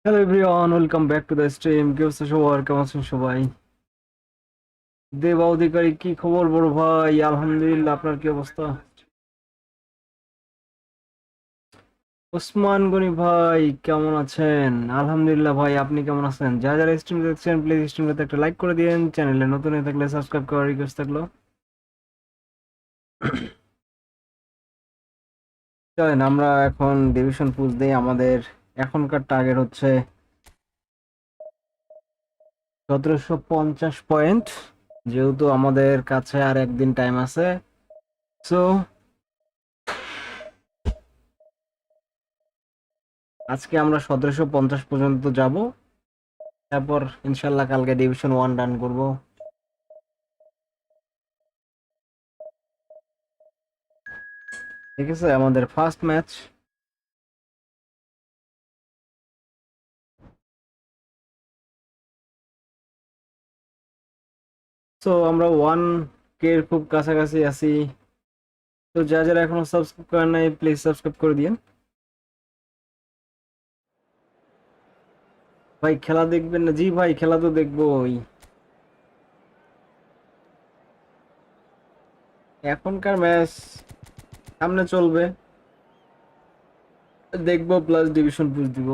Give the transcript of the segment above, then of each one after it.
Hello everyone, welcome back to the stream. কি অবস্থা সবার? কেমন আছেন সবাই? দেবা অধিকারী, কি খবর বড় ভাই? আলহামদুলিল্লাহ, আপনার কি অবস্থা? ওসমান গনি ভাই, কেমন আছেন? আলহামদুলিল্লাহ ভাই, আপনি কেমন আছেন? যারা যারা স্ট্রিম দেখছেন প্লিজ স্ট্রিমটাতে একটা লাইক করে দিন, চ্যানেলে নতুন হয়ে থাকলে সাবস্ক্রাইব করার রিকোয়েস্ট থাকলো। চলেন আমরা এখন ডিভিশন পুশ দিই। আমাদের এখনকার টার্গেট হচ্ছে 1750 পয়েন্ট, যেহেতু আমাদের কাছে আর একদিন টাইম আছে। সো আজকে আমরা 1750 পর্যন্ত যাব, তারপর ইনশাল্লাহ কালকে ডিভিশন 1 রান করব। ঠিক আছে, আমাদের ফার্স্ট ম্যাচ। তো আমরা 1 কে এর খুব কাছাকাছি আছি। তো যারা যারা এখনো সাবস্ক্রাইব করেন নাই প্লিজ সাবস্ক্রাইব করে দিন। ভাই খেলা দেখবেন না? জি ভাই, খেলা তো দেখবোই। এখনকার ম্যাচ সামনে চলবে, দেখবো প্লাস ডিভিশন পুশ দিব।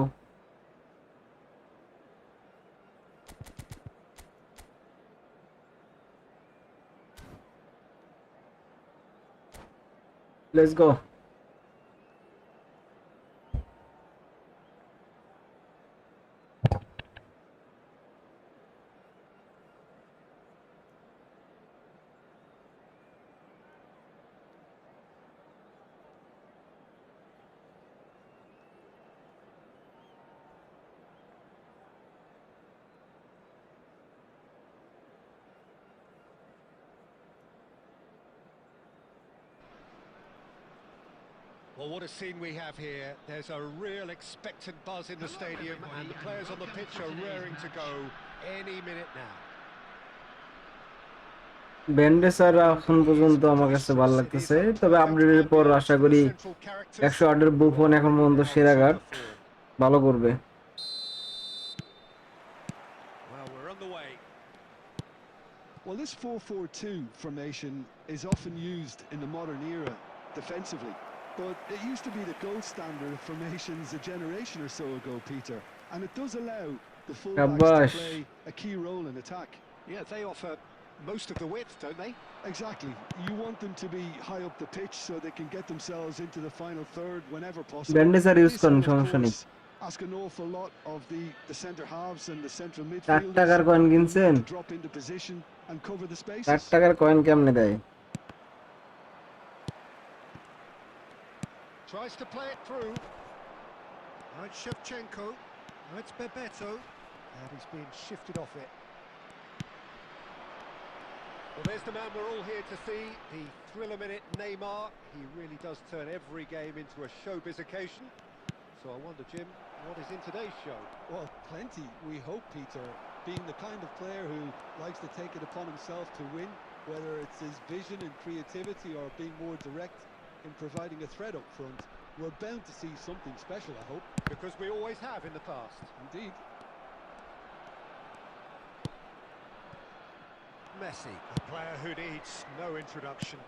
Let's go. Well, what a scene we have here. There's a real expectant buzz in the stadium and the players on the pitch are raring to go any minute now. Bandage আর এখন পর্যন্ত আমার কাছে ভালো লাগতেছে, তবে আপডেটের পর আশা করি 108-এর বুফন এখন পর্যন্ত সেরা গার্ড ভালো করবে। Well, we're on the way. Well, this 4-4-2 formation is often used in the modern era defensively, but it used to be the gold standard of formations a generation or so ago, Peter, and it does allow the fullbacks to play a key role in attack. Yeah, they offer most of the width, don't they? Exactly. You want them to be high up the pitch so they can get themselves into the final third whenever possible. Bandage আর use This করেন, will, of সমস্যা নেই। course, ask an awful lot of the centre halves and the central 4 midfielders টাকার coin who কিনছেন? need to drop into position and cover the 4 spaces. টাকার coin কেমনে দেয়? Tries to play it through. Now it's Shevchenko. Now it's Bebeto. And he's been shifted off it. Well, there's the man we're all here to see, the thriller minute Neymar. He really does turn every game into a showbiz occasion. So I wonder, Jim, what is in today's show? Well, plenty, we hope, Peter. Being the kind of player who likes to take it upon himself to win, whether it's his vision and creativity or being more direct in providing a threat up front, we're bound to see something special, I hope. Because we always have in the past. Indeed. Messi, a player who needs no introduction.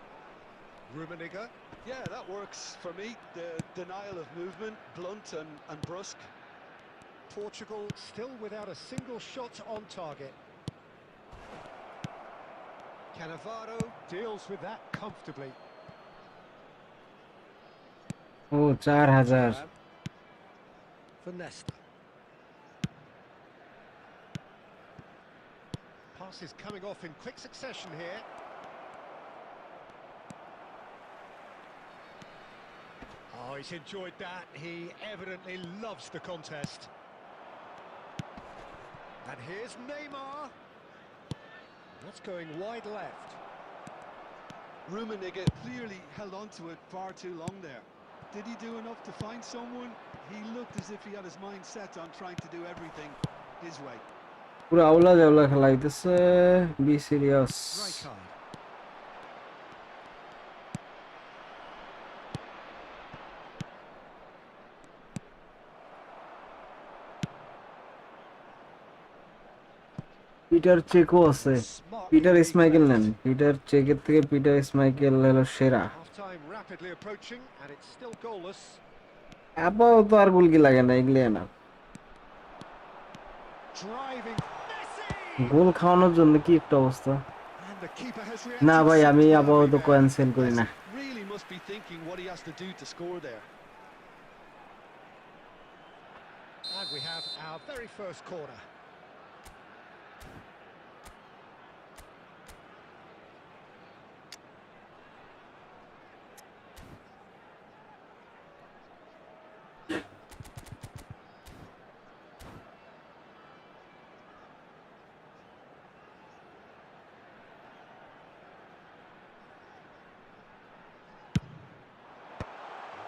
Rummenigge. Yeah, that works for me. The denial of movement, blunt and brusque. Portugal still without a single shot on target. Cannavaro deals with that comfortably. O 4000। For Nesta. Passes coming off in quick succession here. Oh, he's enjoyed that. He evidently loves the contest. And here's Neymar. What's going wide left? Rummenigge clearly held on to it far too long there. Did he do enough to find someone? He looked as if he had his mind set on trying to do everything his way. পুরো আউলা জাউলা খেলা হইতেছে। Be serious. Peter চেকও আছে। Smartly Peter being Schmeichel নেন, left. Peter চেকের থেকে Peter Schmeichel হলো সেরা। Half-time rapidly approaching, and it's still goalless. আপাতত আর গোল কি লাগে না, এগুলি না Driving Messi! গোল খাওয়ানোর জন্য কি একটা অবস্থা। And the keeper has না reacted ভাই, আমি superbly আপাতত there. ক্যান্সেল করি না। Messi really must be thinking what he has to do to score there. And we have our very first corner.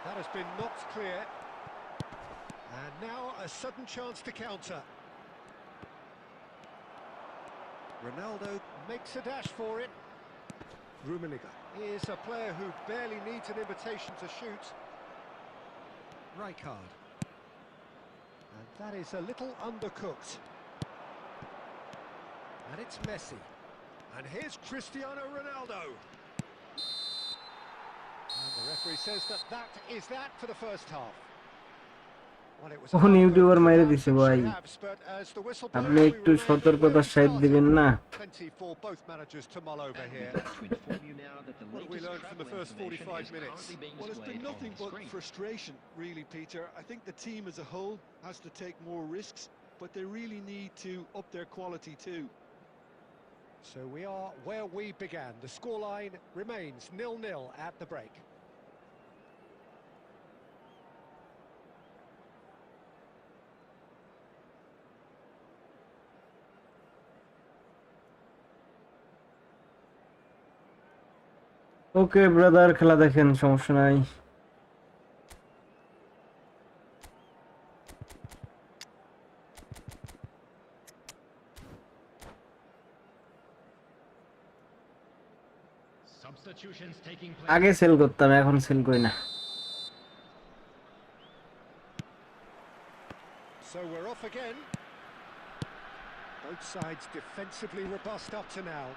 That has been knocked clear. And now a sudden chance to counter. Ronaldo makes a dash for it. Rummenigge is a player who barely needs an invitation to shoot. Rijkaard. And that is a little undercooked. And it's Messi. And here's Cristiano Ronaldo. And the referee says that is that for the first half. Well, it was a কোন half YouTuber that মাইরে could have দিছে and ভাই, should have, but as the whistle blows, আপনি we একটু remain where সতর্কতার we side started. দিবেন না? Plenty for both managers to mull over here. What have we learned from the first 45 minutes? Well, it's been nothing but frustration, really, Peter. I think the team as a whole has to take more risks, but they really need to up their quality too. So we are where we began. The scoreline remains 0-0 at the break. Okay brother, খেলা দেখেন, সমস্যা নাই। আগে sell করতাম, এখন sell করি না। So we're off again. Both sides defensively robust up to now.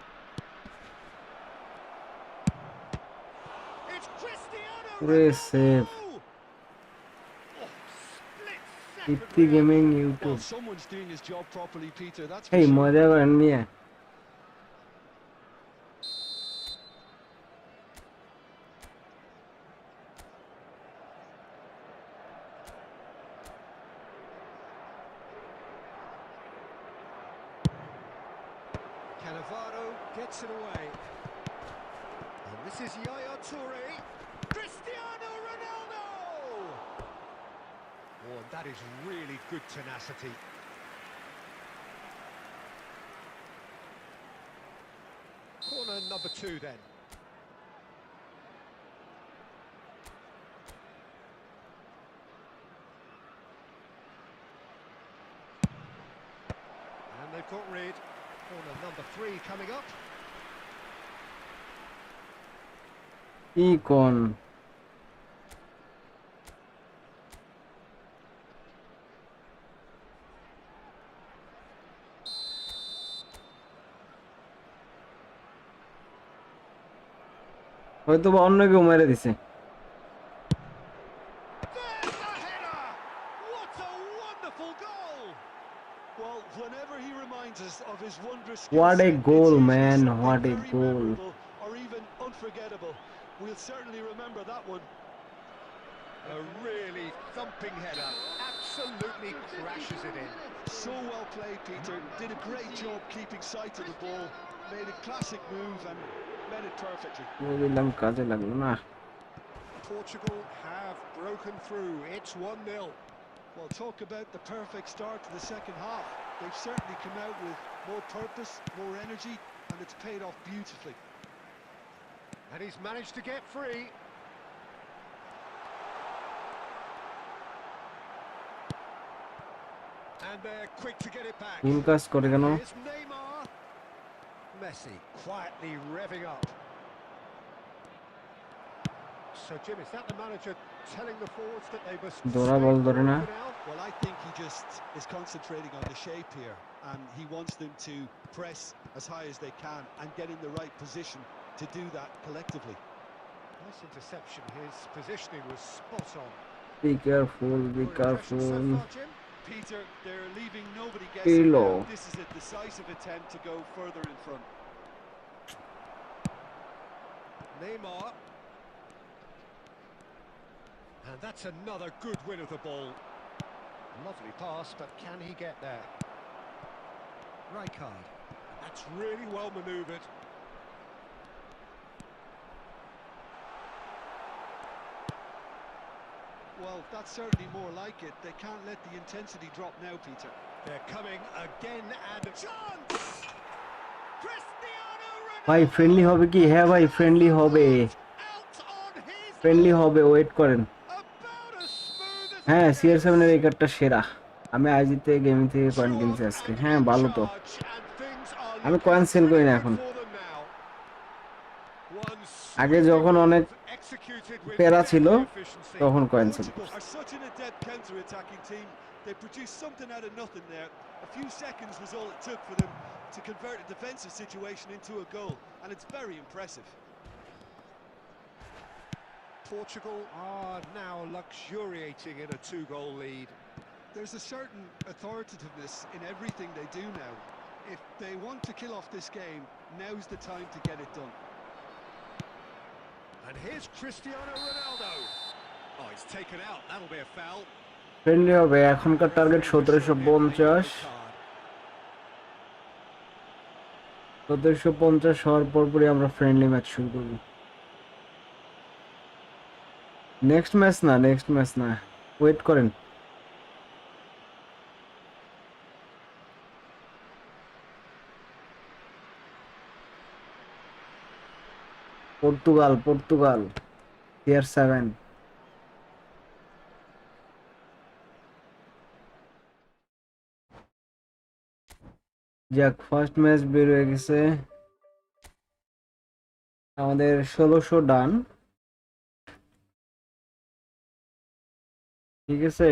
It's Cristiano পুরে সেভ। Ronaldo! Oh, split ইতি second gaming reaction. YouTube. Well, someone's doing his job properly, Peter, that's for এই sure. মজা করেন মিয়া। Cannavaro gets it away. And this is Yaya Toure. Cristiano Ronaldo! Oh, and that is really good tenacity. Corner number 2 then. And they've got rid. Corner number 3 coming up. ইকন হয়তো বা অন্য কেউ মেরে দিছে। There's the header! What a wonderful goal! Well, whenever he reminds us of his wondrous What a skill set, goal, it's usually man, something what a very goal. memorable or even unforgettable. We'll certainly remember that one. A really thumping header. Absolutely crashes it in. So well played, Peter. Did a great job keeping sight of the ball. Made a classic move and met it perfectly. দিলাম, কাজে লাগলো না। Portugal have broken through. It's 1-0. Well, talk about the perfect start to the second half. They've certainly come out with more purpose, more energy, and it's paid off beautifully. And he's managed to get free. And they're quick to get it back. ভুল কাজ করে কেন? Here's Neymar. Messi quietly revving up. So, Jim, is that the manager telling the forwards that they must দৌড়া stay বল ধরে forward না। for now? Well, I think he just is concentrating on the shape here. and he wants them to press as high as they can and get in the right position to do that collectively. Nice interception. His positioning was spot on. Be careful, be Your impression so careful. far, Jim? Peter, they're leaving nobody guessing Pele. now. This is a decisive attempt to go further in front. Neymar. And that's another good win of the ball. Lovely pass, but can he get there? Rijkaard. That's really well manoeuvred. Well, that's certainly more like it. They can't let the intensity drop now, Peter. They're coming again and a chance! Cristiano ভাই friendly হবে কি? হ্যাঁ ভাই friendly হবে, out on his friendly own. হবে, wait করেন। About as smooth as হ্যাঁ it CR7 gets. এর এই কার্ডটা সেরা। আমি আইজিতে গেমিং থেকে কয়েন কিনছি Strong আজকে। and হ্যাঁ in ভালো তো। charge, and things are আমি looking কয়েন সেল করি pretty না good এখন। for them now. One আগে sweeping যখন অনেক move executed with প্যারা ছিল deadly efficiency. তখন কয়েন সেল Portugal করছি। are such an adept counter-attacking team. They produced something out of nothing there. A few seconds was all it took for them to convert a defensive situation into a goal, and it's very impressive. Portugal are now luxuriating in a two-goal lead. There's a certain authoritativeness in everything they do now. If they want to kill off this game, now's the time to get it done. And here's Cristiano Ronaldo. Oh, he's taken out. That'll be a foul. Friendly হবে। এখনকার target 1750। 1750 হওয়ার পরপরই আমরা friendly match শুরু করব। Next match না, wait করেন। Portugal CR7। যাক ফার্স্ট ম্যাচ বের হয়ে গেছে, আমাদের 1600 ডান। ঠিক আছে,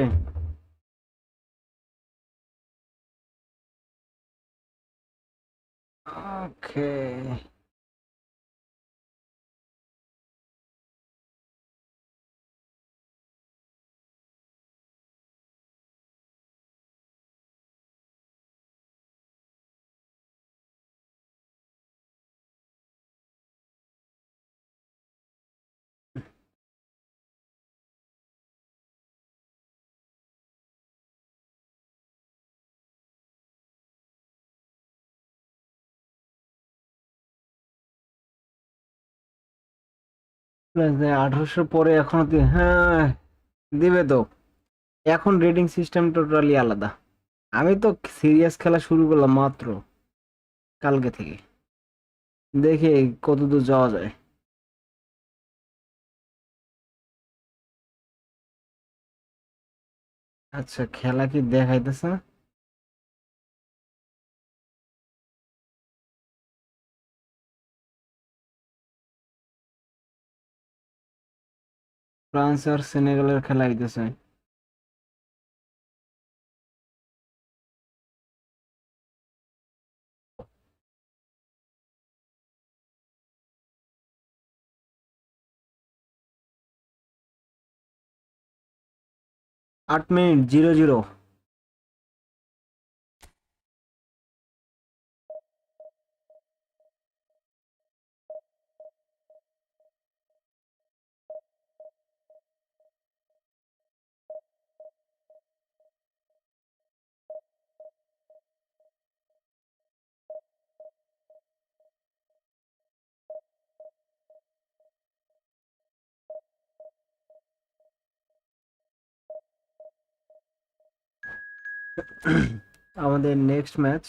ওকে। প্লাস 1800 পরে এখনো হ্যাঁ দিবে তো। এখন রেটিং সিস্টেম টোটালি আলাদা। আমি তো সিরিয়াস খেলা শুরু করলাম মাত্র কালকে থেকে, দেখি কতদূর যাওয়া যায়। আচ্ছা খেলা কি দেখাইতেছে না? ফ্রান্স আর সেনেগালের খেলা হইতেছে। আট মিনিট 0-0। আমাদের নেক্সট ম্যাচ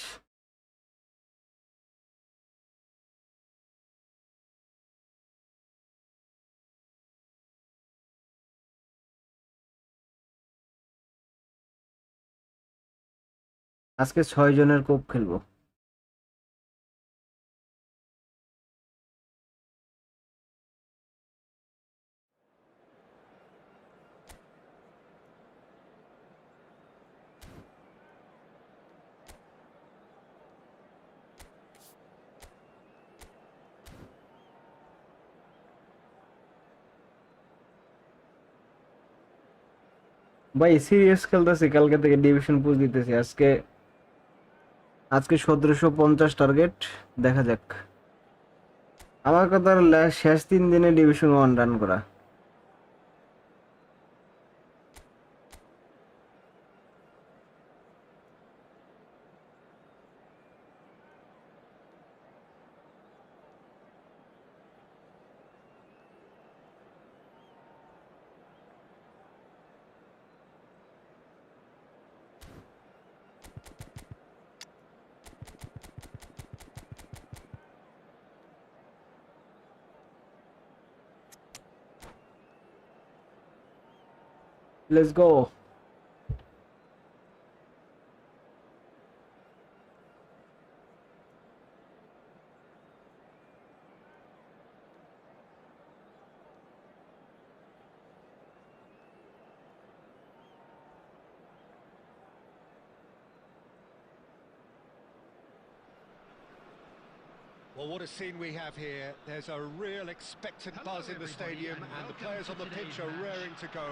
আজকে 6 জনের কোপ খেলবো। ভাই সিরিয়াস খেলতেছি, কালকে থেকে ডিভিশন পুশ দিতেছি। আজকে আজকে 1750 টার্গেট, দেখা যাক। আমার কথা শেষ 3 দিনে ডিভিশন 1 রান করা। Let's go. Well, what a scene we have here. There's a real expectant buzz in the stadium and the players on the pitch are raring to go.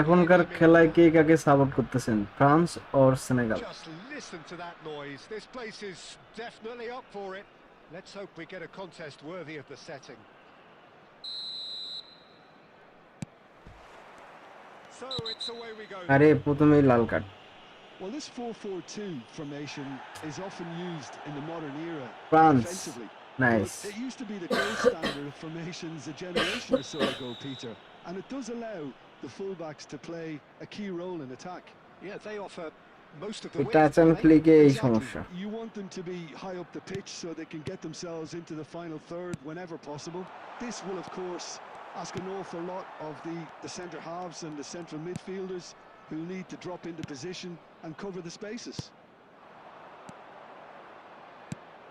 এখনকার খেলায় কে কাকে সাপোর্ট করতেছেন, France or Senegal? Just listen to that noise. This place is definitely up for it. Let's hope we get a contest worthy of the setting. So it's away we go. আরে প্রথমেই লাল card. Well, this 4-4-2 formation is often used in the modern era France. defensively. Nice. But it used to be the gold standard of formations a generation or so ago, Peter. And it does allow the fullbacks to play a key role in attack. Yeah, they offer most of the এই width, touch and don't they? ফ্লিকে এই Exactly. সমস্যা। You want them to be high up the pitch so they can get themselves into the final third whenever possible. This will, of course, ask an awful lot of the centre halves and the central midfielders who need to drop into position and cover the spaces.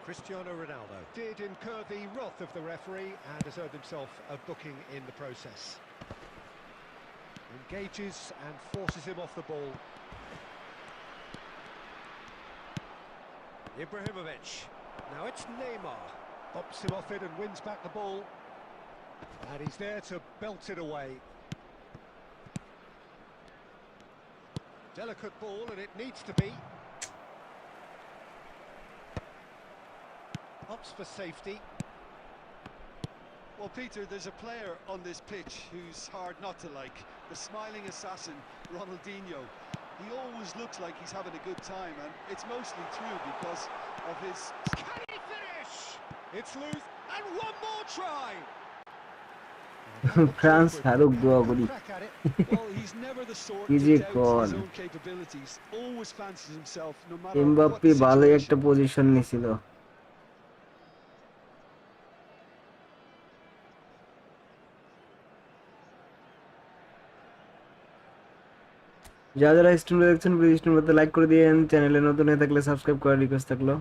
Cristiano Ronaldo did incur the wrath of the referee and has earned himself a booking in the process. Engages and forces him off the ball. Ibrahimovic. Now it's Neymar. Bumps him off it and wins back the ball. And he's there to belt it away. Delicate ball, and it needs to be. Ups for safety. Well, Peter, there's a player on this pitch who's hard not to like. The smiling assassin, Ronaldinho. He always looks like he's having a good time, and it's mostly true because of his... Can he finish? It's loose, and one more try! France হারুক দোয়া করি। Crack at it. Well, he's never the sort কি to যে doubt কোন। his own capabilities. Always fancies himself, no matter what Mbappe the ভালোই একটা situation. Position নিছিল। যারা যারা স্ট্রিমে দেখছেন প্লিজ স্ট্রিমে লাইক করে দিয়েন, চ্যানেলে নতুন হয়ে থাকলে সাবস্ক্রাইব করার রিকোয়েস্ট থাকলো।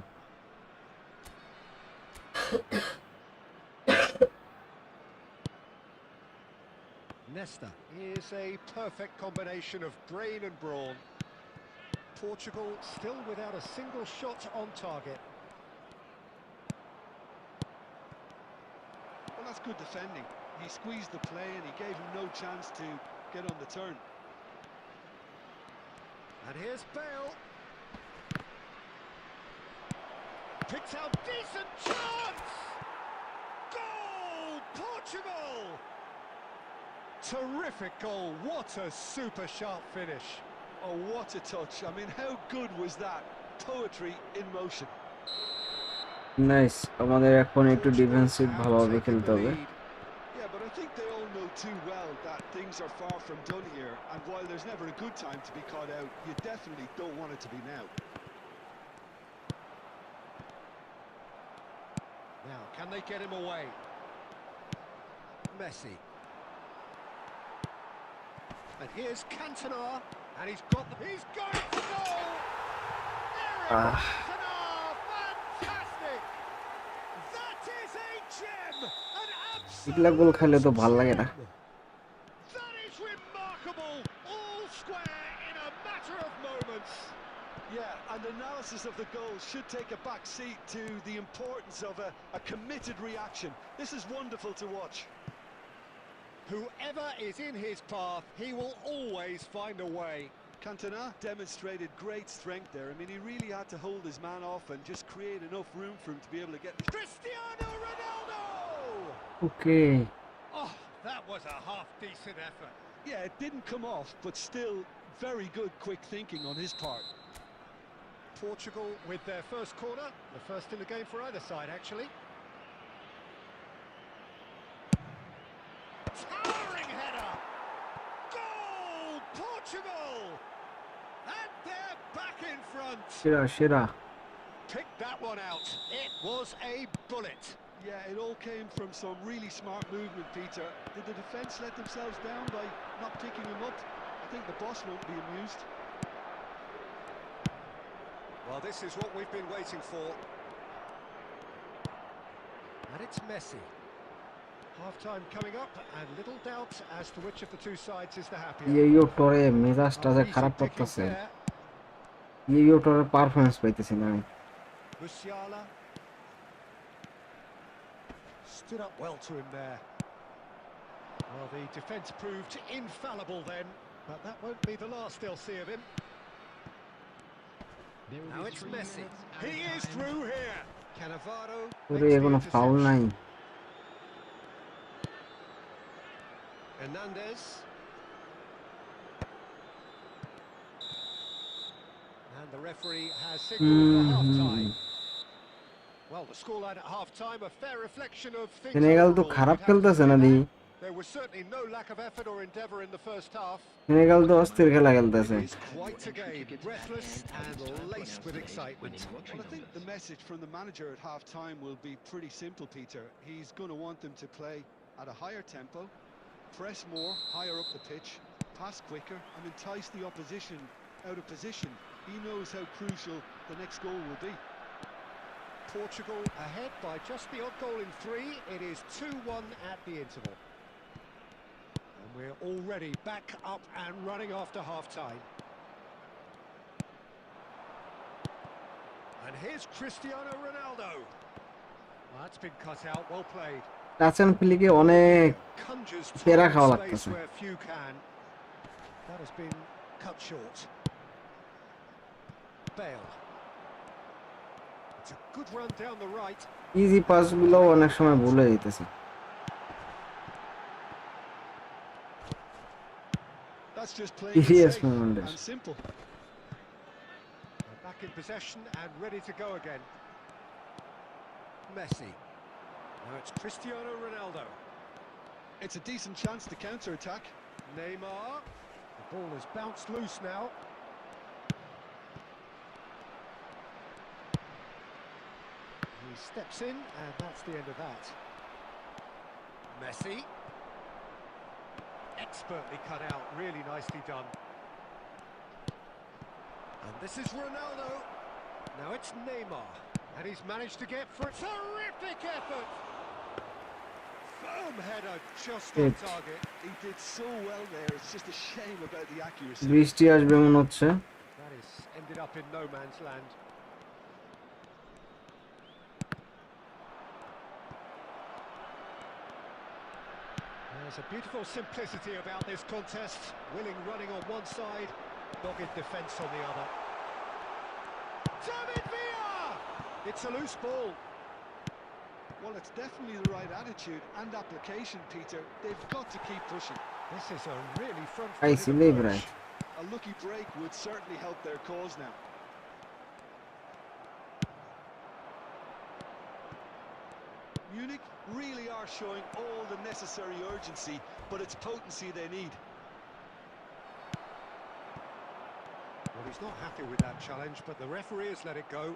Nesta is a perfect combination of brain and brawn. Portugal still without a single shot on target. Well, that's good defending. He squeezed the play and he gave him no chance to get on the turn. And here's Bale. Picks out decent chance! Goal! Portugal! Terrific goal. What a super sharp finish. Oh, what a touch. I mean, how good was that? Poetry in motion. Nice, আমাদের এখন একটু defensive Portugal ভালোভাবে have খেলতে taken the হবে। lead. Yeah, but I think they all know too well that things are far from done here. And while there's never a good time to be caught out, you definitely don't want it to be now. Now, can they get him away? Messi. And here's Cantona, and he's got it for goal! Eric Cantona, fantastic! That is a gem! An এগুলা গোল খাইলে তো ভাল লাগে না। That is remarkable! All square in a matter of moments. Yeah, and analysis of the goal should take a back seat to the importance of a committed reaction. This is wonderful to watch. Whoever is in his path, he will always find a way. Cantona demonstrated great strength there. I mean, he really had to hold his man off and just create enough room for him to be able to get the... Cristiano Ronaldo! Okay Oh, that was a half-decent effort. Yeah, it didn't come off, but still very good quick thinking on his part. Portugal with their first corner, the first in the game for either side, actually. Towering header! Goal, Portugal! And they're back in front. সেরা Pick that one out. It was a bullet. Yeah, it all came from some really smart movement, Peter. Did the defence let themselves down by not picking him up? I think the boss won't be amused. Well, this is what we've been waiting for. And it's Messi. Half-time coming up, and little doubt as to which of the two sides is the happier. ইয়েও টরে মেজাজটা যে Easy খারাপ pickings করতেছে there. ইয়েও টরে performance পাইতেছি না আমি Musiala stood up well to him there. Well, the defence proved infallible then, but that won't be the last they'll see of him. Now it's Messi. He is through here. Cannavaro ওরে makes the কোনো foul interception. নাই Hernandez. And the referee has signalled for half-time. Well, the scoreline at half-time, a fair reflection of things Senegal তো overall, খারাপ you'd have to খেলতেছে say না দি that. There was certainly no lack of effort or endeavour in the first half. Senegal তো অস্থির খেলা খেলতেছে It is quite a game, breathless and laced with excitement. Well, I think the message from the manager at half-time will be pretty simple, Peter. He's going to want them to play at a higher tempo, press more, higher up the pitch, pass quicker and entice the opposition out of position. He knows how crucial the next goal will be. Portugal ahead by just the odd goal in 3. It is 2-1 at the interval. And we're already back up and running after half-time. And here's Cristiano Ronaldo. Well, that's been cut out, well played. Touch and প্লেকে অনেক Conjures পেরা time খাওয়া and space লাগতেছে where few can. That has been cut short. Bale. It's a good run down the right. Easy পাসগুলো অনেক সময় ভুলে যেতেছে That's just playing it Yes, safe Fernandes. and simple. They're back in possession and ready to go again. Messi. Now it's Cristiano Ronaldo. It's a decent chance to counter-attack. Neymar. The ball has bounced loose now. He steps in, and that's the end of that. Messi. Expertly cut out, really nicely done. And this is Ronaldo. Now it's Neymar. And he's managed to get for a terrific effort. Firm header just on target. He did so well there. It's just a shame about the accuracy. বৃষ্টি আসবে মনে হচ্ছে That is ended up in no man's land. There's a beautiful simplicity about this contest. Willing running on one side, dogged defence on the other. David Villa! It's a loose ball. Well, it's definitely the right attitude and application, Peter. They've got to keep pushing. This is a really I front-footed see, leave approach. right. A lucky break would certainly help their cause now. Munich really are showing all the necessary urgency, but it's potency they need. Well, he's not happy with that challenge, but the referee has let it go.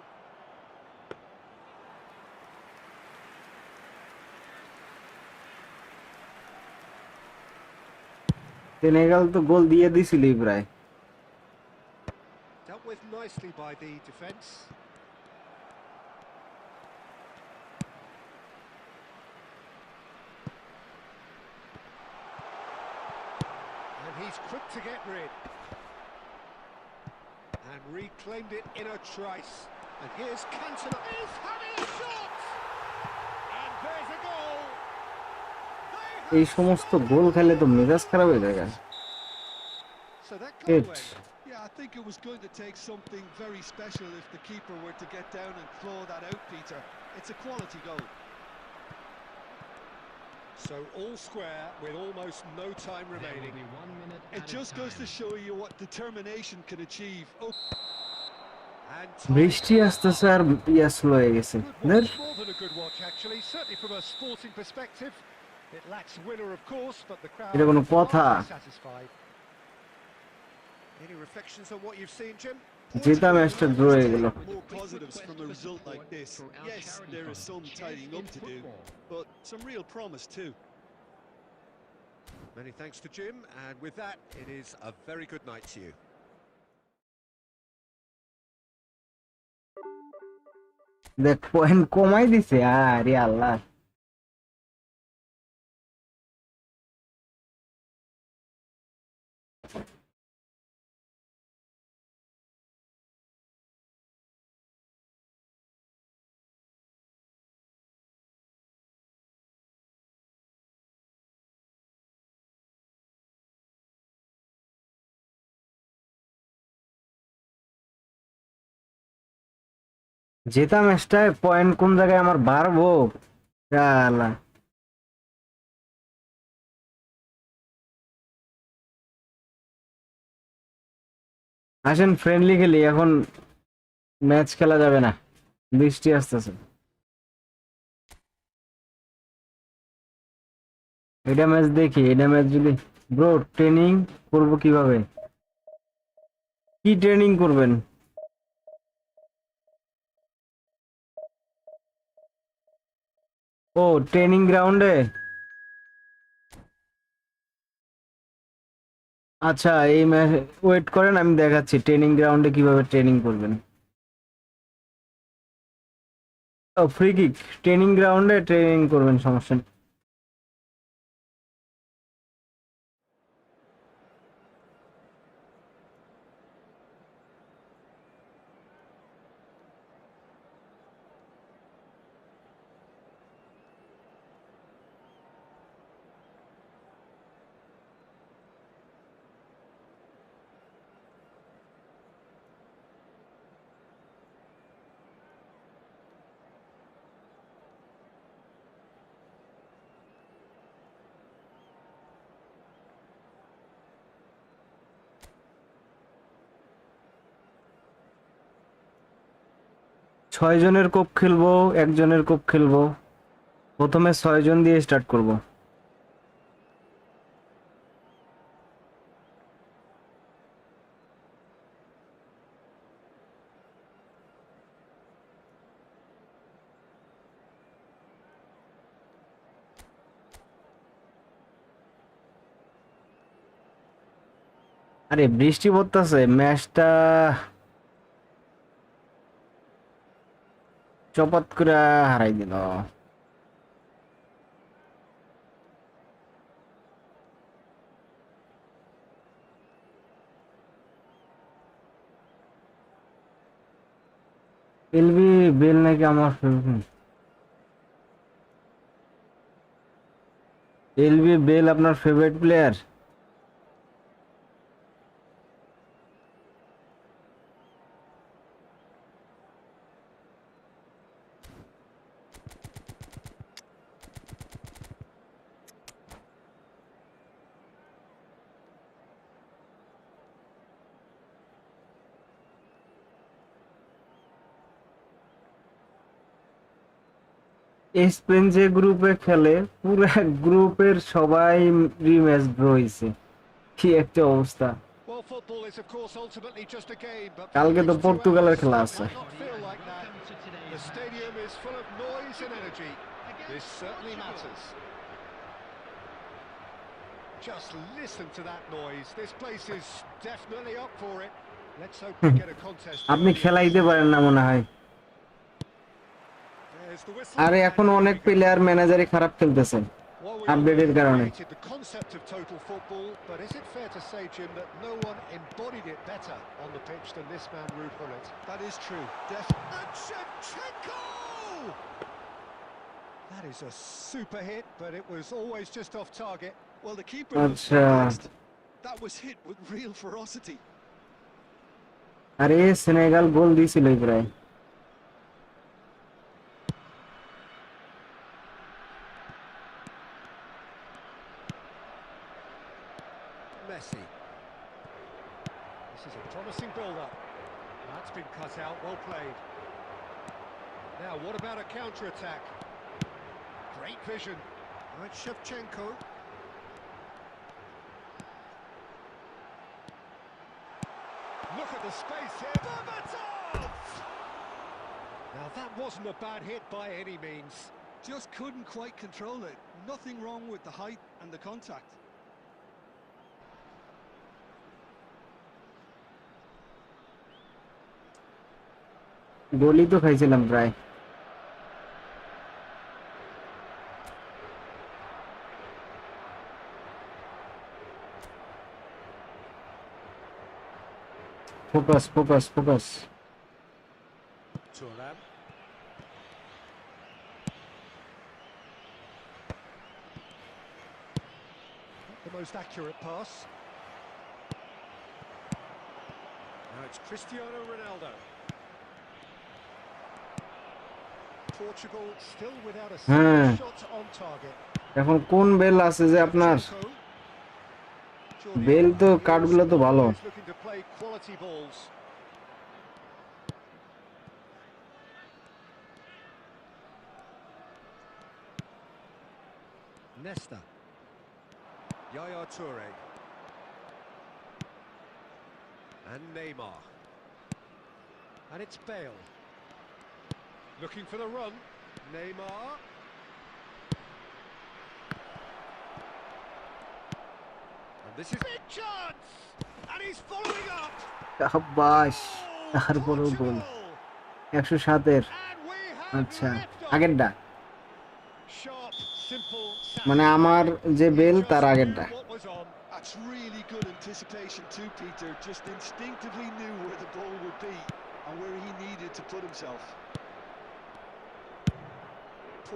Senegal তো গোল দিয়ে দিছিলই প্রায় Dealt with nicely by the defence. And he's quick to get rid. And reclaimed it in a trice. And here's Cantona. He's having a shot! And there's a goal! They এই have সমস্ত scored! গোল খেলে তো মেজাজ খারাপ হয়ে যায় So that It. goal went. Yeah, I I think it was going to take something very special if the keeper were to get down and claw that out, Peter. It's a quality goal. So all square with almost no time remaining. It just goes to show you what determination can achieve. Oh, And time. বৃষ্টি আসতেছে আর ইয়া slow হয়ে গেছে Good watch, more than a good watch actually, certainly from a sporting perspective. It lacks winner of course, but the crowd এটা কোনো কথা largely satisfied. Any reflections on what you've seen, Jim? জেতা ম্যাচটা draw হয়ে গেল more positives from a result like this. Yes, there is some tidying up to do, but some real promise too. Many thanks to Jim, and with that, it is a very good night to you. দেখ point কমাই দিছে আরে আল্লাহ জেতা ম্যাচটায় point কোন জায়গায় আমার বাড়বো আল্লাহ আসেন ফ্রেন্ডলি খেলি এখন ম্যাচ খেলা যাবে না বৃষ্টি আসতেছে এটা ম্যাচ দেখি এটা ম্যাচ যদি ব্রো ট্রেনিং করব কিভাবে কি ট্রেনিং করবেন ও ট্রেনিং গ্রাউন্ডে আচ্ছা এই ম্যাচ ওয়েট করেন আমি দেখাচ্ছি ট্রেনিং গ্রাউন্ডে কিভাবে ট্রেনিং করবেন ও ফ্রি কিক ট্রেনিং গ্রাউন্ডে ট্রেনিং করবেন সমস্যা নেই 6 জনের কোপ খেলবো একজনের কোপ খেলবো প্রথমে 6 জন দিয়ে স্টার্ট করব আরে বৃষ্টি পড়তেছে ম্যাচটা চপাত করে হারাই দিল এলবি বেল নাকি আমার ফেভারিট এলবি বেল আপনার ফেভারিট প্লেয়ার স্পেন যে গ্রুপে খেলে পুরো গ্রুপের সবাই রিম্যাচ ড্র হইছে কি একটা অবস্থা Well, football is of course ultimately just a game, but for the কালকে তো next 2 পর্তুগালের hours, খেলা it আছে might not feel like that. The stadium is full of noise and energy. This certainly matters. Just listen to that noise. This place is definitely up for it. Let's hope we get a contest. আপনি খেলাইতে পারেন না মনে হয় There's the whistle. আরে এখন অনেক player ম্যানেজারই খারাপ খেলতেছে Well, we আপডেটের কারণে created the concept of total football, but is it fair to say, Jim, that no one embodied it better on the pitch than this man, Ruud Gullit? That is true. And Shevchenko! That is a super hit, but it was always just off target. Well, the keeper was আচ্ছা perplexed. That was hit with real ferocity. আরে Senegal গোল দিছিল প্রায়। Messi. This is a promising build-up. That's been cut out, well played. Now, what about a counter-attack? Great vision. Right, Shevchenko. Look at the space here. Berbatov! Now, that wasn't a bad hit by any means. Just couldn't quite control it. Nothing wrong with the height and the contact. গোলই তো খাইছিলাম প্রায়। Focus focus focus. Thuram. The most accurate pass. Now it's Cristiano Ronaldo. Portugal still without a single shot on target. এখন কোন bell আছে যে আপনার? Bell তো কার্ডগুলো তো ভালো। Looking to play quality balls. Nesta. Yaya Toure. And Neymar. And it's Bale. Looking for the run. Neymar. And this is big chance. And he's following up. শাবাশ, তারপরেও গোল। 107 এর। And we আচ্ছা, have left off. আগেরটা Sharp, simple, মানে আমার যে bell তার আগেরটা। what was on. That's really good anticipation too, Peter. Just instinctively knew where the ball would be and where he needed to put himself.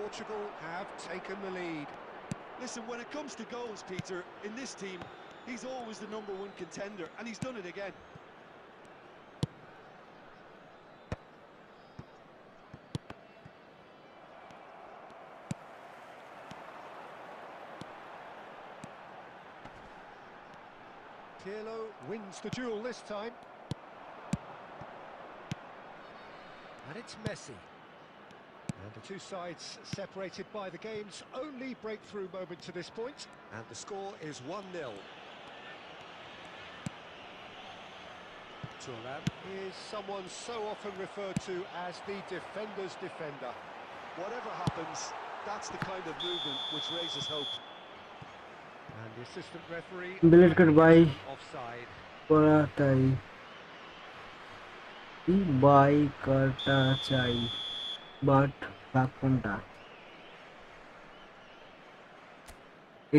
Portugal have taken the lead. Listen, when it comes to goals, Peter, in this team, he's always the #1 contender, and he's done it again. Pirlo wins the duel this time. And it's Messi. And the two sides separated by the game's only breakthrough moment to this point. And the score is 1-0. Thuram is someone so often referred to as the defender's defender. Whatever happens, that's the kind of movement which raises hope. And the assistant referee Bullet cut by offside. করাটাই by কাটা চাই, but ভাগ কোনটা?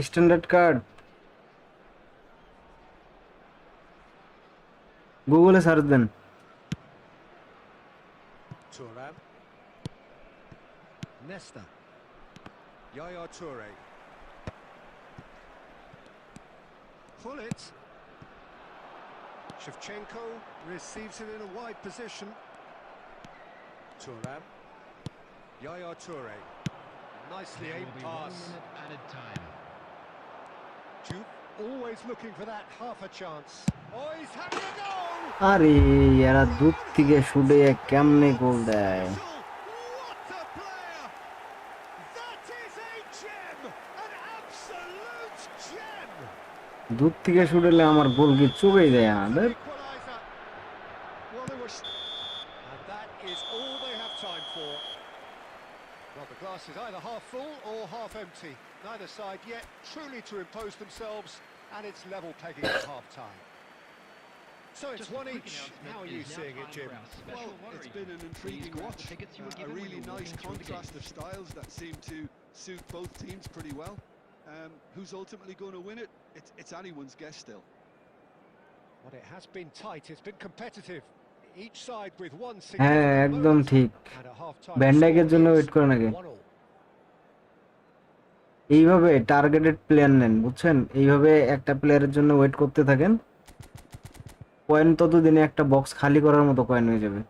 Standard card গুগলে search then. Thuram. Nesta. Yaya Toure. Pull it. Shevchenko receives it in a wide position. Thuram. Yaya Toure. Nicely aimed pass. Added time. Jude always looking for that half a chance. Oh, he's having a go! আরে এরা দূর থেকে শুটে কেমনে গোল দেয়। What a player! That is a gem! An absolute gem! দূর থেকে শুটেলে আমার গোল কি চোখেই দেয় না। Equaliser. Well, they were... And that is all they have time for. Well, the glass is either half full or half empty. Neither side yet truly to impose themselves, and it's level pegging at half-time. So it's Just a one quick each. announcement, How are it you is now seeing it, time Jim? for our special Well, lottery. it's been an Please intriguing grab watch. the tickets you were A given when really you walked nice in through the contrast of gates. styles that seem to suit both teams pretty well. Who's ultimately going to win it? It's anyone's guess still. But it has been tight. It's been competitive. Each side with one হ্যাঁ significant একদম moment. ঠিক। And a half-time ভ্যানডাইকের score জন্য is wait করেন আগে। 1-1. এইভাবে targeted player নেন, বুঝছেন? এইভাবে একটা প্লেয়ারের জন্য ওয়েট করতে থাকেন, কয়েন ততদিনে একটা বক্স খালি করার মতো কয়েন হয়ে যাবে।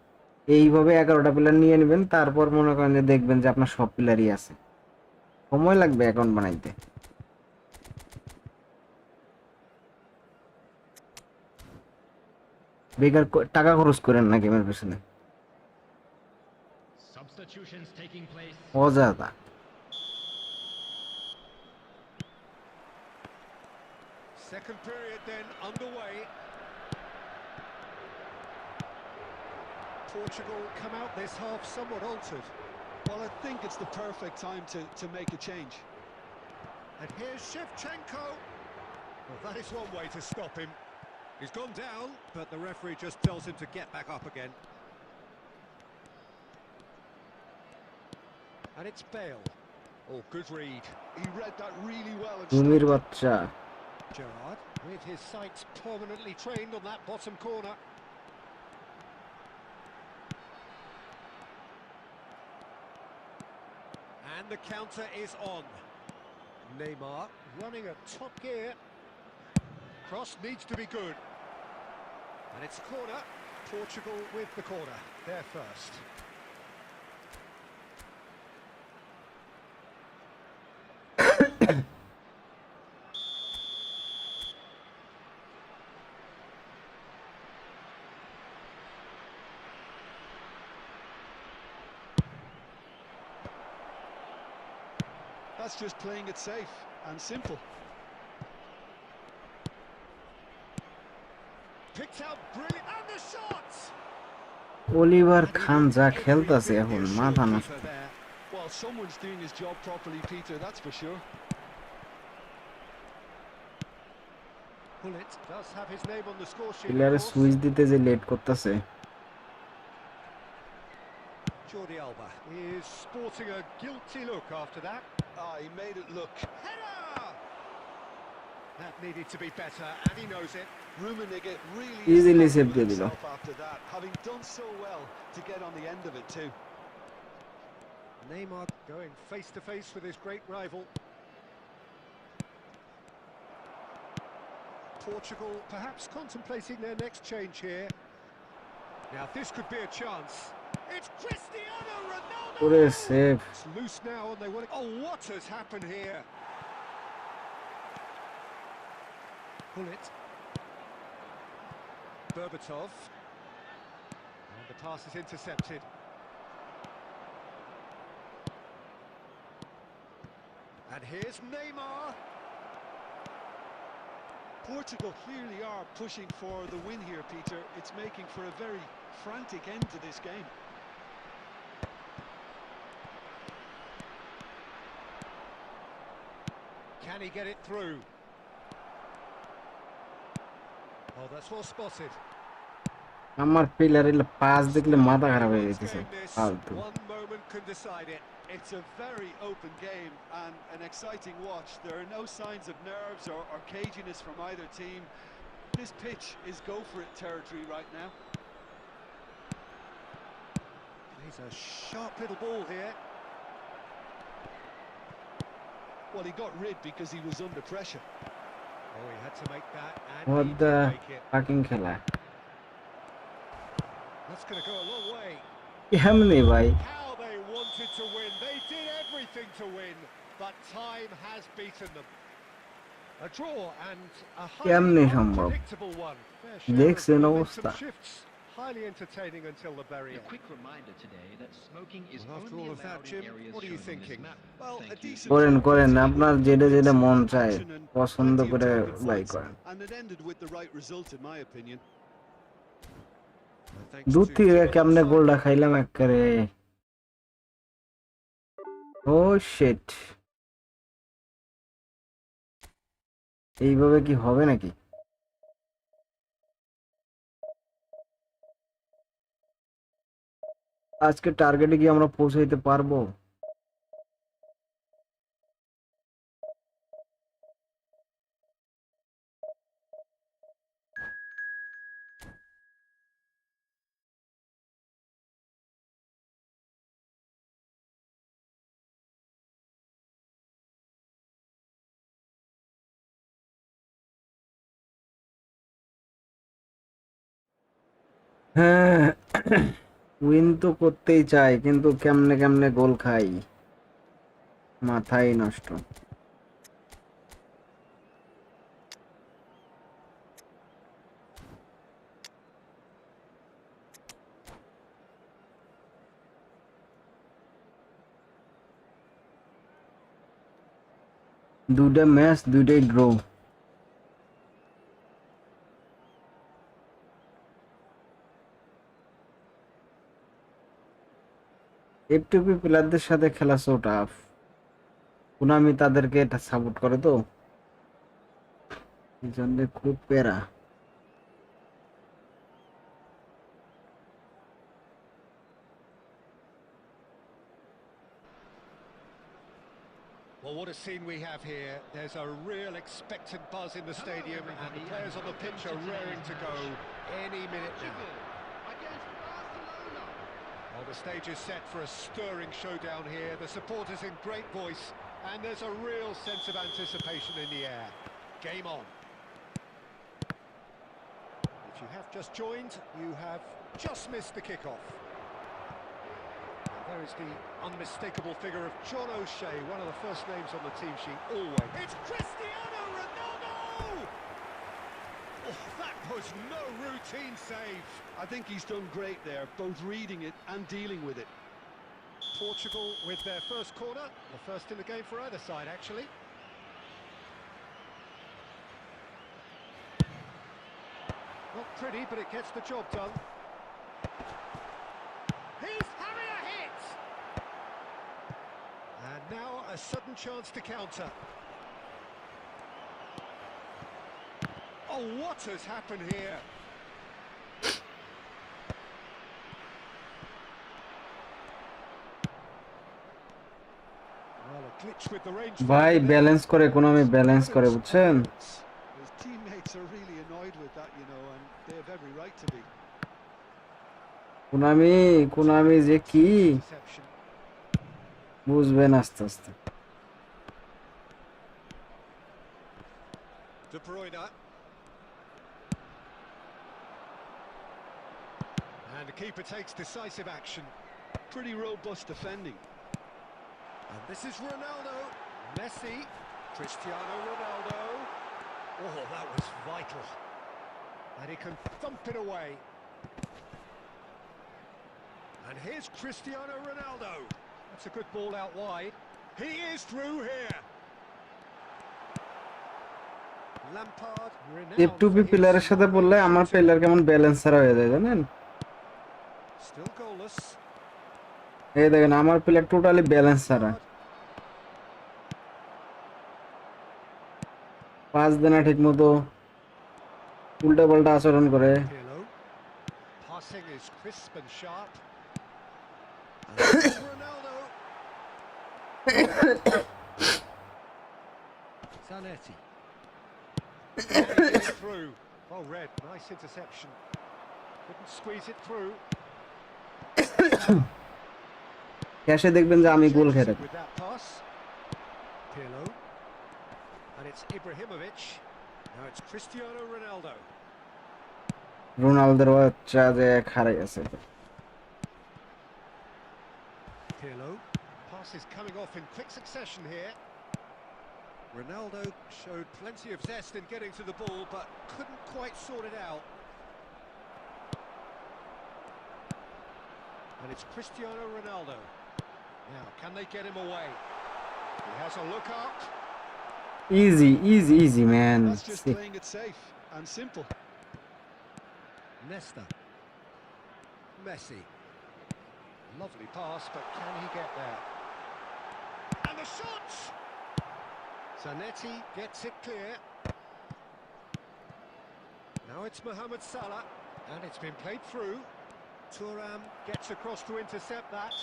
এইভাবে 11টা প্লেয়ার নিয়ে নেবেন, তারপর মনে করেন যে দেখবেন যে আপনার সব প্লেয়ারই আছে। সময় লাগবে অ্যাকাউন্ট বানাইতে। বেকার টাকা খরচ করেন না গেমের পেছনে, অযথা। Second period then underway. Portugal come out this half somewhat altered. Well, I think it's the perfect time to make a change. And here's Shevchenko. Well, that is one way to stop him. He's gone down, but the referee just tells him to get back up again. And it's Bale. Oh, good read. He read that really well and জুমির stopped it. বাচ্চা। Gerrard, with his sights permanently trained on that bottom corner. And the counter is on. Neymar running at top gear. Cross needs to be good. And it's a corner. Portugal with the corner. They're first. That's just playing it safe and simple. Picked out brilliant. And the shots! Oliver And he Khan did যা everything খেলতেছে the এখন, assured মাথা keeper নষ্ট। there. Well, someone's doing his job properly, Peter, that's for sure. Bullet does have his name on the score sheet, of প্লেয়ারে course. Switch দিতে যে late করতেছে। Jordi Alba is sporting a guilty look after that. Ah, he made it look. Header! That needed to be better, and he knows it. Rummenigge really Easily is saved with the himself after that, having done so well to get on the end of it too. Neymar going face to face with his great rival. Portugal perhaps contemplating their next change here. Now this could be a chance. It's Cristiano Ronaldo! ওরে save. It's loose now and they want to... Oh, what has happened here? Bullet. Berbatov. And the pass is intercepted. And here's Neymar. Portugal clearly are pushing for the win here, Peter. It's making for a very frantic end to this game. Can he get it through? Oh, that's well spotted. আমার প্লেয়ারের pass দেখলে মাথা খারাপ হয়ে Anyone's যাইতেছে, game this. ফালতু। One moment can decide it. It's a very open game and an exciting watch. There are no signs of nerves or caginess from either team. This pitch is go-for-it territory right now. He's a sharp little ball here. Well, he got rid because he was under pressure. Oh, he had to make that, and What he the did make it. fucking খেলা That's going to go a long way. কেমনে ভাই? How they wanted to win. They did everything to win, but time has beaten them. A draw and a কেমনে highly সম্ভব? unpredictable one. Fair share of দেখছেন momentum অবস্থা? shifts. Highly entertaining until the very A end. quick reminder today that smoking is Well, after only all of that, allowed Jim, in areas what are you shown on this thinking? map. Well, a Thank you. decent করেন goal করেন, continued আপনার with যেটা যেটা some মন চায় action and পছন্দ plenty of করে target by fights. করেন। And it ended with the right result, in my opinion. Thanks দূর to থেকে two on কেমনে the side. গোলটা খাইলাম একবারে। ও শিট, এইভাবে কি হবে নাকি? আজকে টার্গেটে কি আমরা পৌঁছাইতে পারবো? হ্যাঁ, উইন তো করতেই চাই কিন্তু কেমনে কেমনে গোল খাই, মাথাই নষ্ট। দুইটা ম্যাচ দুইটাই ড্র। এফটিপি প্লেয়ারদের সাথে খেলা সো টাফ। কুনামি তাদেরকে এটা সাপোর্ট করে তো, এই জন্য খুব প্যারা। Well, what a scene we have here. There's a real expectant buzz in the stadium, and the players on the pitch are raring to go any minute now. Well, the stage is set for a stirring showdown here. The supporters in great voice, and there's a real sense of anticipation in the air. Game on. If you have just joined, you have just missed the kickoff. There is the unmistakable figure of John O'Shea, one of the first names on the team sheet, always. It's Cristiano Ronaldo! Oh, that was no routine save. I think he's done great there, both reading it and dealing with it. Portugal with their first corner, the first in the game for either side, actually. Not pretty, but it gets the job done. He's having a hit! And now a sudden chance to counter. Oh, what has happened here? Well, a glitch with the range. ভাই balance করে, কুনামি balance করে, বুঝছেন? His teammates are really annoyed with that, you know, and they have every right to be. কুনামি কুনামি যে কি Interception. বুঝবেন আস্তে আস্তে। De Bruyne. And the keeper takes decisive action. Pretty robust defending. And this is Ronaldo. Messi. Cristiano Ronaldo. Oh, that was vital. And he can thump it away. And here's Cristiano Ronaldo. That's a good ball out wide. He is through here. Lampard. FTP প্লেয়ারের সাথে বললে আমার player কেমন balance ছাড়া হয়ে যায় জানেন? Still goalless. এই দেখেন আমার প্লেয়ার টোটালি ব্যালেন্স ছাড়া, পাস দেনা ঠিক মতো, উল্টা পাল্টা আচরণ করে। Pirlo. Passing is crisp and sharp. And there's Ronaldo. Zanetti. Through. Well read. Nice interception. Couldn't squeeze it through. ক্যাশে দেখবেন যে আমি গোল খেয়ে থাকি। With that pass. Pirlo. And it's Ibrahimovic. Now it's Cristiano Ronaldo. রোনালদোর বাচ্চা যে হারাই আছে। Pirlo. Pass is coming off in quick succession here. Ronaldo showed plenty of zest in getting to the ball, but couldn't quite sort it out. And it's Cristiano Ronaldo. Now, can they get him away? He has a look up. Easy, easy, easy, man. That's just playing it safe and simple. Nesta. Messi. Lovely pass, but can he get there? And the shot! Zanetti gets it clear. Now it's Mohamed Salah, and it's been played through. Thuram gets across to intercept that.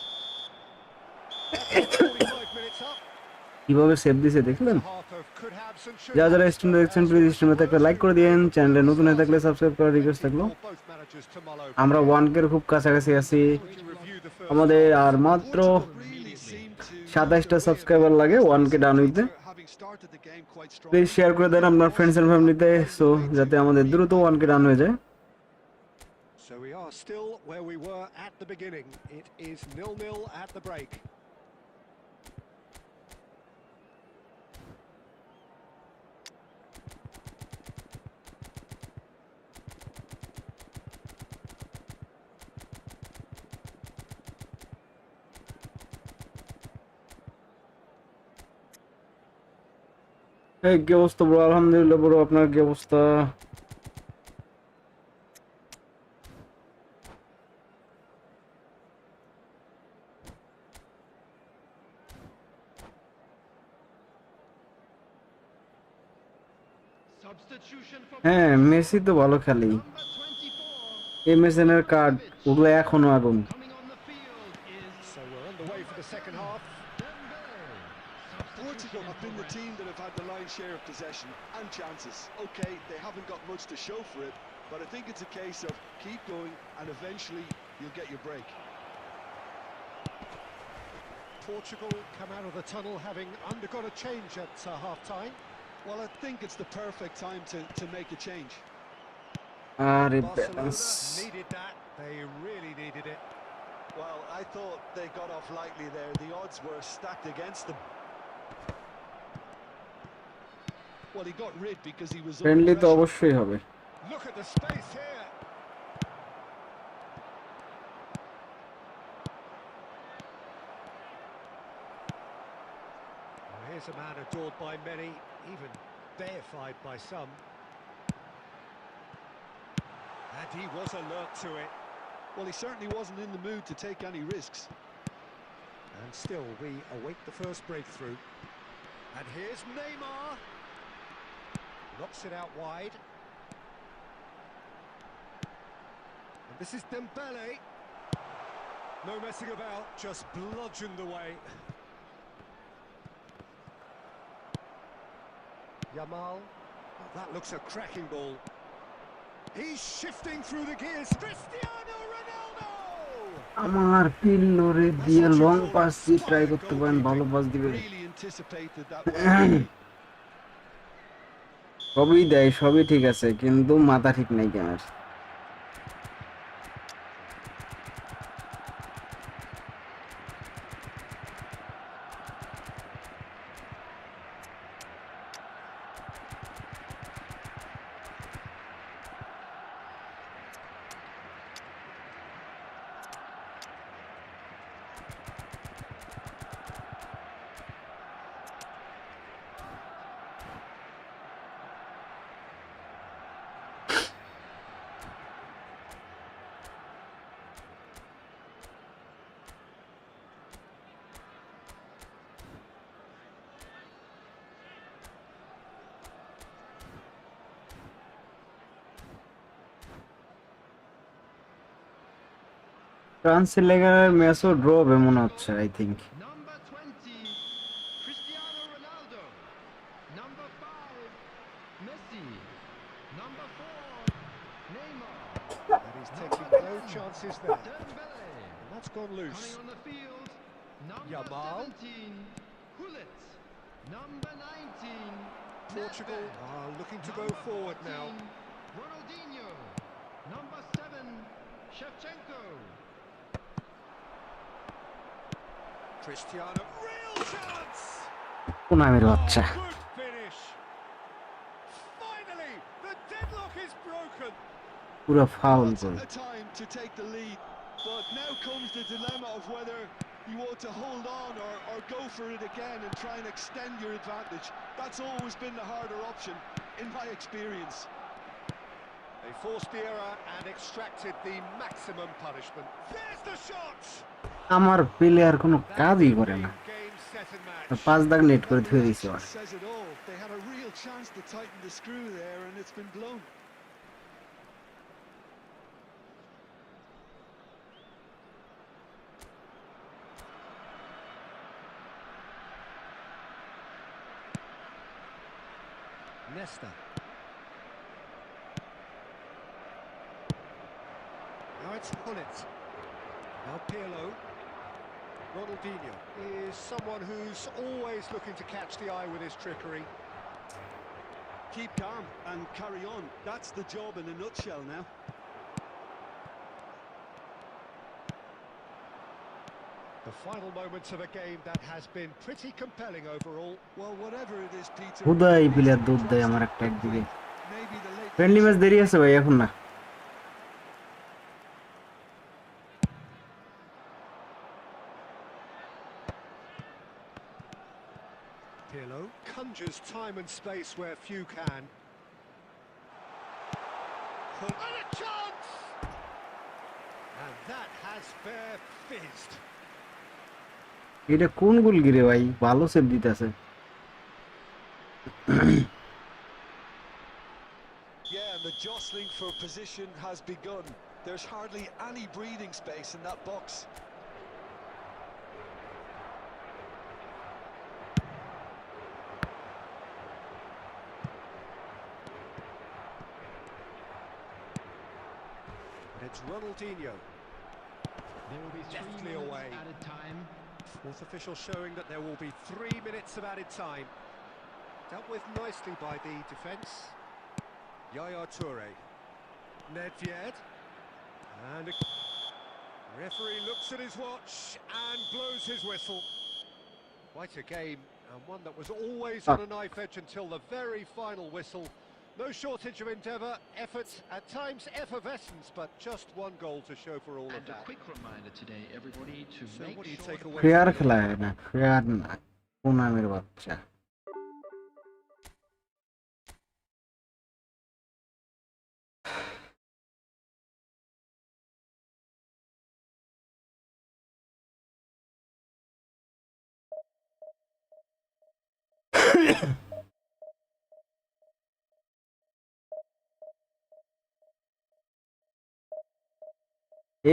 That's 45 minutes up. কিভাবে save দিছে দেখলেন? যারা যারা stream দেখছেন please স্ট্রিমে একটা like করে দিন, চ্যানেলে নতুন হয়ে থাকলে সাবস্ক্রাইব করার রিকোয়েস্ট থাকলো। আমরা 1K এর খুব কাছাকাছি আছি, আমাদের আর মাত্র 27টা সাবস্ক্রাইবার লাগে 1K ডান হইতে। প্লিজ শেয়ার করে দেন আপনার ফ্রেন্ডস এন্ড ফ্যামিলিতে, সো যাতে আমাদের দ্রুত 1K ডান হয়ে যায়। So we are still where we were at the beginning. It is 0-0 at the break. এই কি অবস্থা ব্রো? আলহামদুলিল্লাহ ব্রো, আপনার কি অবস্থা? Substitution for হ্যাঁ, মেসি তো ভালো খেলে। number 24. এমএসএন এর কার্ড ওগুলো এখনো আগুন। Coming on the field is So we're underway for the second half. Dembele. Portugal have been the team that have had the lion's share of possession and chances. Okay, they haven't got much to show for it, but I think it's a case of keep going and eventually you'll get your break. Portugal come out of the tunnel having undergone a change at half-time. Well, I think it's the perfect time to make a change. আরে Barcelona balance. needed that. They really needed it. Well, I thought they got off lightly there. The odds were stacked against them. Well, he got rid because he was under friendly তো pressure. অবশ্যই হবে। Look at the space here. Well, here's a man adored by many, even deified by some. And he was alert to it. Well, he certainly wasn't in the mood to take any risks. And still, we await the first breakthrough. And here's Neymar. Knocks it out wide. And this is Dembele. No messing about, just bludgeoned away. Yamal. Oh, that looks a cracking ball. He's shifting through the gears. Cristiano Ronaldo! আমার পিল্লোরে দিয়ে long pass দিয়ে try করতে পারেন, ভালো pass দিবে। Really anticipated that well. সবই দেয়, সবই ঠিক আছে, কিন্তু মাথা ঠিক নাই কেনার। ফ্রান্স লেগার ম্যাচও ড্র হবে মনে হচ্ছে, I think. number 20, Cristiano Ronaldo. Number 5, Messi. Number 4, Neymar. And he's taking no chances there. Dembele. And that's gone loose. Coming on the field, number Yamal. 17, Hullet. Number 19, Portugal Nedved. are looking to go Number forward 14, now. Ronaldinho. Number 7, Shevchenko. Cristiano, real chance! পুনামের বাচ্চা। Good finish. Finally, the deadlock is broken. পুরো foul That's goal. a time to take the lead, but now comes the dilemma of whether you want to hold on or go for it again and try and extend your advantage. That's always been the harder option, in my experience. They forced the error and extracted the maximum punishment. There's the shot! আমার player কোনো কাজই করে না, Game, set and match. পাঁচ দাগ net করে That ধুয়ে দিছে। reaction says it all. They had a real chance to tighten the screw there, and it's been blown. Nesta. Now it's Hullet. Now Pirlo. Ronaldinho is someone who's always looking to catch the eye with his trickery. Keep calm and carry on. That's the job in a nutshell now. The final moments of a game that has been pretty compelling overall. Well, whatever it is, Peter, হুদাই at least player it দুধ দেয় impressed আমার them. একটা And একদিকে maybe the late friendly match দেরি আছে ভাই এখন না Pirlo conjures time and space where few can. And a chance! And that has fair fizzed. এটা কোন গোল গিরে ভাই ভালো সেভ দিতেছে Yeah, and the jostling for position has begun. There's hardly any breathing space in that box. And it's Ronaldinho. There will be 3 Deftly minutes away. added time. Fourth official showing that there will be 3 minutes of added time. Dealt with nicely by the defence. Yaya Toure. Nedved. And a referee looks at his watch and blows his whistle. Quite a game, and one that was always on a knife edge until the very final whistle. No shortage of endeavour, effort, at times effervescence, but just one goal to show for all of And a that. quick reminder today, everybody, to So make what do you sure take the away fair from the খেলা হয় না fair না পুনামের বাচ্চা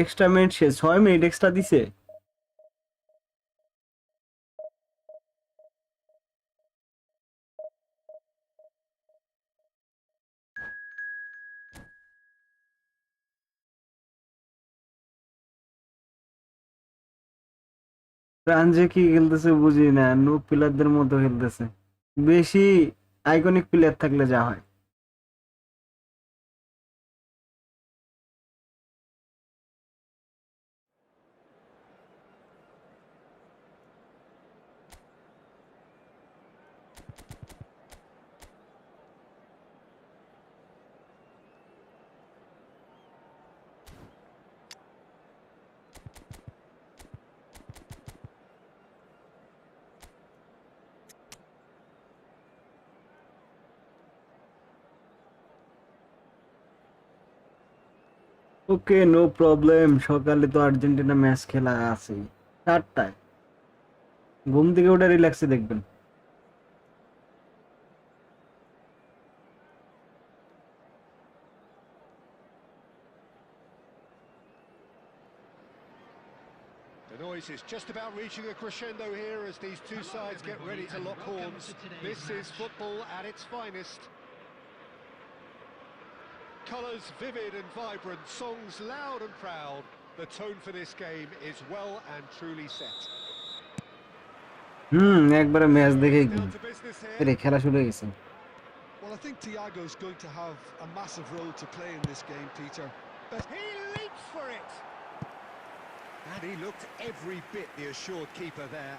extra minute শেষ 6 minute extra দিছে France যে কি খেলতেছে বুঝি না নো প্লেয়ারদের মতো খেলতেছে বেশি আইকনিক প্লেয়ার থাকলে যা হয় ওকে নো প্রবলেম সকালে তো আর্জেন্টিনা ম্যাচ খেলা আছে 4টায় ঘুম থেকে ওটা রিল্যাক্সে দেখবেন The noise is just about reaching a crescendo here as these two sides get ready to lock horns. This is football at its finest. Colours vivid and vibrant, songs loud and proud. The tone for this game is well and truly set. একবারে match দেখেই ঘুম Down to business এরে here. খেলা শুরু হয়ে গেছে Well, I think Thiago's going to have a massive role to play in this game, Peter. But He leaps for it. And he looked every bit the assured keeper there.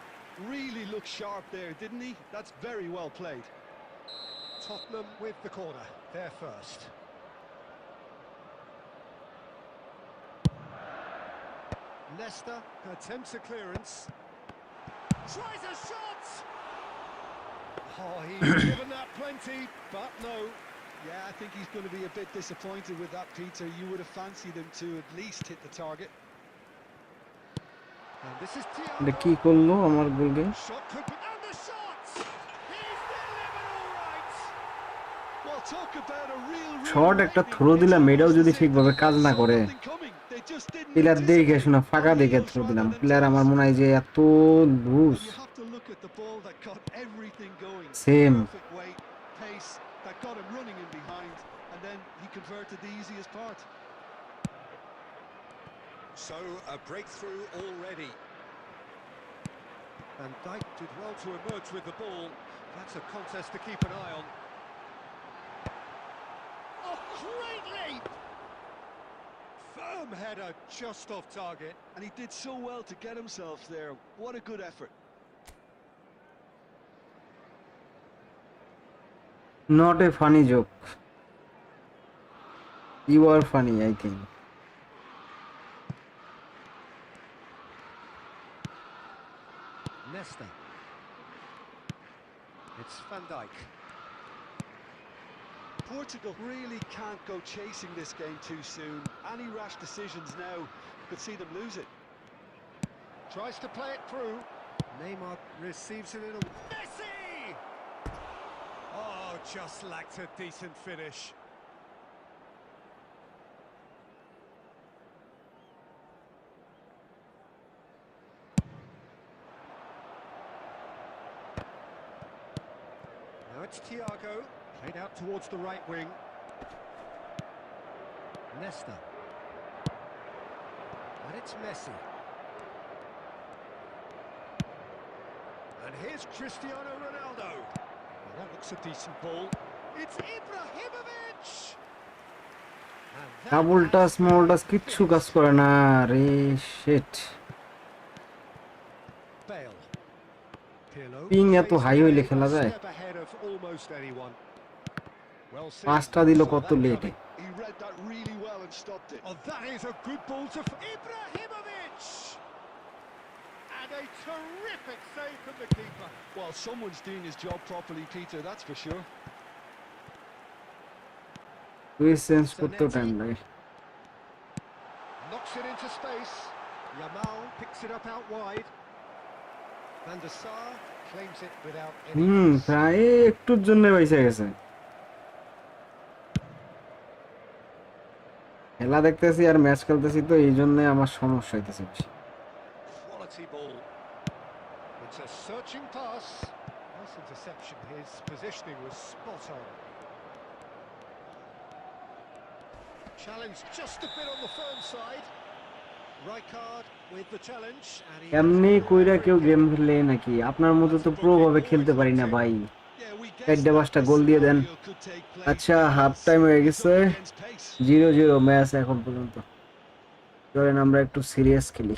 really looked sharp there, didn't he? That's very well played. Tottenham with the corner, there first. Leicester attempts a clearance. Tries a shot! Oh, he's given that plenty, but no. Yeah, I think he's going to be a bit disappointed with that, Peter. You would have fancied him to at least hit the target. And this is এটা Thiago. কি করলো আমার গোলকে Shot could be... And the shot! He's delivered all right! Well, talk about a real short একটা throw দিলাম এটাও যদি ঠিকভাবে কাজ না করে প্লেয়ার দেখে শোনা ফাঁকা দেখে থ্রো দিলাম প্লেয়ার আমার মনে হয় যে এত loose You have to look at the ball that got everything going. Same. Perfect weight, pace, that got him running in behind, and then he converted the easiest part. So, a breakthrough already. And Dijk did well to emerge with the ball. That's a contest to keep an eye on. Oh, great leap! Firm header just off target. And he did so well to get himself there. What a good effort. Not a funny joke. You are funny, I think. Nesta. It's Van Dijk. Portugal really can't go chasing this game too soon. Any rash decisions now could see them lose it. Tries to play it through. Neymar receives it in a... Messi! Oh, just lacked a decent finish. Now it's Thiago, played out towards the right wing. Nesta. And it's Messi. And here's Cristiano Ronaldo. Well, that looks a decent ball. It's Ibrahimovic! And that Double has toss, small toss, been কিচ্ছু কাজ finished. করে না রে shit. Bale. Pirlo Ping এত plays high the হইলে game খেলা a যায়? step ahead of almost anyone. Well seen. পাঁচটা দিল Saw কত that লেটে। coming. He read that really well and stopped it. Oh, that is a good ball to Ibrahimovic! And a terrific save from the keeper. Well, someone's doing his job properly, Peter, that's for sure. Twist change করতেও time লাগে। Knocks it into space. Yamal picks it up out wide. Van der Sar claims it without any miss. প্রায় একটুর জন্য পয়সা গেছে। খেলা দেখতেছি আর match খেলতেছি তো এই জন্য আমার সমস্যা হইতেছে বেশি। Quality ball. It's a searching pass. Nice interception. His positioning was spot on. Challenge just a bit on the firm side. Rijkaard with the challenge. And he এমনি has কইরা কেউ free গেম kick. খেলে নাকি? আপনার মতো তো pro ভাবে খেলতে পারি না ভাই। Yeah, we guessed চারটা that পাঁচটা this গোল দিয়ে দেন। scenario could take place আচ্ছা হাফ because টাইম হয়ে he's গেছে। up against pace. 0-0 ম্যাচ এখন পর্যন্ত। চলেন আমরা একটু সিরিয়াস খেলি।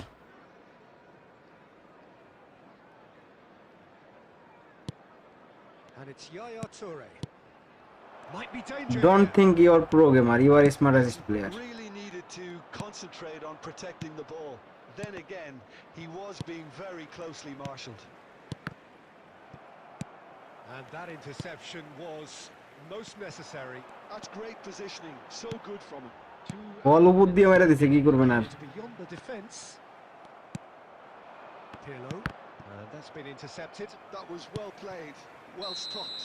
And it's Yaya Toure. Might be danger Don't here. think you are pro gamer. You are a smartest player. Really needed to concentrate on protecting the ball. Then again, he was being very closely marshalled. And that interception was most necessary. That's great positioning, so good from him. বল উপর দিয়ে মেরে দিছে কি করবেন আর? It's beyond the defence. Pirlo. And that's been intercepted. That was well played, well stopped.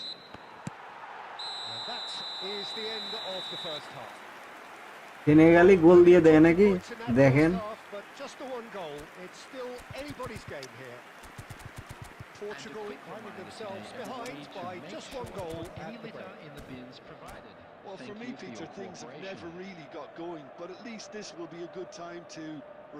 And that is the end of the first half. সেনেগালি গোল দিয়ে দেয় নাকি? Points in that দেখেন। first half, but just the one goal. It's still anybody's game here. Portugal finding themselves behind by just one goal at the break. in the bins provided. Well, for Thank me, you for Peter, your things have cooperation. never really got going, but at least this will be a good time to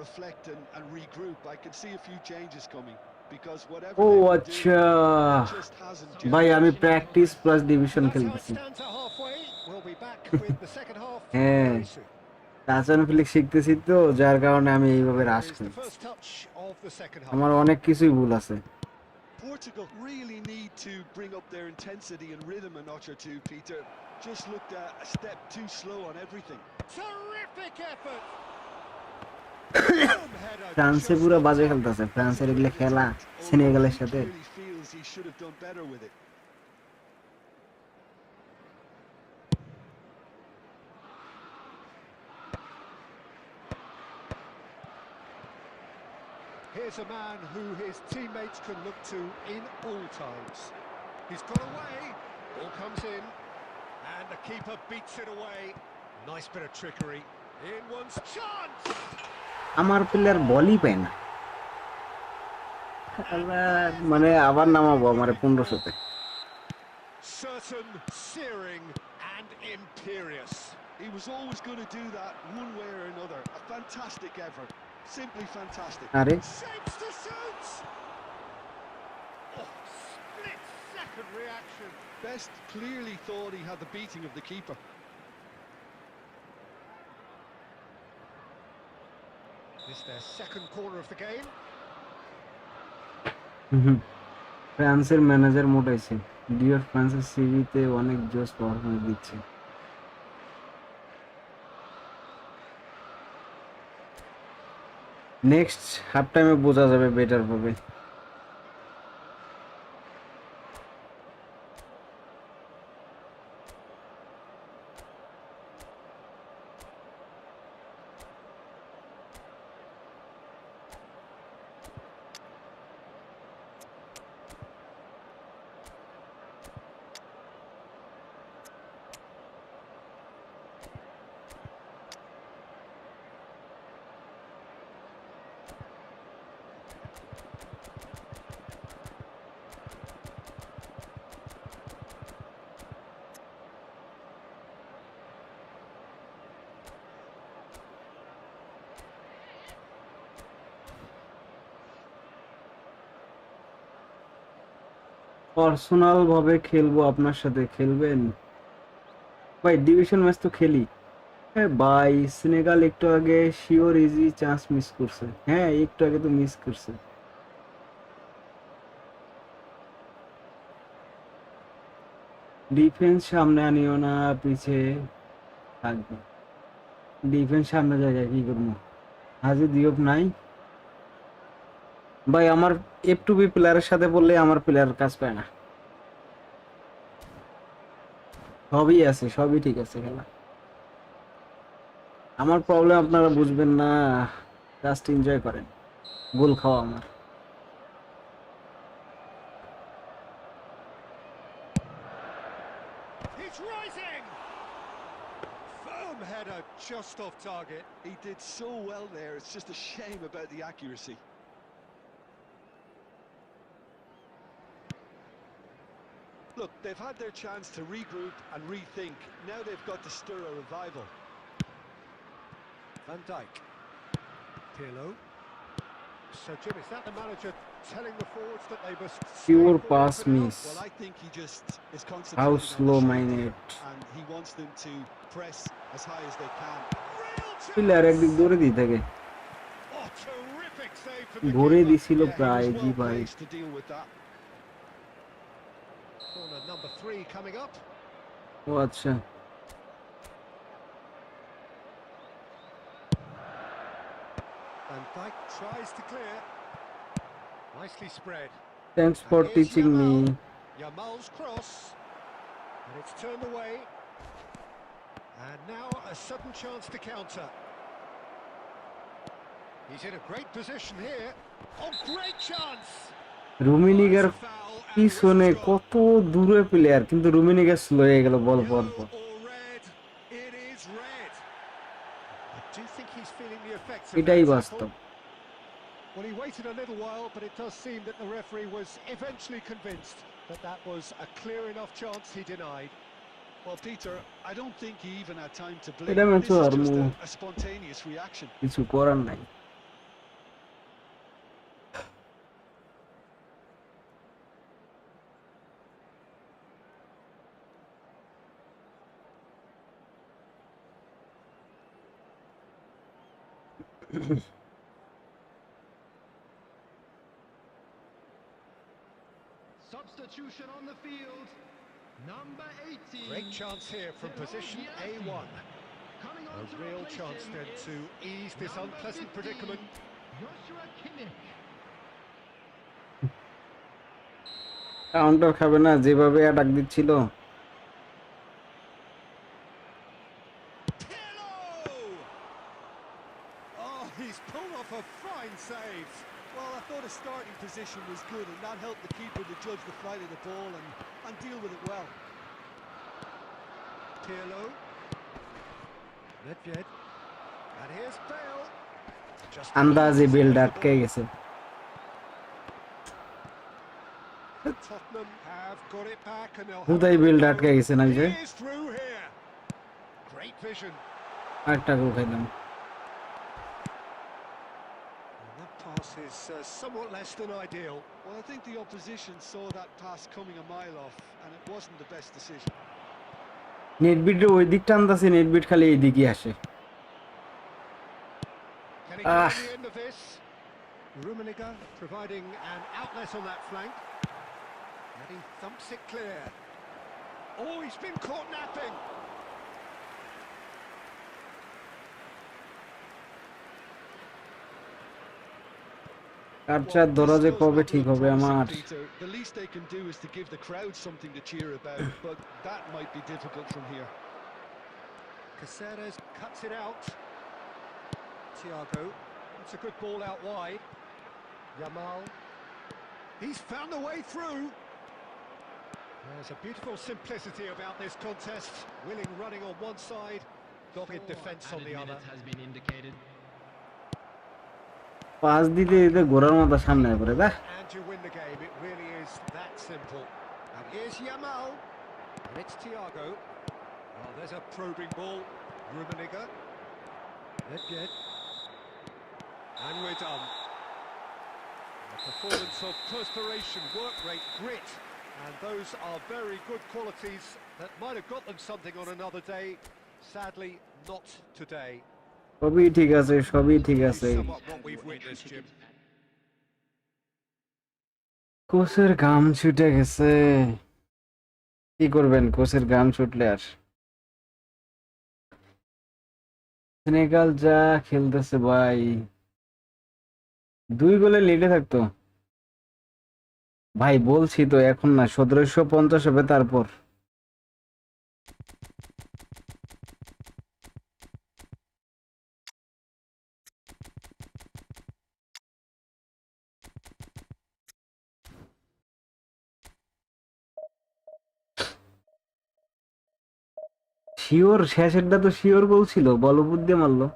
reflect and regroup. I can see a few changes coming because whatever O they were আচ্ছা doing, it just hasn't ভাই gelled. আমি practice plus division That's how it খেলতেছি। stands at halfway. We'll be back with the second half হ্যাঁ very soon. টাচন Flick শিখতেছি তো যার কারণে আমি এইভাবে রাশ Here's the খেলতেছি। first touch of the second half. আমার অনেক কিছুই ভুল আছে। Portugal really need to bring up their intensity and rhythm a notch or two, Peter. Just looked a step too slow on everything. Terrific effort. ফ্রান্সে পুরো বাজে খেলতেছে। ফ্রান্সের এগুলো খেলা সেনেগালের সাথে। Clearly feels he should have done better with it. Here's a man who his teammates can look to in all times. He's got away, ball comes in, and the keeper beats it away. Nice bit of trickery. In one's chance! আমার player বলই পায় না। মানে আবার নামাবো আমারে 1500-তে। Certain, searing, and imperious. He was always going to do that one way or another. A fantastic effort. Simply fantastic. আরে Shapes to shoot! Oh, split-second reaction. Best clearly thought he had the beating of the keeper. It's their second corner of the game. ফ্রান্সের manager মোটাইছে, ডিওর ফ্রান্সের সিভিতে অনেক জোস performance দিচ্ছে। Next half টাইমে বোঝা যাবে better ভাবে। পার্সোনাল ভাবে খেলবো আপনার সাথে, খেলবেন ভাই? ডিভিশন ম্যাচ তো খেলি। হ্যাঁ ভাই, সেনেগাল একটু আগে শিওর ইজি চান্স মিস করছে। হ্যাঁ একটু আগে তো মিস করছে। ডিফেন্স সামনে আনিও না, পিছে থাকবে। ডিফেন্স সামনে জায়গায় কি করবো? হাজি দিয়ব নাই ভাই। আমার এফ টু বি প্লেয়ারের সাথে বললে আমার প্লেয়ার কাজ পায় না। সবই আছে, সবই ঠিক আছে খেলা। আমার প্রবলেম আপনারা বুঝবেন না, জাস্ট এনজয় করেন। গোল খাওয়া আমার। He's rising. Firm header just off target. He did so well there, it's just a shame about the accuracy. Look, they've had their chance to regroup and rethink. Now they've got to stir a revival. Van Dijk. Pirlo. So Jim, is that the manager telling the forwards that they must stay Pure forward pass for now? miss. Well, I think he just is How concentrating on the slow shot minded. here, and he wants them to press as high as they can. Real player একদিক chance. দৌড়ে দিয়ে থাকে, Oh, terrific save from the ভরে keeper. দিছিল Yeah, he প্রায়। was G well ভাই, placed to deal with that. Corner number 3 coming up. ও আচ্ছা। Van Dijk tries to clear. Nicely spread. Thanks And for here's teaching me. Yamal. Yamal's cross. And it's turned away. And now a sudden chance to counter. He's in a great position here. Oh, great chance! রুমিনিগার It's a foul and the পিছনে whistle's gone. কত দূরে player, কিন্তু রুমিনিগার slow হয়ে গেল বল পর Yellow পর। or red? It is red. I do think he's feeling the effects of এটাই that tackle. বাস্তব। Well, he waited a little while, but it does seem that the referee was eventually convinced that that was a clear enough chance he denied. Well, Peter, I don't think he even had time to blink. এটা This ম্যাচও is R just a spontaneous reaction. কিছু করার নাই। Substitution on the field. Number 18. Great chance here from position A1. Coming A on to real replace chance him then is to ease this number unpleasant 15, predicament. Joshua Kimmich. Counter খাবে না, যেভাবে attack দিচ্ছিল। Pirlo! Oh, he's pulled off a fine save. Well, I thought his starting position was good, and that helped the keeper to judge the flight of the ball and deal with it well. Pirlo. Nedved. And here's Bale. Just আন্দাজে clears build off the আটকে ball. গেছে। Tottenham have got it back and they'll have কোথায় another build go. আটকে গেছে না যে? He is through here. Great vision. আরেকটা গোল খাইলাম। And that pass is somewhat less than ideal. Well, I think the opposition saw that pass coming a mile off, and it wasn't the best decision. নেটবিটের ওই দিক টানতাছে, নেটবিট খালি এই দিকে আসে। Can making on the end of this. Rummenigge providing an outlet on that flank. And he thumps it clear. Oh, he's been caught napping. কারচা ধরা যে কবে ঠিক হবে আমার The least they can do is to give the crowd something to cheer about, but that might be difficult from here. Caceres cuts it out. Thiago, it's a good ball out wide. Yamal, he's found the way through. There's a beautiful simplicity about this contest. Willing running on one side, dogged defence on the other. Has been indicated. Pass দিতে দিতে ঘোড়ার মতো সামনে পড়ে দা And you win the game, it really is that simple. And here's Yamal, and it's Thiago. Oh, there's a probing ball. Rummenigge. Good. And we're done. A performance of perspiration, work rate, grit. And those are very good qualities that might have got them something on another day. Sadly, not today. সবই ঠিক আছে সবই ঠিক আছে Sum up what we've witnessed, Jim. কোচের ঘাম ছুটে গেছে কি করবেন কোচের ঘাম ছুটলে আর সেনেগাল যা খেলতেছে ভাই 2 গোলে লিডে থাকতো ভাই বলছি তো এখন না 1750 হবে তারপর শিওর শেষেরটা তো শিওর গোল ছিল বলবুদ্ধি দিয়ে মারলো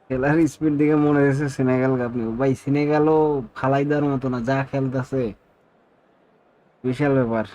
খেলার স্পিড দিকে মনে হয়েছে সেনেগাল কাপ নিব ভাই সেনেগালও ফালাই দেওয়ার মতো না যা খেলতেছে বিশাল ব্যাপার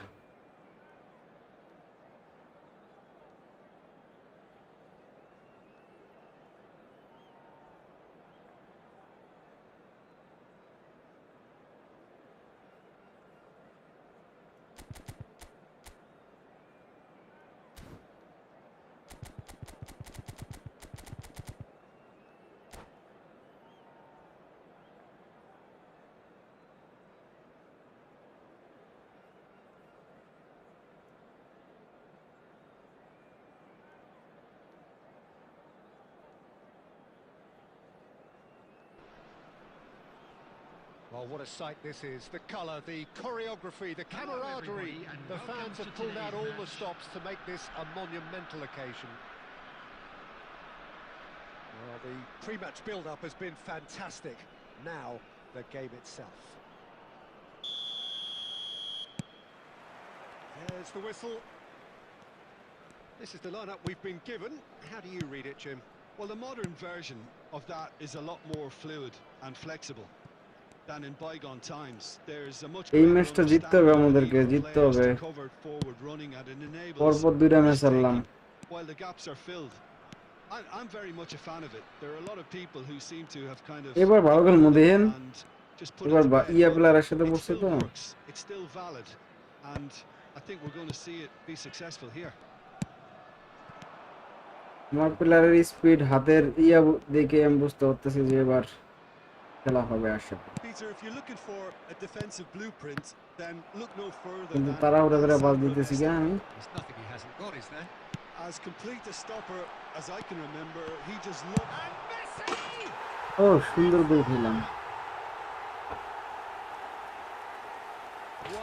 Well, what a sight this is. The colour, the choreography, the camaraderie. The fans have pulled out all the stops to make this a monumental occasion. Well, the pre-match build-up has been fantastic. Now, the game itself. There's the whistle. This is the lineup we've been given. How do you read it, Jim? Well, the modern version of that is a lot more fluid and flexible than in bygone times. There's a much এই ম্যাচটা জিততে হবে আমাদেরকে জিততে হবে পরপর দুইটা match হারলাম while the gaps are filled. I'm very much a fan of it. There are a lot of people who seem to have kind of এবার ভালো খেলবো দেখেন এবার ইয়া প্লেয়ারের সাথে পড়ছে তো it's still valid and I think we're going to see it be successful here. আমার প্লেয়ারের স্পিড হাতের ইয়া দেখে আমি বুঝতে পারতেছি যে এবার খেলা হবে আশা Peter, if you're looking for a defensive blueprint, then look no further কিন্তু than তাড়াহুড়া করে বাস দিতেছি কি আমি There's nothing he hasn't got, is there? as complete a stopper as I can remember. He just looked. And Messi! ও সুন্দর গোল খেলাম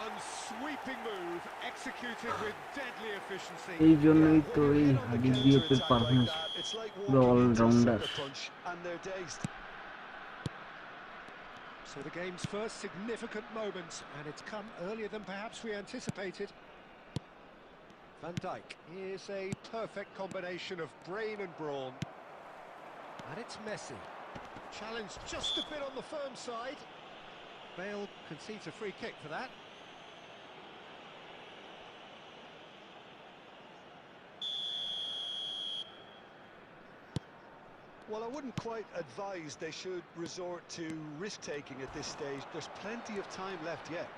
One sweeping move executed with deadly efficiency. এই জন্যই তো এই হাডি ডিওপের পারফরম্যান্স পুরো allrounder So the game's first significant moment, and it's come earlier than perhaps we anticipated. Van Dijk. Here's a perfect combination of brain and brawn. And it's Messi. Challenge just a bit on the firm side. Bale concedes a free kick for that. Well, I wouldn't quite advise they should resort to risk-taking at this stage. There's plenty of time left yet.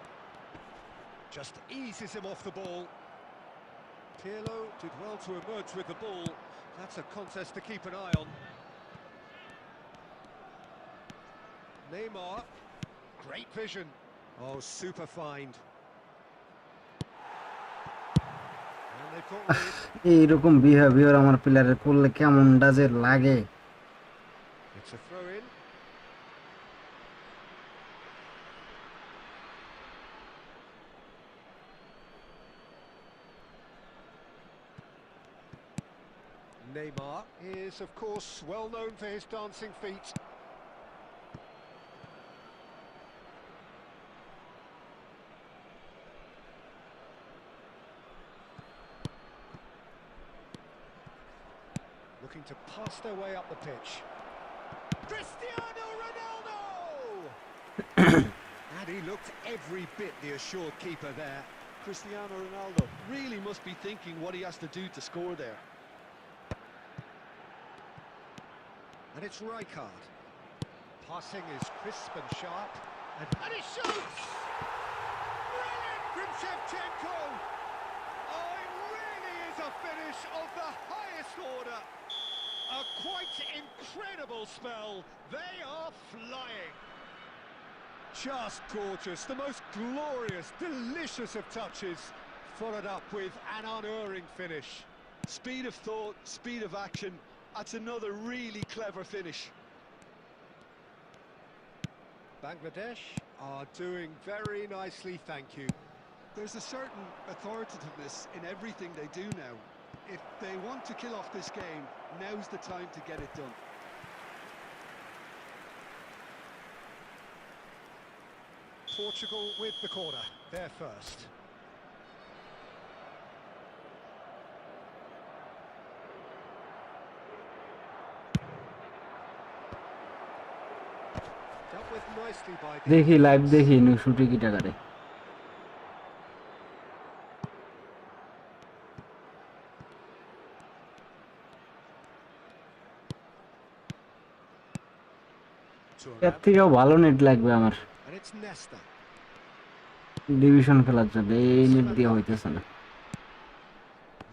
Just eases him off the ball. Pirlo did well to emerge with the ball. That's a contest to keep an eye on. Neymar. Great vision. Oh, super find. And they've got lead. এইরকম behaviour আমার প্লেয়ারের করলে কেমনটা যে লাগে। It's a throw in. Neymar is, of course, well known for his dancing feet. Looking to pass their way up the pitch. Cristiano Ronaldo! And he looked every bit the assured keeper there. Cristiano Ronaldo really must be thinking what he has to do to score there. And it's Rijkaard. Passing is crisp and sharp. And he shoots! Brilliant from Shevchenko! Oh, it really is a finish of the highest order. A quite incredible spell. They are flying. Just gorgeous. The most glorious, delicious of touches. Followed up with an unerring finish. Speed of thought, speed of action. That's another really clever finish. Bangladesh are doing very nicely, thank you. There's a certain authoritativeness in everything they do now. If they want to kill off this game, now's the time to get it done. Portugal with the corner. They're first. Dealt with nicely by the দেখি live দেখি শুটে কি টাকারে। এর থেকেও ভালো net লাগবে আমার And it's Nesta. Division খেলার জন্য, এই নেট দিয়ে হইতেছে না।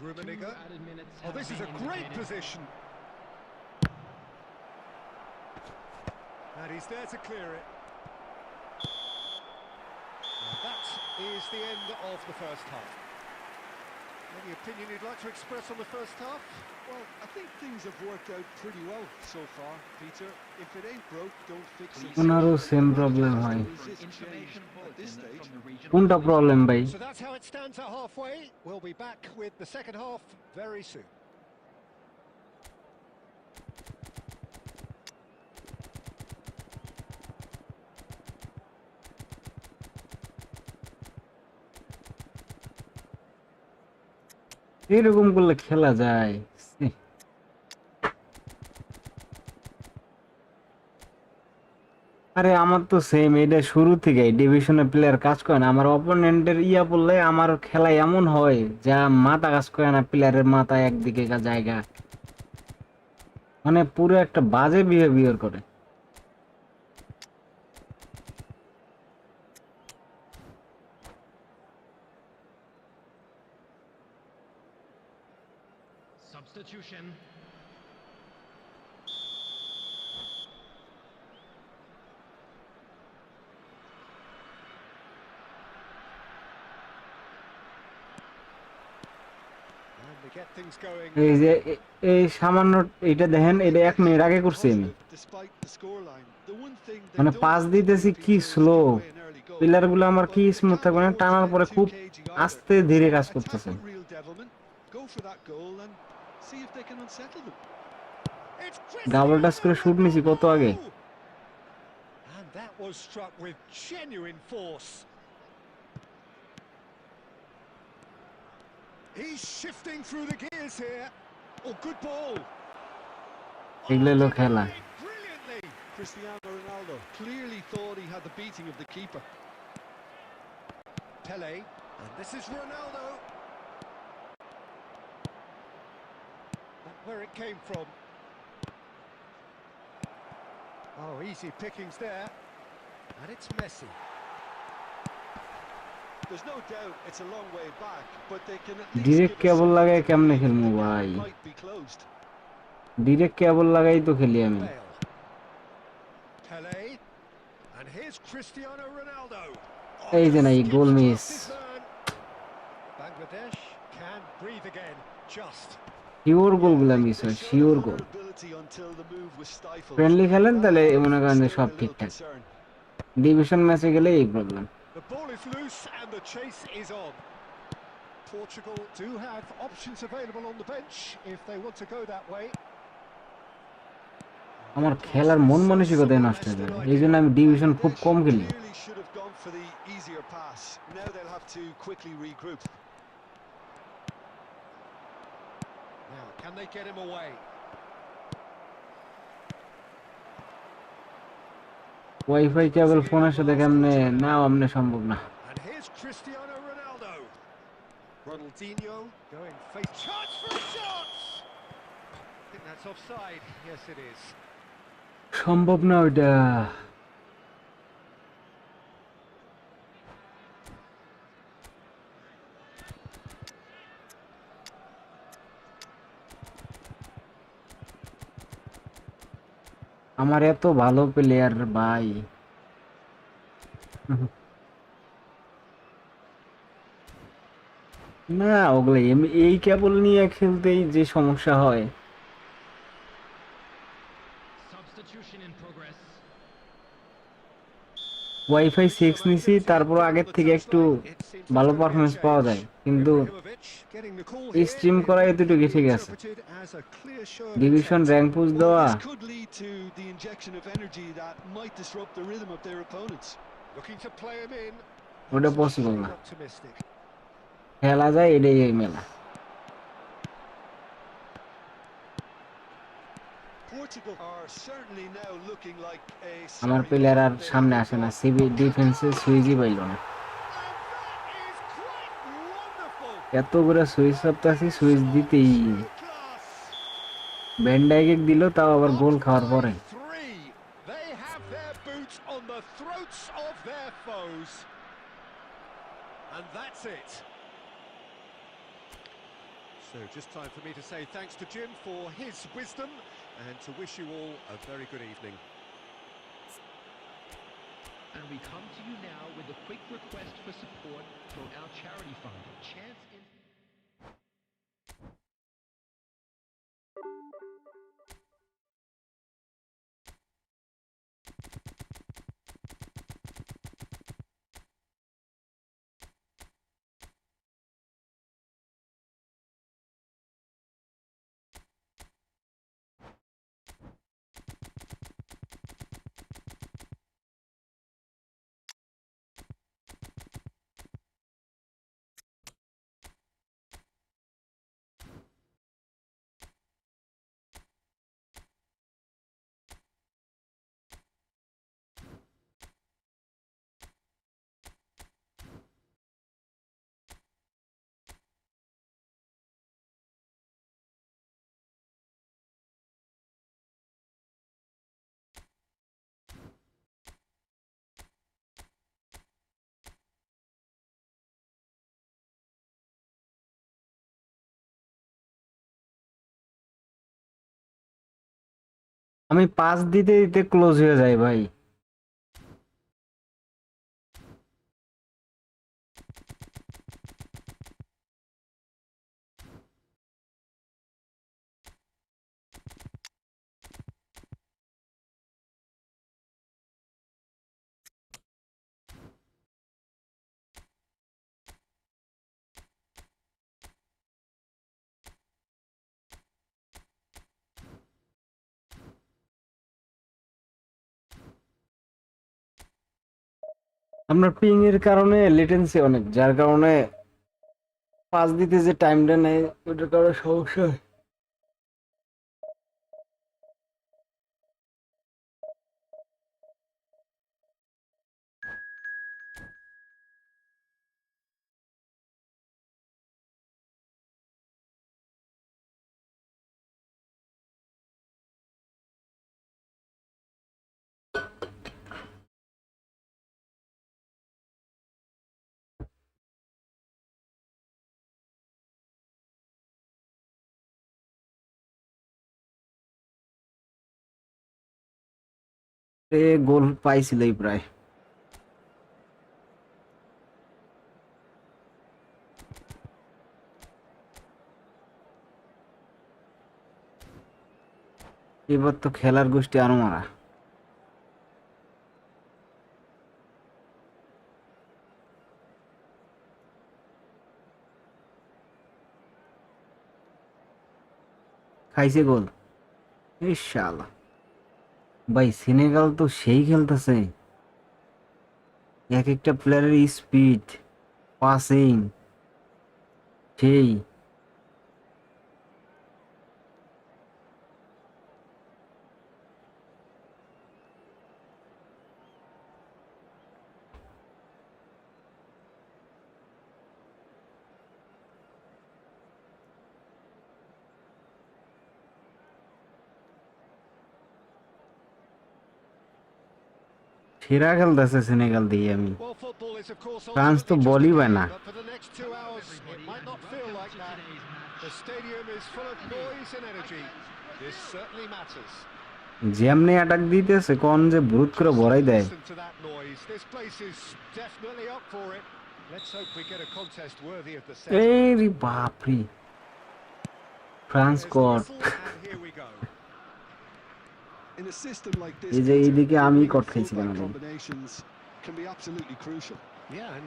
Rummenigge. Oh, this is a great position. And he's there to clear it. And that is the end of the first half. Any opinion you'd like to express on the first half? Well, I think things have worked out pretty well so far, Peter. If it ain't broke, don't fix it. ওনারও same problem হয়। Resist change at this stage. কোনটা problem ভাই? So that's how it stands at halfway. We'll be back with the second half very soon. এরকম করলে খেলা যায়? আরে আমার তো সেম, এটা শুরু থেকে ডিভিশনে প্লেয়ার কাজ করে না। আমার অপোনেন্টের ইয়া পড়লে আমার খেলা এমন হয় যা মাথা কাজ করে না, প্লেয়ারের মাথা একদিকে জায়গা, মানে পুরো একটা বাজে বিহেভিয়ার করে। Substitution. And we get things going. এই যে এই সামান্য এটা দেখেন, এটা 1 মিনিট আগে করছি আমি, Despite the scoreline, the one thing they মানে don't পাস do দিতেছি is কি give slow, away an early goal. Player গুলো আমার কি স্মুথ থাকবে না, টানার পরে খুব আস্তে ধীরে কাজ Attack করতেছে। with real devilment, go for that goal and see if they can unsettle them. It's double touch করে Cristiano শুট নিছি কত আগে। Ronaldo! And that was struck with genuine force. He's shifting through the gears here. Oh, good ball. এগুলো হলো খেলা। Denied brilliantly. Cristiano Ronaldo clearly thought he had the beating of the keeper. Pele, and this is Ronaldo. That's where it came from. Oh, easy pickings there. And it's Messi. There's no doubt it's a long way back, but they can at least direct give us cable something লাগাই to কেমনে believe খেলবো the gap ভাই? might be closed. Direct কেবল লাগাই তো খেলি আমি। Bale. Pele. And here's Cristiano Ronaldo. Oh, এই যে just নাই গোল skips miss. past his man. Bangladesh can breathe again. Just. Sure Yeah, গোলগুলা they, miss they হয়, showed a sure goal. vulnerability until the move was stifled. Friendly খেলেন That তাহলে alone মনে করেন যে stirred সব a little ঠিকঠাক। concern. Division ম্যাচে গেলে এই problem. The ball is loose and the chase is on. Portugal do have options available on the bench if they want to go that way. আমার খেলার মন মানসিকতাই নষ্ট হয়ে যাবে, এই জন্য আমি ডিভিশন খুব Bangladesh কম খেলি। clearly should have gone for the easier pass. Now they'll have to quickly regroup. Now, can they get him away? Wifi কেবল ফোনের সাথে কেমনে নাও আমনে সম্ভব না। And here's Cristiano Ronaldo. Ronaldinho going face chance for a shot. I think that's offside. Yes, it is. সম্ভব না ওইটা। আমার এত ভালো প্লেয়ার ভাই। না ওগুলো এই কেবল নিয়ে খেলতেই যে সমস্যা হয়। Substitution in progress. Wifi 6 Some নিছি, activity তারপর up and আগের down the থেকে একটু touchline. It seems ভালো there's going to be a performance পাওয়া যায়, change. কিন্তু Ibrahimovic getting the call here. Stream It করা can এতটুকু be ঠিক আছে। interpreted as a clear show of division intent. Rank push Well, দেওয়া this could lead to the injection of energy that might disrupt the rhythm of their opponents. Looking to play him in. ওটা That's a possible shade না, optimistic. খেলা যায় এটাই এই মেলা। Portugal are certainly now looking like a আমার sorry player আর lot. They সামনে haven't আসে না, got সিবি ডিফেন্সে সুইজই পাইল না। And that is quite wonderful. এত করে সুইচ চাপতাছি, সুইচ দিতেই True class. ভ্যান্ডাইক দিল, তাও আবার গোল খাওয়ার পরে। 5-3. They have their boots on the throats of their foes. And that's it. So just time for me to say thanks to Jim for his wisdom and to wish you all a very good evening. And we come to you now with a quick request for support from our charity fund, Chance in... আমি pass দিতে দিতে close হয়ে যাই ভাই। আপনার ping এর কারণে latency অনেক, যার কারণে পাস দিতে যে টাইমটা নেয় ওটার কারণে সমস্যা হয়। গোল পাইছিলই প্রায়। এবার তো খেলার গোষ্ঠী আরো মারা। খাইছে গোল। ইনশাআল্লাহ। ভাই সেনেগাল তো সেই খেলতেছে, এক একটা প্লেয়ারের স্পিড, পাসিং সেই। সেরা খেলতেছে সেনেগাল দিয়ে আমি। Well, football is, of course, France তো ultimately just a বলই পায় game, না। but for the next 2 hours, it might not feel like that. The stadium is full of noise and energy. This certainly matters. যেমনি attack দিতেছে কোন যে ব্রুত করে Just ভরাই দেয়। listen to that noise. This place is definitely up for it. Let's hope we get a contest worthy of the set. এই রে বাপরে, France There's the কট। whistle, and here we go. In a system like this, এই যে Peter, এইদিকে the আমি wing caught and খাইছিলাম fullback এখন। combinations can be absolutely crucial. Yeah, and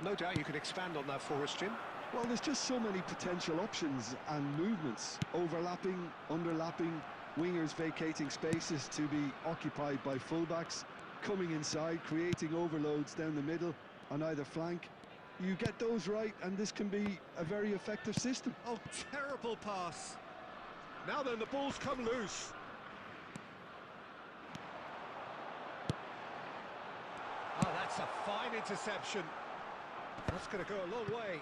no doubt you could expand on that for us, Jim. Well, there's just so many potential options and movements, overlapping, underlapping, wingers vacating spaces to be occupied by fullbacks, coming inside, creating overloads down the middle on either flank. You get those right, and this can be a very effective system. Oh, terrible pass. Now then, the ball's come loose. Oh, that's a fine interception. That's going to go a long way.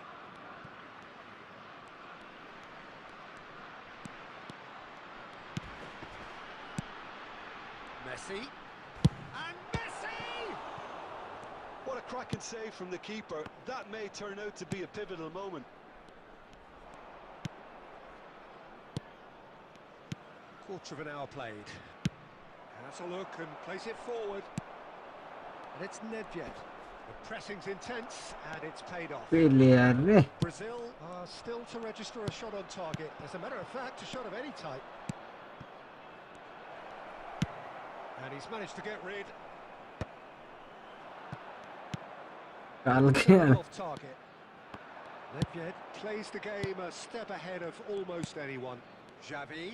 Messi. And Messi! What a cracking save from the keeper. That may turn out to be a pivotal moment. Quarter of an hour played. Has a look and plays it forward. And it's Nedved. The pressing's intense and it's paid off. Player রে। Brazil are still to register a shot on target. As a matter of fact, a shot of any type. And he's managed to get rid. কালকে Off target. Nedved plays the game a step ahead of almost anyone. Xavi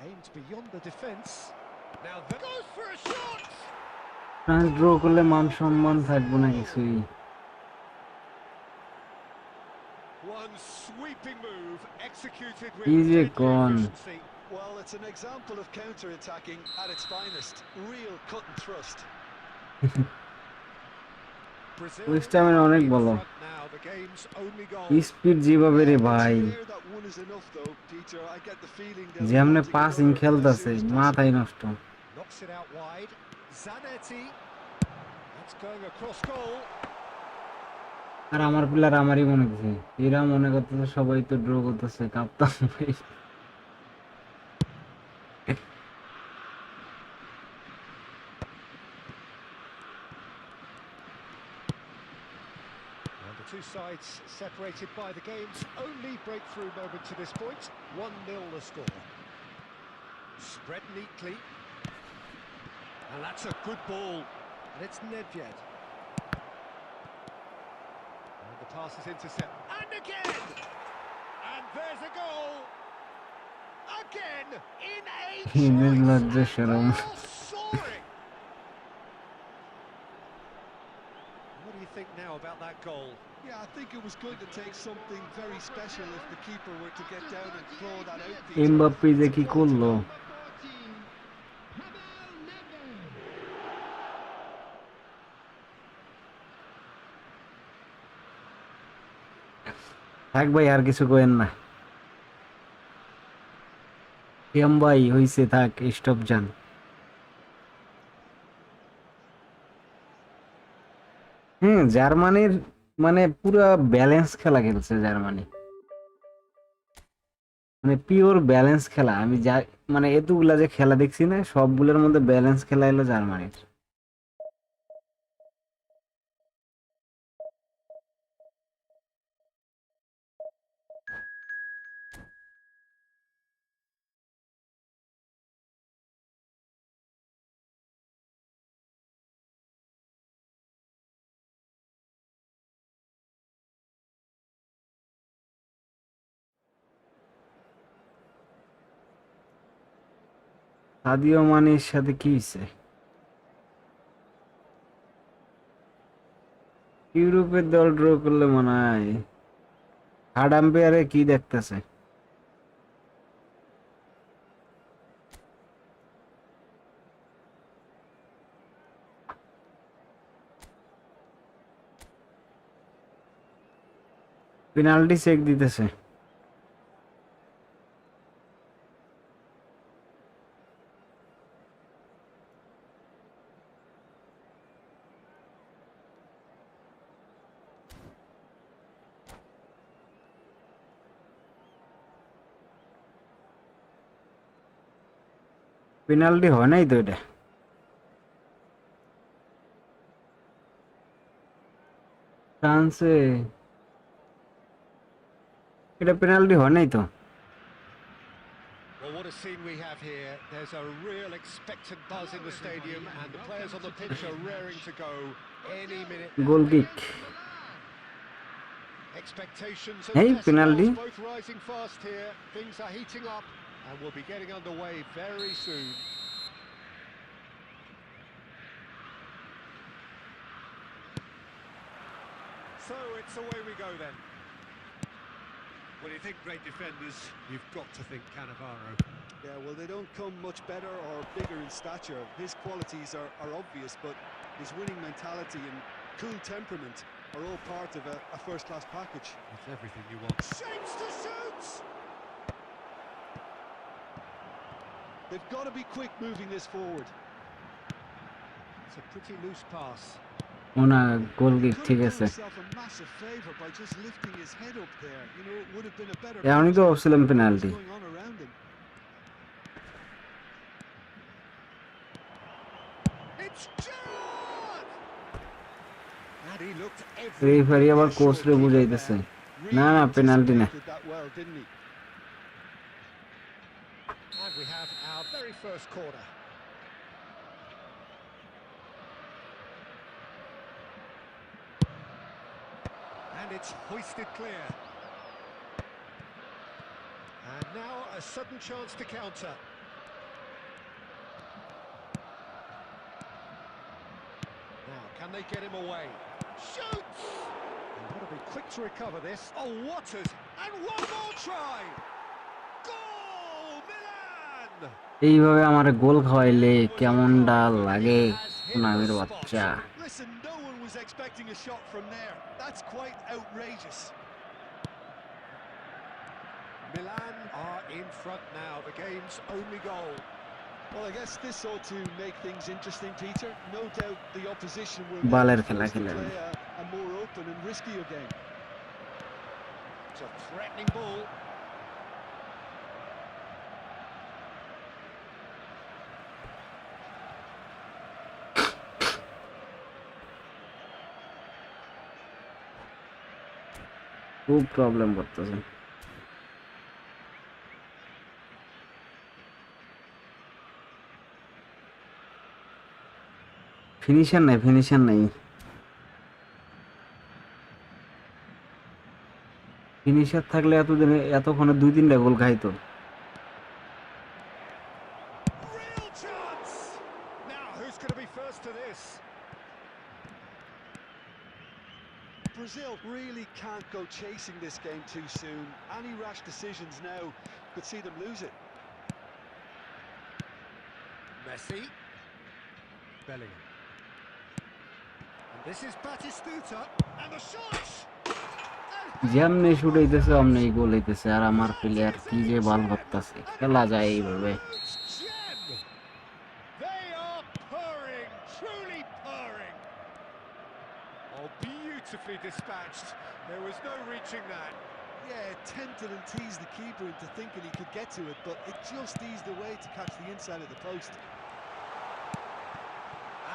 aimed beyond the defence. Now that goes for a shot! France draw করলে মান সম্মান থাকবো না কিছুই। One sweeping move executed কি with যে deadly কোন। efficiency. Well, it's an example of counter-attacking at its finest. Real cut and thrust. Brazil ওয়েস্ট হামের অনেক in ভালো front now. The game's only goal. Speed যেভাবে রে It's ভাই, rare that one is enough, though, Peter. I get the feeling they'll be যেমনে wanting passing another as খেলতেছে soon as possible. মাথায় নষ্ট। Knocks it out wide. Zanetti. That's going across goal. আর আমার player আমারই মনে করছে, এরা মনে করতেছে সবাই তো ড্র করতেছে, কাঁপতাম ভাই। And the two sides separated by the game's only breakthrough moment to this point. 1-0 the score. Spread neatly. And that's a good ball. And it's Nedved. And the pass is intercepted. And again! And there's a goal! Again! In a এদের choice! লজ্জা And শরম। they are soaring! that goal. Yeah, I think it was going to take something very special if the keeper were to get down and claw that out, Peter. Mbappe যে It's a কি quality করলো! goal. থাক ভাই, আর কিছু কইেন না। M ভাই হইছে, থাক, স্টপ যান। জার্মানির মানে পুরা ব্যালেন্স খেলা খেলছে জার্মানি, মানে পিওর ব্যালেন্স খেলা। আমি যা মানে এতগুলা যে খেলা দেখছি না, সবগুলোর মধ্যে ব্যালেন্স খেলা এলো জার্মানির। সাদিও মানের সাথে কি হয়েছে? ইউরোপের দল ড্র করলে মনে হয় থার্ড আম্পায়ারে কি দেখতেছে। পেনাল্টি চেক দিতেছে। পেনাল্টি হয় নাই তো এটা। ফ্রান্সে এটা পেনাল্টি হয় নাই তো। Well, what a scene we have here. There's a real expectant buzz in the stadium, and the players on the pitch are raring to go any minute now. Goal kick, Expectations Hey, and penalty. decibels both rising fast here. Things are heating up, and we'll be getting underway very soon. So it's away we go then. When you think great defenders, you've got to think Cannavaro. Yeah, well, they don't come much better or bigger in stature. His qualities are obvious, but his winning mentality and cool temperament are all part of a first-class package. It's everything you want. Shapes to shoot! They've got to be quick moving this forward. It's a pretty loose pass. ওনা গোল He kick could ঠিক have আছে। done himself a massive favour by just lifting his head up there. You know, it would have been a better এমনই তো picture ভাবছিলাম of what was penalty. going on around him. It's Gerrard! And he looked every referee bit আবার coach reassured রে keeping বুঝাইতেছে, there. না Really না penalty না। Anticipated that well, didn't he? And we have our very first corner. And it's hoisted clear. And now a sudden chance to counter. Now, can they get him away? Shoots! They've got to be quick to recover this. Oh, Waters! And one more try! Goal! Milan! এইভাবে আমার গোল খাওয়াইলে That was a কেমনটা goal, but লাগে he has hit নামের the বাচ্চা। spot. Listen, no one was expecting a shot from there. That's quite outrageous. Milan are in front now, the game's only goal. Well, I guess this ought to make things interesting, Peter. No doubt the opposition will বালের now be খেলা forced to খেলেন। play a more open and riskier game. It's a threatening ball. খুব problem করতেছে। Finisher নাই, finisher নাই। Finisher থাকলে এতদিনে এতক্ষণে 2-3টা গোল খাইতো। Real chance! Now, who's going to be first to this? Brazil really can't go chasing this game too soon. Any rash decisions now could see them lose it. Messi. Bellingham. And this is Batistuta. And the shot! যেমনি shoot হইতেছে অমনি গোল হইতেছে আর আমার player কি যে বল করতেছে খেলা যায় এইভাবে Gem! They are purring, truly purring. Oh, beautifully dispatched. There was no reaching that. Yeah, tempted and teased the keeper into thinking he could get to it, but it just eased away to catch the inside of the post.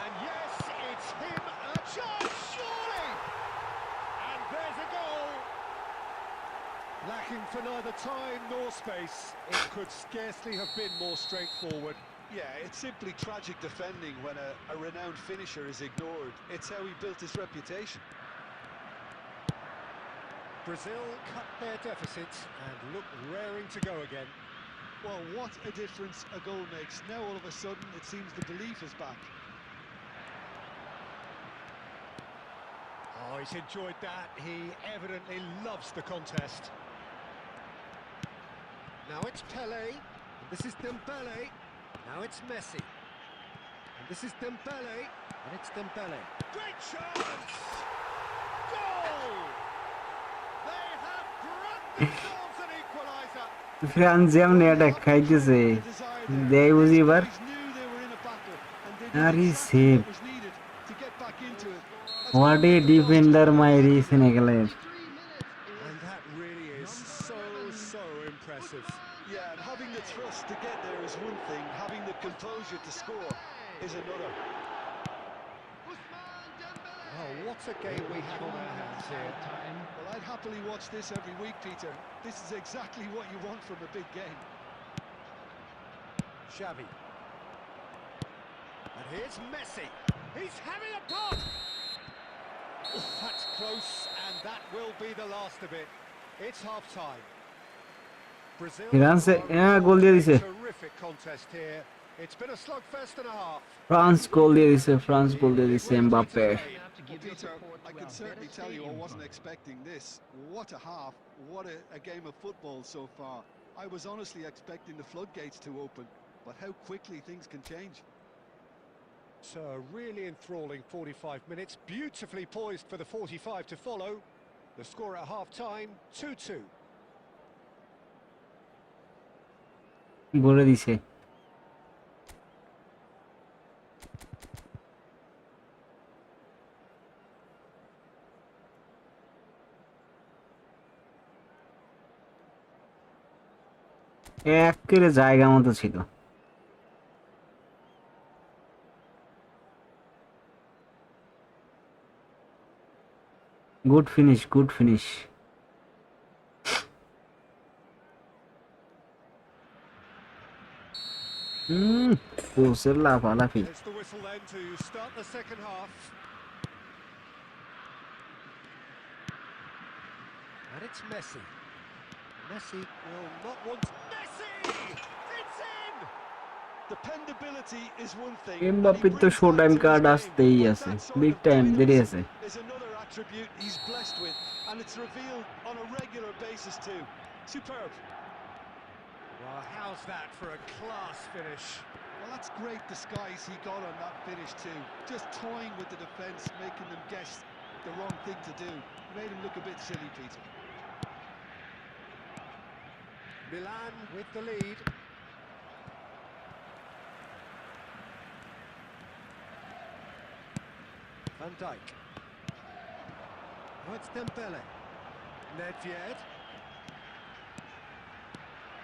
And yes, it's him. A chance, surely! And there's a goal. Lacking for neither time nor space. It could scarcely have been more straightforward. Yeah, it's simply tragic defending when a renowned finisher is ignored. It's how he built his reputation. Brazil cut their deficit and look raring to go again. Well, what a difference a goal makes. Now all of a sudden it seems the belief is back. Oh, he's enjoyed that. He evidently loves the contest. Now it's Pele, and this is Dembele. Now it's Messi. And this is Dembele, and it's Dembele. Great chance! Goal! They have grabbed themselves an equaliser. France যেমনি attack খাইতেছে দেয় বুঝি এবার আর ই save what a defender মাইরি সেনেগালের And that really is so impressive. Yeah, and having the thrust to get there is one thing, having the composure to score is another. Oh, what a game we have on our hands here. Well, I'd happily watch this every week, Peter. This is exactly what you want from a big game. Xavi. And here's Messi. He's having a pop! Oh, that's close, and that will be the last of it. It's half-time. Brazil ফ্রান্সে গোল দিয়ে দিছে terrific contest here. It's been a slugfest and a half. France goal দিয়ে দিছে Mbappe Well, Peter, I can certainly tell you I wasn't expecting this. What a half, what a game of football so far. I was honestly expecting the floodgates to open, but how quickly things can change. So a really enthralling 45 minutes, beautifully poised for the 45 to follow. The score at half-time, 2-2. বলে দিছে একেবারে জায়গা মতো ছিল good finish পোসের লাফালাফি It's the whistle then to start the second half. And it's Messi. Messi will not want... Messi! It's in! Dependability is one thing. এমবাপ্পের তো show time card আসতেই আছে বিগ টাইম দেরি আছে Is another attribute he's blessed with, and it's revealed on a regular basis too. Superb. Well, how's that for a class finish? Well, that's great disguise he got on that finish too. Just toying with the defence, making them guess the wrong thing to do. Made him look a bit silly, Peter. Milan with the lead. Van Dijk. Oh, it's Dembele. Nedved.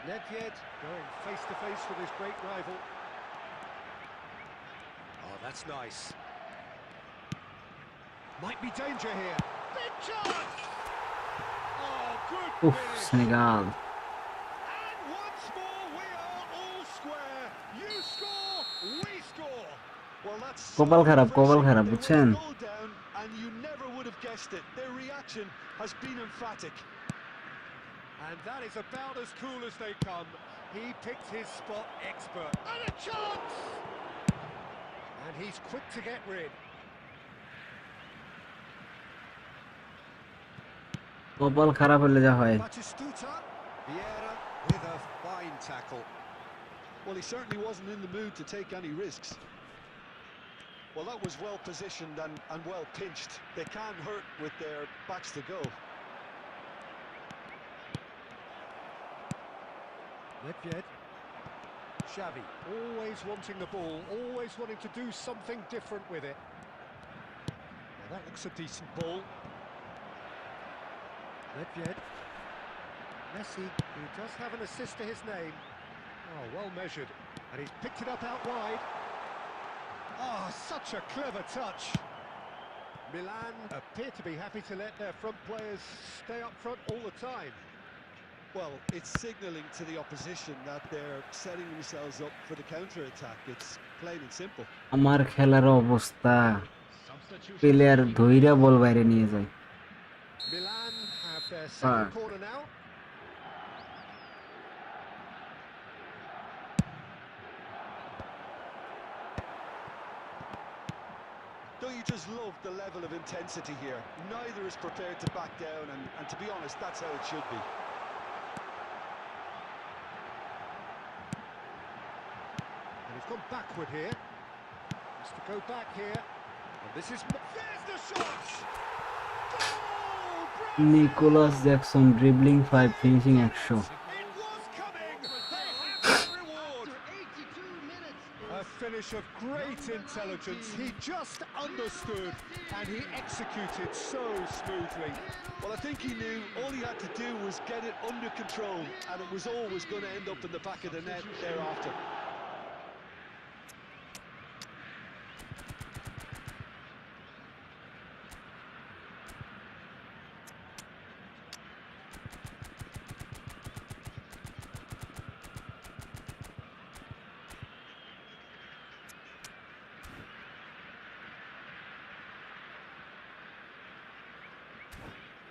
Nedved going face-to-face with his great rival. Oh, that's nice. Might be danger here. Big chance! Oh, good finish. Senegal And once more we are all square. You score, we score. Well, that's কপাল খারাপ They were বুঝছেন a goal down, and you never would have guessed it. Their reaction has been emphatic. And that is about as cool as they come. He picked his spot expert. And a chance! And he's quick to get rid. কপাল খারাপ হলে যা হয়। Batistuta. Vieira with a fine tackle. Well, he certainly wasn't in the mood to take any risks. Well, that was well positioned and well pinched. They can't hurt with their backs to goal. Nedved. Xavi, always wanting the ball, always wanting to do something different with it. Now that looks a decent ball. Nedved. Messi, who does have an assist to his name. Oh, well measured. And he's picked it up out wide. Oh, such a clever touch. Milan appear to be happy to let their front players stay up front all the time. Well, it's signalling to the opposition that they're setting themselves up for the counter-attack. It's plain and simple. আমার খেলার অবস্থা, Substitution player taking ধইরা place. বল বাইরে নিয়ে যায়। Milan have their second corner now. Don't you just love the level of intensity here? Neither is prepared to back down, and to be honest, that's how it should be. And he's gone backward here. Has to go back here. And this is... There's the shot! Goal! Brazil! Nicolas Jackson dribbling 5 finishing 100। It was coming! They have the reward! After 82 minutes. A finish of great intelligence. He just understood and he executed so smoothly. Well, I think he knew all he had to do was get it under control, and it was always going to end up in the back of the net thereafter.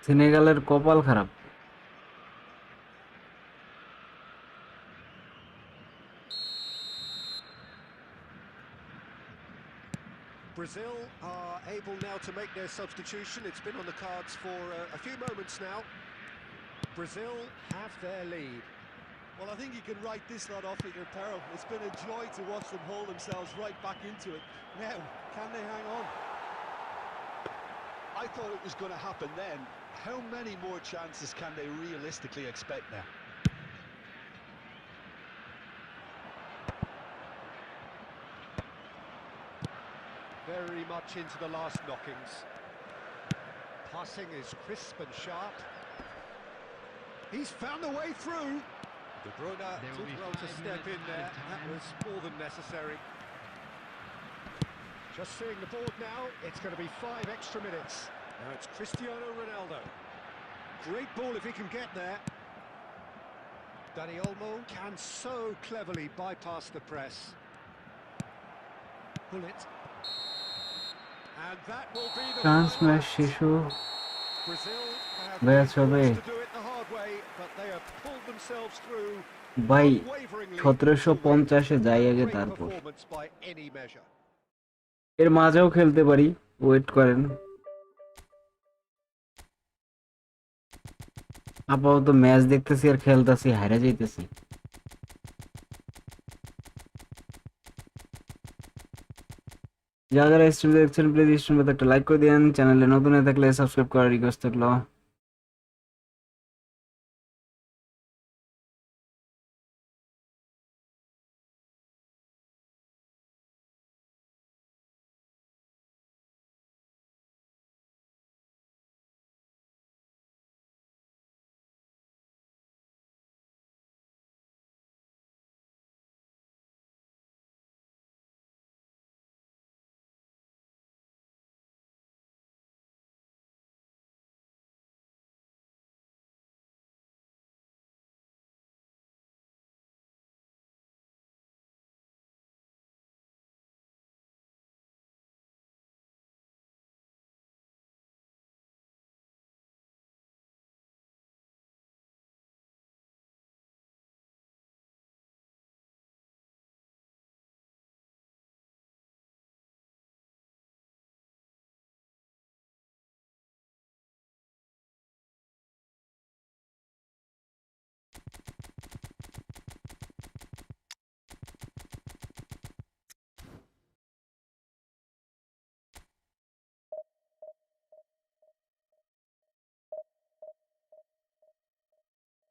সেনেগালের কপাল খারাপ। Brazil are able now to make their substitution. It's been on the cards for a few moments now. Brazil have their lead. Well, I think you can write this lot off at your peril. It's been a joy to watch them haul themselves right back into it. Now, can they hang on? I thought it was going to happen then. How many more chances can they realistically expect now? Very much into the last knockings. Passing is crisp and sharp. He's found a way through. De Bruyne There will did be well to 5 step in minutes there. added That time. was more than necessary. Just seeing the board now, it's going to be 5 extra minutes. Now it's Cristiano Ronaldo. Great ball if he can get there. Dani Olmo can so cleverly bypass the press. Pull it. And that will be the France final match act. শেষও Brazil have match been হবে। forced to do it the hard way, but they have pulled themselves through ভাই unwaveringly 1750-এ to win. যাই A আগে great তারপর performance by any measure. এর মাঝেও খেলতে পারি, ওয়েট করেন। আপাতত ম্যাচ দেখতেছি আর খেলতেছি, হারে যাইতেছি। যারা যারা স্ট্রিম দেখছেন প্লিজ স্ট্রিমে একটা লাইক করে দিন, চ্যানেলে নতুন হয়ে থাকলে সাবস্ক্রাইব করার রিকোয়েস্ট থাকলো।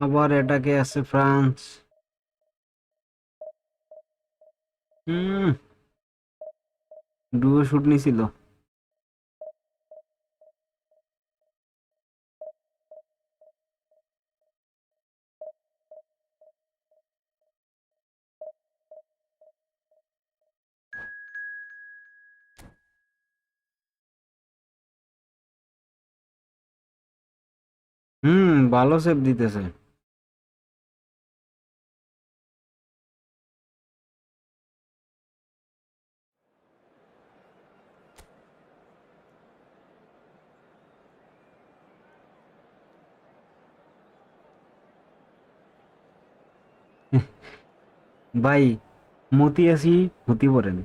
আবার এটাকে আছে ফ্রান্স। হুম, ডুও শুট নিছিল। ভালো সেভ দিতেছে। ভাই মতি আসি হতি পড়েন।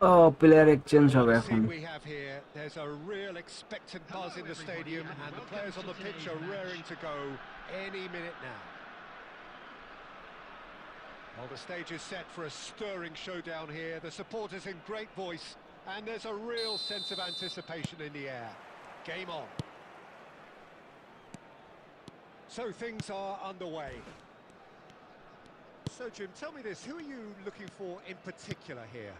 ও প্লেয়ার এক্সচেঞ্জ What হবে a এখন। scene we have here. There's a real expectant buzz in the stadium, and the players on the pitch are raring to go any minute now. Well, the stage is set for a stirring showdown here. The supporters in great voice, and there's a real sense of anticipation in the air. Game on. So things are underway. So, Jim, tell me this, who are you looking for in particular here?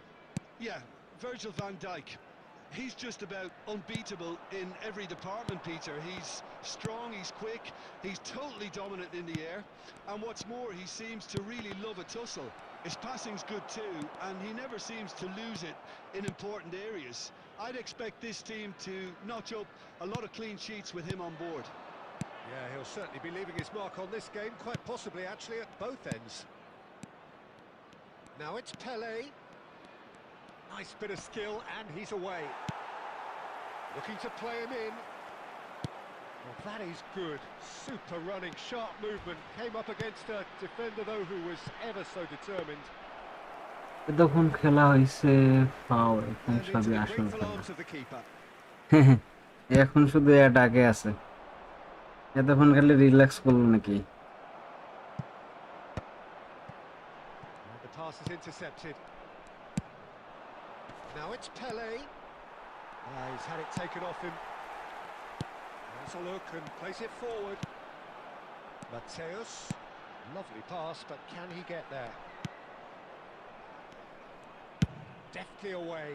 Yeah, Virgil van Dijk. He's just about unbeatable in every department, Peter. He's strong, he's quick, he's totally dominant in the air. And what's more, he seems to really love a tussle. His passing's good too, and he never seems to lose it in important areas. I'd expect this team to notch up a lot of clean sheets with him on board. Yeah, he'll certainly be leaving his mark on this game, quite possibly actually at both ends. Now it's Pele. Nice bit of skill, and he's away. Looking to play him in. Well, that is good. Super running, sharp movement. Came up against a defender, though, who was ever so determined. এতক্ষণ খেলা হয়েছে foul, এখন And into সবই the আসল grateful খেলা। arms of the keeper. এখন শুধু অ্যাটাকে আছে, এতক্ষণ খালি রিল্যাক্স করলো নাকি? And the pass is intercepted. Now it's Pele. He's had it taken off him. Has a look and plays it forward. Mateus. Lovely pass, but can he get there? Deftly away.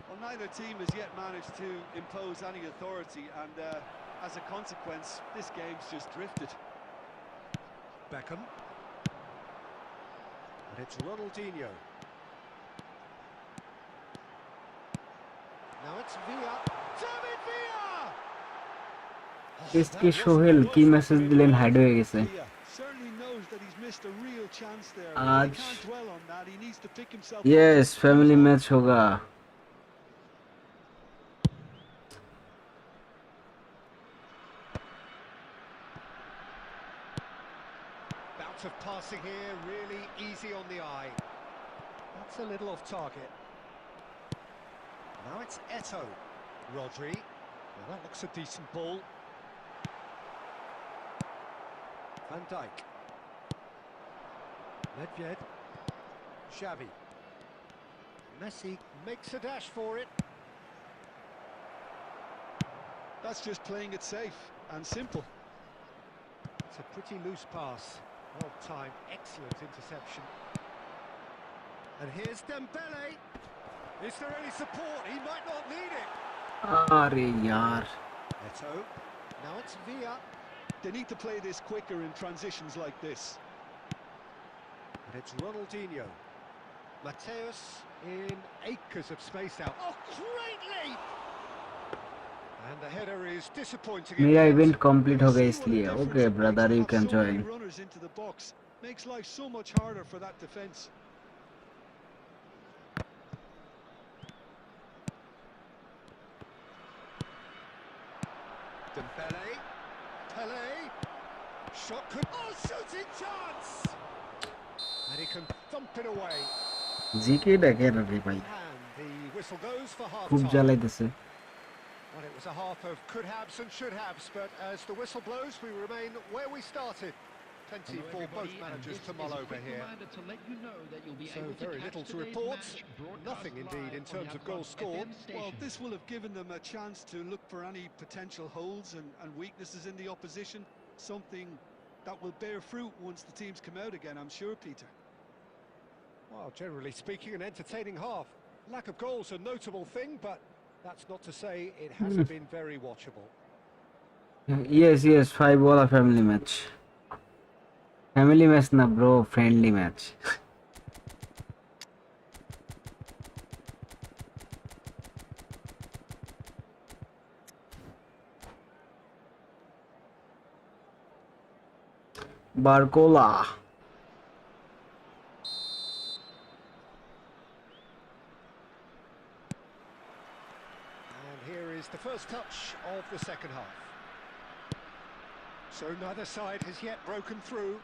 Well, neither team has yet managed to impose any authority, and as a consequence, this game's just drifted. Beckham. And it's Ronaldinho. Now it's Villa. David Villa! SK Sohel কি message দিলেন? Hide হয়ে গেছে Villa certainly knows that he's missed a real chance there. आज। He can't dwell on that. He needs to pick himself up. Yes, family match होगा। Bout of passing here, really easy on the eye. That's a little off target. Now it's Eto. Rodri. Well, that looks a decent ball. Van Dijk. Nedved. Xavi. Messi makes a dash for it. That's just playing it safe and simple. It's a pretty loose pass. Well timed, excellent interception. And here's Dembele. Is there any support? He might not need it. আরে यार, Eto. Now it's Villa. They need to play this quicker in transitions like this. And it's Ronaldinho. Mateus in acres of space out. Oh, great leap! And the header is disappointing. मेरा event complete हो You गया see what a इसलिए। difference okay it makes brother, to you have can so many join. runners into the box. Makes life so much harder for that defence. Dembele. Pele. Shot could... Oh, shooting chance! And he can thump it away. GK ডাকেন রে ভাই, And the whistle goes for খুব half-time. জ্বালাইতেছে। Well, it was a half of could-haves and should-haves, but as the whistle blows, we remain where we started. Plenty Hello, for both everybody, managers and to this mull is a over quick here. reminder to let you know that you'll be So able to very catch little to today's report. match broadcast Nothing indeed in live on terms of the goals Outlook scored. FM Well, station. this will have given them a chance to look for any potential holes and weaknesses in the opposition. Something that will bear fruit once the teams come out again, I'm sure, Peter. Well, generally speaking, an entertaining half. Lack of goals a notable thing, but that's not to say it hasn't been very watchable. Yes, 5 ওয়ালা family match. Family match না bro, friendly match. বারকোলা। And here is the first touch of the second half. So neither side has yet broken through.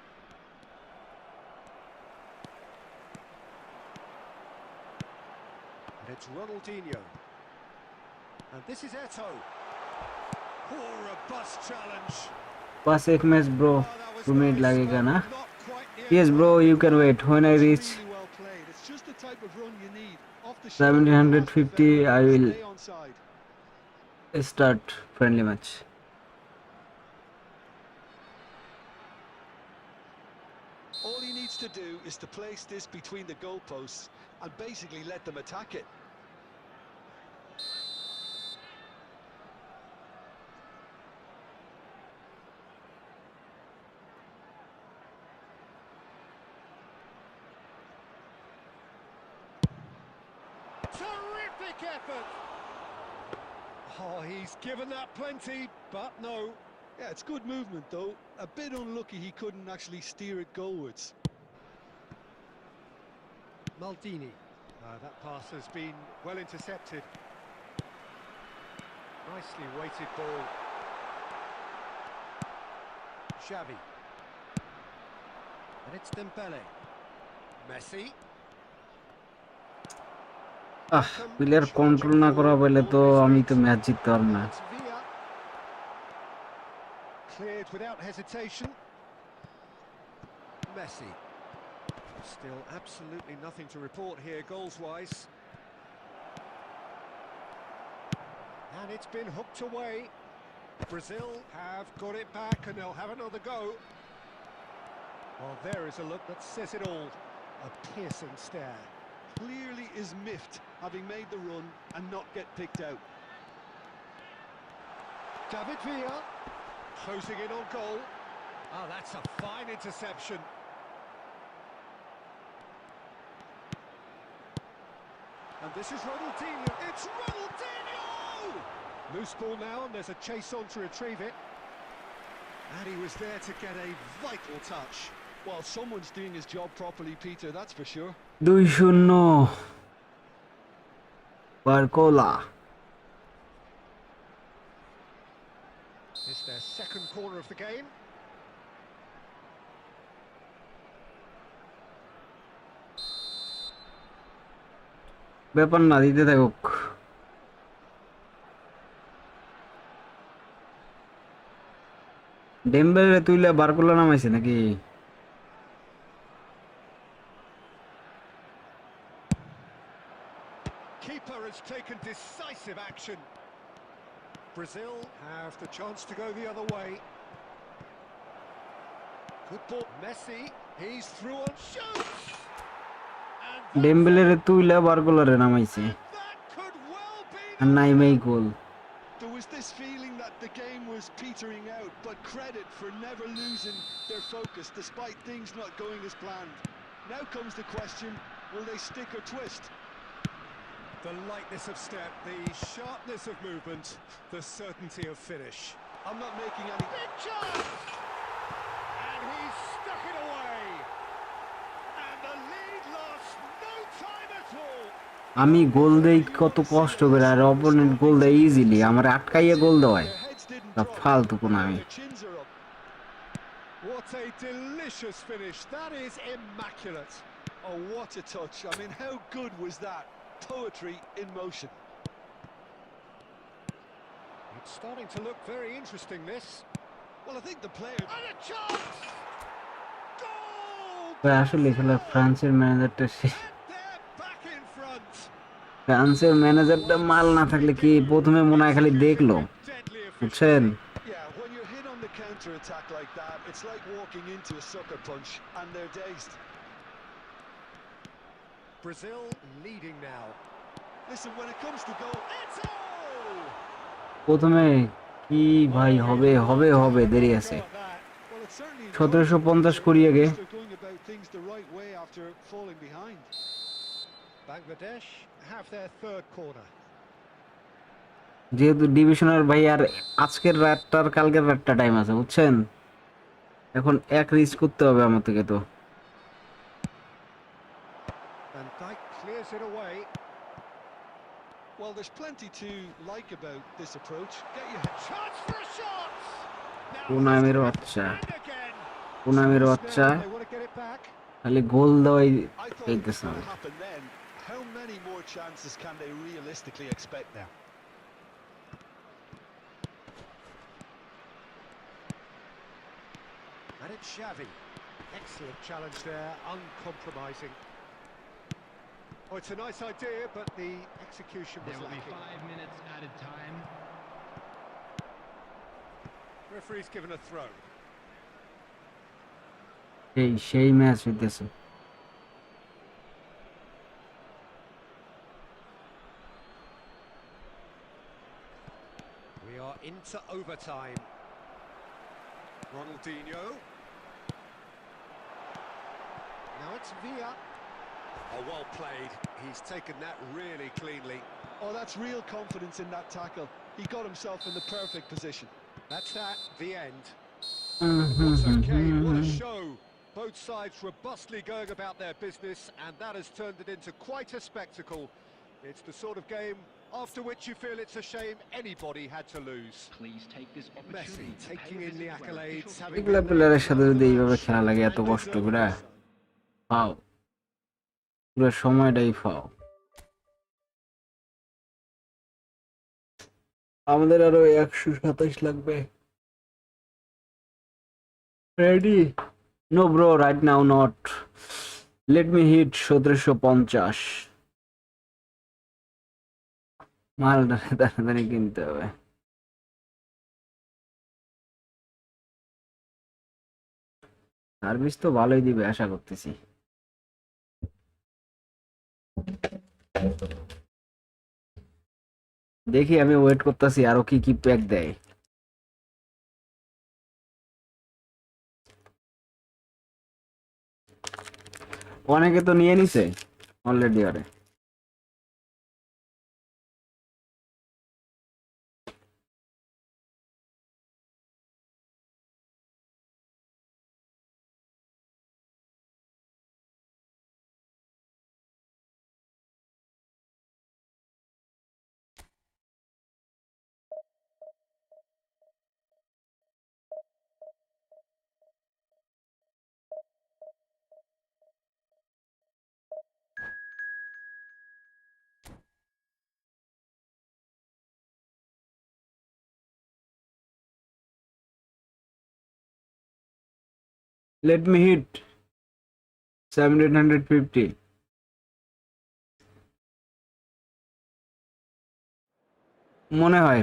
And it's Ronaldinho. And this is Eto'o. Oh, robust challenge. बस एक match bro, Oh, that was 2 minute nice, लगेगा but ना? not quite the Yes end bro, goal. you can wait when I It's reach really well played. It's just the type of run you need. Off the shoulder of the last 1750 defender, I will stay onside. start friendly match. All he needs to do is to place this between the goalposts and basically let them attack it. Terrific effort. Oh, he's given that plenty, but no. Yeah, it's good movement though. A bit unlucky he couldn't actually steer it goalwards. Maldini. That pass has been well intercepted. Nicely weighted ball. Xavi. And it's Dembele. Messi. Player control না করা পেলে তো আমি তো match জিততে পারব না। It's Villa. Cleared without hesitation. Messi. Still absolutely nothing to report here goals-wise. And it's been hooked away. Brazil have got it back and they'll have another go. Well, there is a look that says it all. A piercing stare. Clearly is miffed, having made the run and not get picked out. David Villa closing in on goal. Ah, that's a fine interception. And this is Ronaldinho. It's Ronaldinho! Loose ball now, and there's a chase on to retrieve it. And he was there to get a vital touch. Well, someone's doing his job properly, Peter, that's for sure. 2-0 বারকোলা। It's their second corner of the game. ব্যাপার না, দিতে থাকুক। Dembélé তুইলে বারকোলা নামাইছে নাকি? Keeper has taken decisive action. Brazil have the chance to go the other way. Good ball, Messi. He's through on shoots. And Dembele তুইলে বারকোলারে নামাইছে that could well be আর নাইমেই goal. There was this feeling that the game was petering out, but credit for never losing their focus despite things not going as planned. Now comes the question, will they stick or twist? the lightness of step, the sharpness of movement, the certainty of finish. I'm not making any... Big chance! And he's stuck it away. And the lead lost no time at all. আমি গোল দেই কত কষ্ট করে, আর opponent গোল দেয় easily, আমার আটকাইয়া গোল দেওয়ায়। Their heads didn't তা drop, ফালতু কোন now আমি। their chins are up. What a delicious finish. That is immaculate. Oh, what a touch. I mean, how good was that? Poetry in motion. It's starting to look very interesting, this. Well, I think the player... And a chance! Goal! ভাই আসলে খেলা ফ্রান্সের ম্যানেজারটা And they're back in front. ফ্রান্সের ম্যানেজারটা মাল না থাকলে কি প্রথমে মনে হয় খালি দেখলো, Deadly বুঝছেন? efficiency. Yeah, when you're hit on the counter-attack like that, it's like walking into a sucker punch, and they're dazed. Brazil leading now. Listen, when it comes to goal... It's all! প্রথমে কি ভাই হবে হবে হবে দেরি Go আছে। at that. Well, it's certainly 1750 করি আগে। at least they're going about things the right way after falling behind. Bangladesh have their third corner. যেহেতু ডিভিশনের ভাই আর আজকের রাতটার কালকের রাতটা টাইম আছে, বুঝছেন? এখন এক রিচ করতে হবে আমার থেকে তো। And Dyke clears it away. Well, there's plenty to like about this approach. Get your head... Chance for a shot! Now পুনামের this বাচ্চা, and again. পুনামের Now বাচ্চা they want to get it back. খালি গোল দেওয়াই I thought it was পেইতেছে going না। to happen then. How many more chances can they realistically expect now? And it's Xavi. Excellent challenge there, uncompromising. Oh, it's a nice idea, but the execution was There will be lacking. 5 minutes added time. Referee's given a throw. সেই match হইতেছে। We are into overtime. Ronaldinho. Now it's Villa. Oh, well played. He's taken that really cleanly. Oh, that's real confidence in that tackle. He got himself in the perfect position. That's that, the end. What a game, what a show. Both sides robustly going about their business, and that has turned it into quite a spectacle. It's the sort of game after which you feel it's a shame anybody had to lose. Please take this Messi opportunity to taking pay a in the visit to our accolades, official having এগুলা been প্লেয়ারের named সাথে man of যদি the এইভাবে match, খেলা লাগে এত and কষ্ট করে, deservedly so. ফাও, পুরো সময়টাই ফাও। আমাদের আরো 127 লাগবে। Ready? No bro, right now not. Let me hit 1750। মালটা তাড়াতাড়ি কিনতে হবে। সার্ভিস তো ভালোই দিবে আশা করতেছি। দেখি, আমি ওয়েট করতেছি আরো কি কি প্যাক দেয়। অনেকে তো নিয়ে নিছে অলরেডি। আরে লেট মি হিট 1750। মনে হয়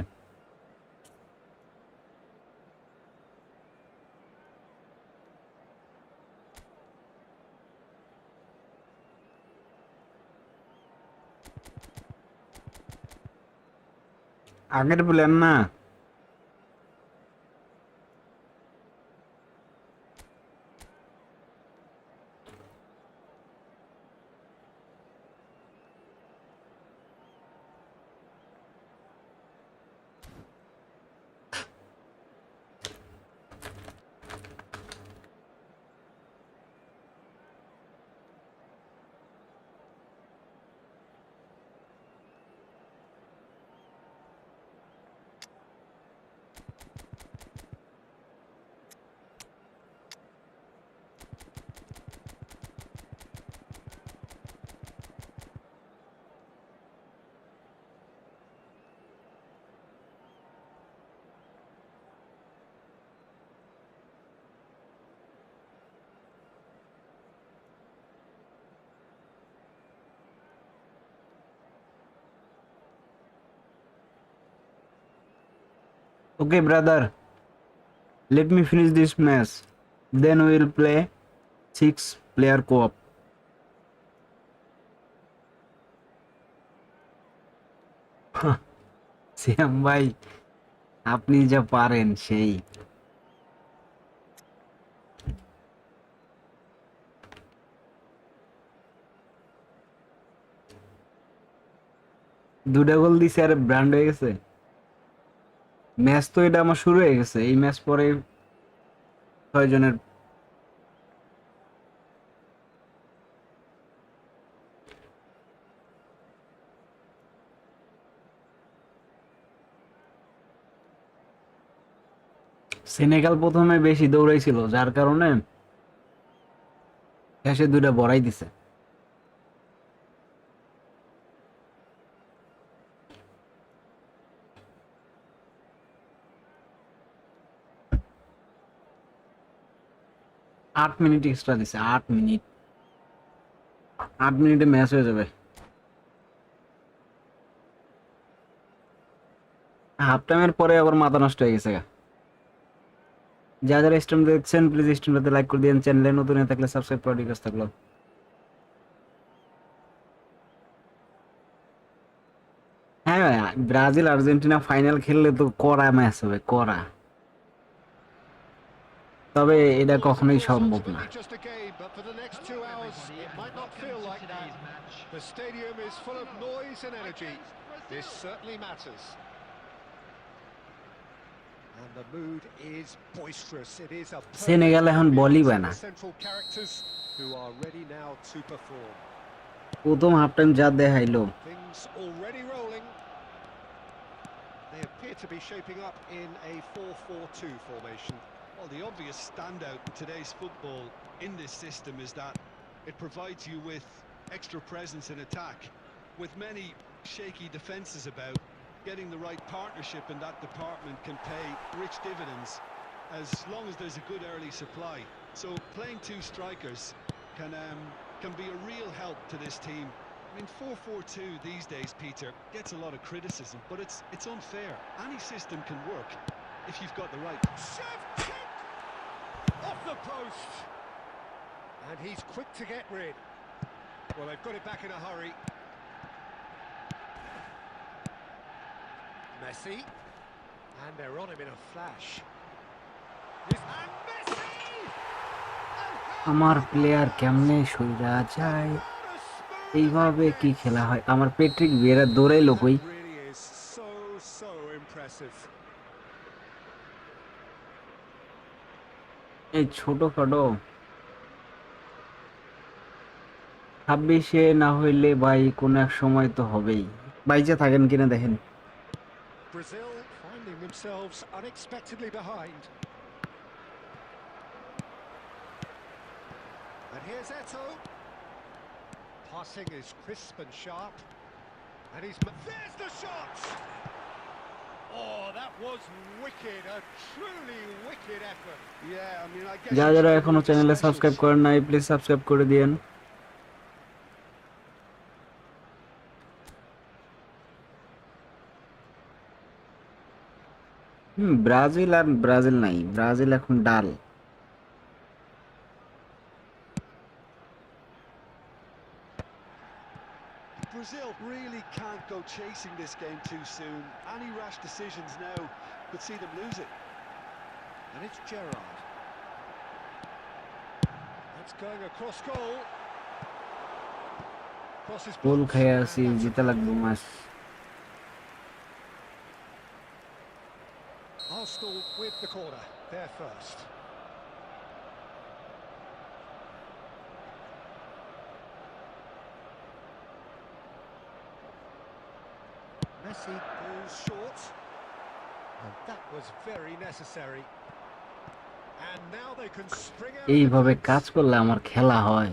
আগের প্ল্যান না। Okay, brother. Let me finish this match. Then we will play 6-player co-op. শ্যাম ভাই, আপনি যা পারেন সেই। দুটা গোল দিছে আর ব্র্যান্ড হয়ে গেছে। ম্যাচ তো এটা আমার শুরু হয়ে গেছে, এই ম্যাচ পরে 6 জনের। সেনেগাল প্রথমে বেশি দৌড়াইছিল, যার কারণে শেষে দুইটা বড়াই দিছে। আট মিনিট এক্সট্রা দিছে, 8 মিনিট। 8 মিনিটে ম্যাচ হয়ে যাবে। হাফ টাইমের পরে আবার মাথা নষ্ট হয়ে গেছে। যারা স্ট্রিম দেখছেন প্লিজ স্ট্রিমটাতে লাইক করে দিন, চ্যানেলে নতুন হয়ে থাকলে সাবস্ক্রাইব করে রিকোয়েস্ট থাকলো। হ্যাঁ, ব্রাজিল আর্জেন্টিনা ফাইনাল খেললে তো কড়া ম্যাচ হবে, কড়া। তবে Well, এটা football is, of কখনোই course, সম্ভব না। ultimately just a game, but for the next Hello 2 hours, everybody it and might not welcome feel to like that. today's match. The stadium is full of noise and energy. Against This Brazil. certainly matters. And the mood is boisterous. It is a perfect Senegal এখন বলই ambience পায় and না। the central characters who are ready now to perform. প্রথম half time যা দেখাইলো। Things already rolling. They appear to be shaping up in a 4-4-2 formation. Well, the obvious standout in today's football in this system is that it provides you with extra presence in attack. With many shaky defences about, getting the right partnership in that department can pay rich dividends as long as there's a good early supply. So playing two strikers can be a real help to this team. I mean, 4-4-2 these days, Peter, gets a lot of criticism, but it's unfair. Any system can work if you've got the right. Off the post. And he's quick to get rid. Well, they've got it back in a hurry. Messi. And they're on him in a flash. And Messi! আমার player কেমনে সইরা যায়, এইভাবে কি খেলা হয়? আমার Patrick Vieira দৌড়াইলো কই? That really is so impressive. এই ছোটখাটো 26-এ না হইলে ভাই কোন এক সময় তো হবেই। বাইচে থাকেন কিনা দেখেন। Brazil finding themselves unexpectedly behind. And here's Eto'o. Passing is crisp and sharp. And there's the shot! Oh, that was wicked, a truly wicked effort. Yeah, I mean, I guess যারা you যারা should এখনো reward the চ্যানেলে specials. Subscribe করেন নাই please subscribe করে দিয়েন। Brazil আর Brazil নাই, Brazil এখন ডাল। Brazil really can't go chasing this game too soon. Any rash decisions now could see them lose it. And it's Gerrard. That's going across goal. Crosses goal blocked, খেয়ে and আসি, that's a জিতা লাগবে goal. Match. Arsenal with the corner, they're first. Messi goes short, and that was very necessary. And now they can spring out of এইভাবে defence. কাজ করলে আমার খেলা হয়।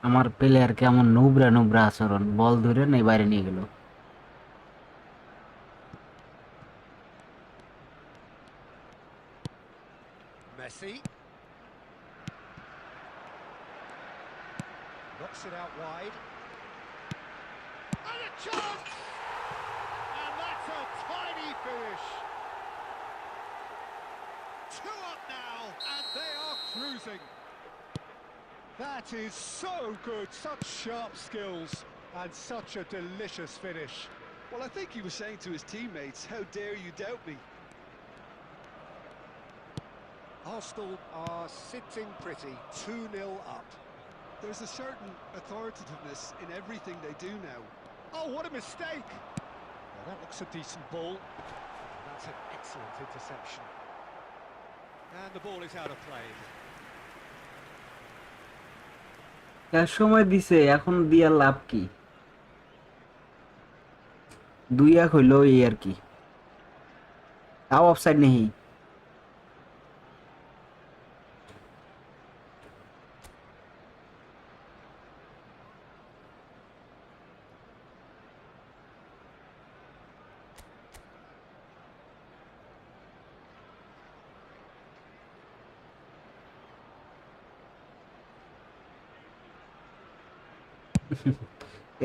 আমার প্লেয়ার কেমন নুবরা নুবরা আচরণ, বল ধরে নেই বাইরে নিয়ে গেল। Messi knocks it out wide. And a chance! And that's a tiny finish. Two up now, and they are cruising. That is so good, such sharp skills, and such a delicious finish. Well, I think he was saying to his teammates, how dare you doubt me? Arsenal are sitting pretty, 2-0 up. There's a certain authoritativeness in everything they do now. Oh, what a mistake! Well, that looks a decent ball. That's an excellent interception. And the ball is out of play. এক সময় দিছে, এখন দিয়া লাভ কি? 2-1 হইলো এই আর কি। তাও অফসাইড নেই।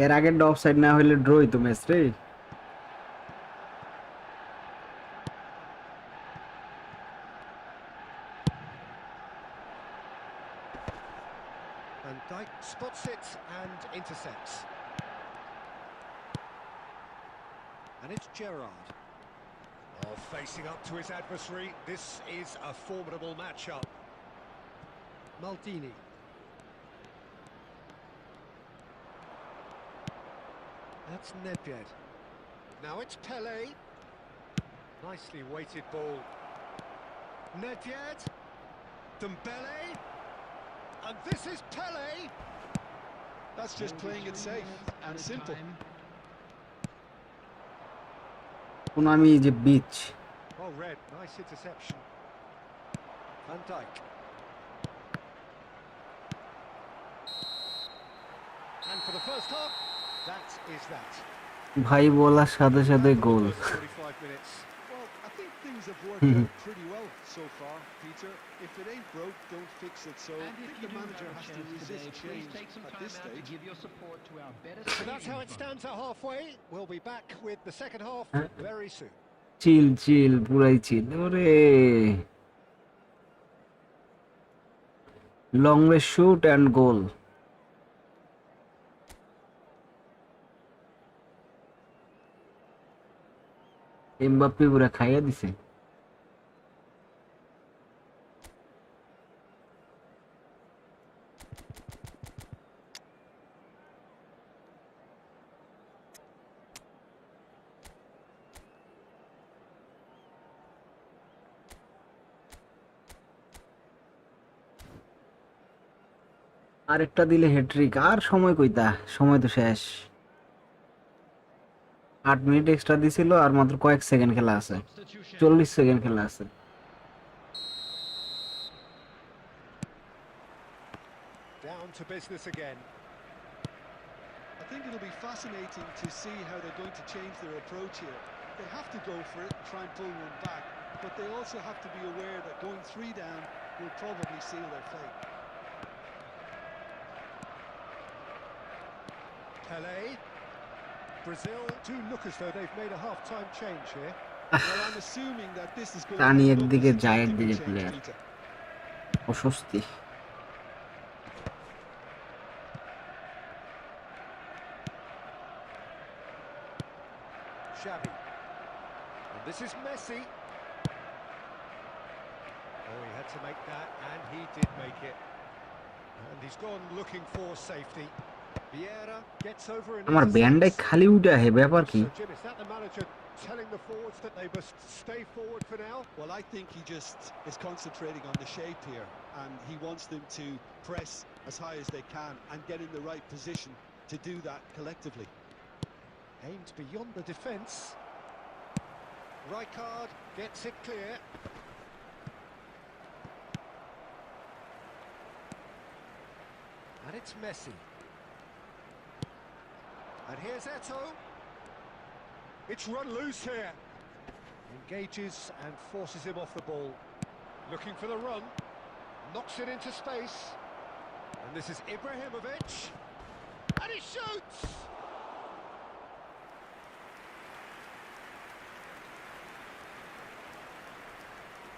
এর আগের অফসাইড না হইলে ড্র হইতো ম্যাচ রে। And Dyke spots it and intercepts. And it's Gerrard. Oh, facing up to his adversary. This is a formidable matchup. Maldini. That's Nedved. Now it's Pele. Nicely weighted ball. Nedved. Dembele. And this is Pele. That's just playing it safe and simple. Konami is a bitch. Oh, red. Nice interception. Van Dijk. And for the first half, that is that. ভাই বলার সাথে সাথে And for the goal. first 45 minutes. Well, I think things have worked out pretty well so far, Peter. If it ain't broke, don't fix it. So I And if think you the do manager have a has to chance resist today, please change take some at time this out to stage. give your support to our better So that's how it stadium stands at halfway. We'll be back with the second half very soon. চিল চিল পুরাই chill. ওরে long range shoot and goal. Mbappe পুরা খাইয়া দিছে। আরেকটা দিলে hat trick. আর সময় কইতা, সময় তো শেষ। 8 মিনিট এক্সট্রা দিছিল আর মাত্র কয়েক সেকেন্ড খেলা আছে, substitution. 40 সেকেন্ড খেলা আছে। Down to business again. I think it'll be fascinating to see how they're going to change their approach here. They have to go for it and try and pull one back, but they also have to be aware that going 3 down will probably seal their fate. Pele. Brazil do look as though they've made a half-time change here. Well, I'm assuming that this is going টানি to be the একদিকে most যায় tactical একদিকে change, player, Peter. অস্বস্তি। Xavi. And this is Messi. Oh, he had to make that, and he did make it. And he's gone looking for safety. Vieira gets over and আমার ব্যান্ডে খালি উঠে আহে, ব্যাপার কি? So, Jim, is that the manager telling the forwards that they must stay forward for now? Well, I think he just is concentrating on the shape here, and he wants them to press as high as they can and get in the right position to do that collectively. Aimed beyond the defence. Rijkaard gets it clear. And it's Messi. And here's Eto'o. It's run loose here. Engages and forces him off the ball. Looking for the run. Knocks it into space. And this is Ibrahimovic. And he shoots!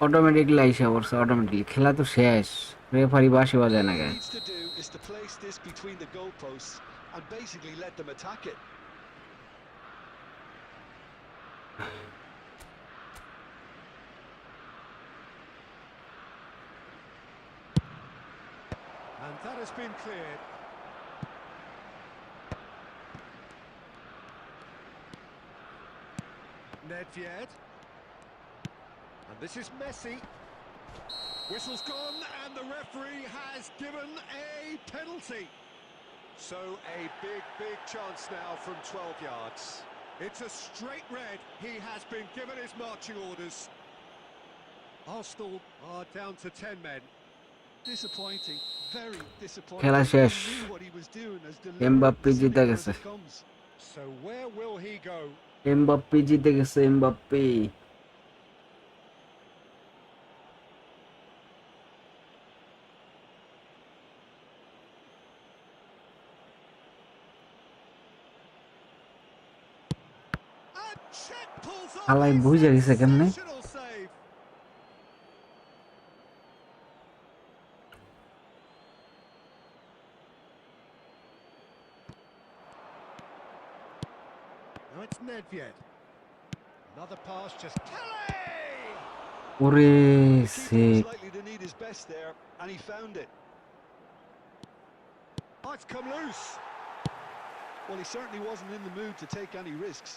Automatically আইসা পড়ছে, automatically খেলা তো শেষ, referee বাঁশি বাজায় All না he গায়ে। needs to do is to place this between the goalposts and basically let them attack it. And that has been cleared. Nedved. And this is Messi. Whistle's gone, and the referee has given a penalty. So a big chance now from 12 yards. It's a straight red. He has been given his marching orders. Arsenal are down to 10 men. Disappointing, very disappointing. খেলা শেষ, He knew what he was doing, as deliberate Mbappe and জিতে severe as গেছে, it comes. So where will he go? Mbappe জিতে গেছে, Mbappe. And Czech pulls off আলাই a বুঝে গেছে কেমনে। sensational save. Now it's Nedved. Another pass, just Pele! ওরে The keeper was sec, likely to need his best there, and he found it. Oh, it's come loose. Well, he certainly wasn't in the mood to take any risks.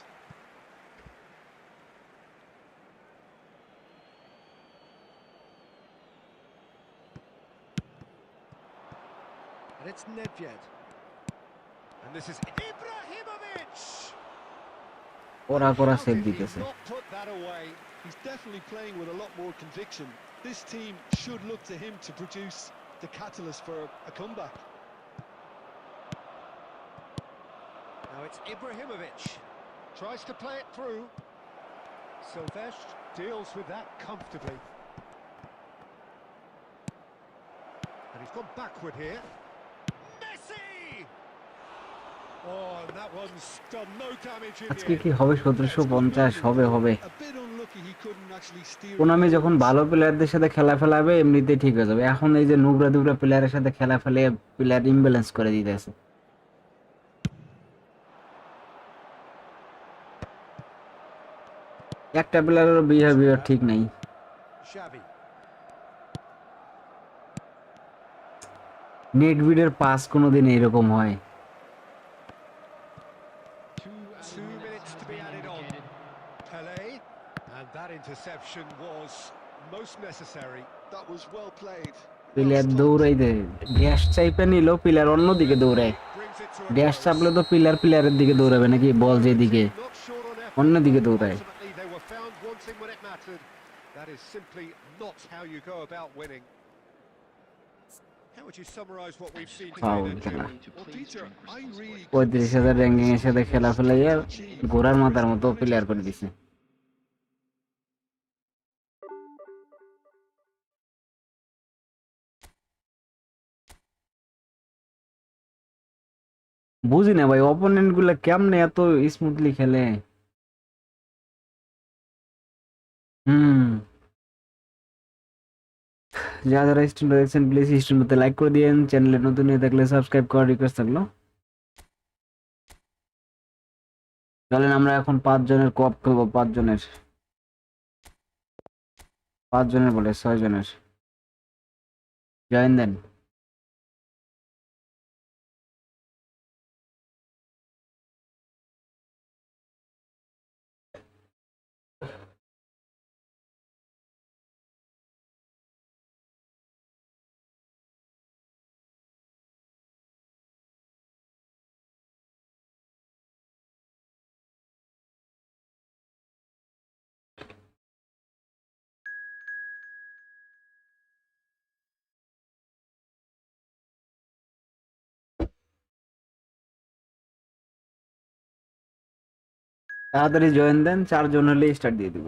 And it's Nedved. And this is Ibrahimovic! ওরা করা How save did he দিতেছে। not put that away? He's definitely playing with a lot more conviction. This team should look to him to produce the catalyst for a comeback. Now it's Ibrahimovic. Tries to play it through. Silvestre deals with that comfortably. And he's gone backward here. Messi! Oh, and that one's done no damage in the আজকে end. কি হবে? 1750 হবে হবে। A bit unlucky he couldn't actually steer. Konami যখন ভালো প্লেয়ারদের সাথে খেলা ফেলাবে এমনিতেই ঠিক হয়ে যাবে, এখন এই যে নুবরা দুবরা প্লেয়ারের সাথে খেলা ফেলে প্লেয়ার ইমব্যালেন্স করে দিতেছে। একটা প্লেয়ারের বিহেভিয়ার ঠিক নাই। Xavi. নেটবিডের পাস কোনোদিন এরকম হয়? 2 minutes to be added on. Pele. And that interception was most necessary. That was well played. Player দৌড়াইতে ড্যাশ চাইপে নিল, প্লেয়ার অন্যদিকে দৌড়ায়। Brings it to a dash close. চাপলে তো প্লেয়ারের দিকে দৌড়াবে নাকি, বল যেদিকে Not short on effort, অন্যদিকে but দৌড়ায়। ultimately they were found wanting when it mattered. That is simply not how you go about winning. How would you summarise what we've seen today foul then, খেলা। Jim? Well, Peter, I really 35,000 ranking এর সাথে খেলা ফেলাইয়া ঘোড়ার মাথার মতো player করে দিছে। বুঝি না ভাই, অপোনেন্ট গুলা কেমনে এত স্মুথলি খেলে। যারা স্ট্রিম দেখছেন প্লিজ স্ট্রিমতে লাইক করে দিয়েন, চ্যানেলে নতুন হয়ে থাকলে সাবস্ক্রাইব করার রিকোয়েস্ট থাকলো। চলেন আমরা এখন 5 জনের কোঅপ খেলবো, 5 জনের, 5 জনের বলে 6 জনের। জয়েন দেন। তাড়াতাড়ি জয়েন দেন, 4 জন হলে স্টার্ট দিয়ে দিব।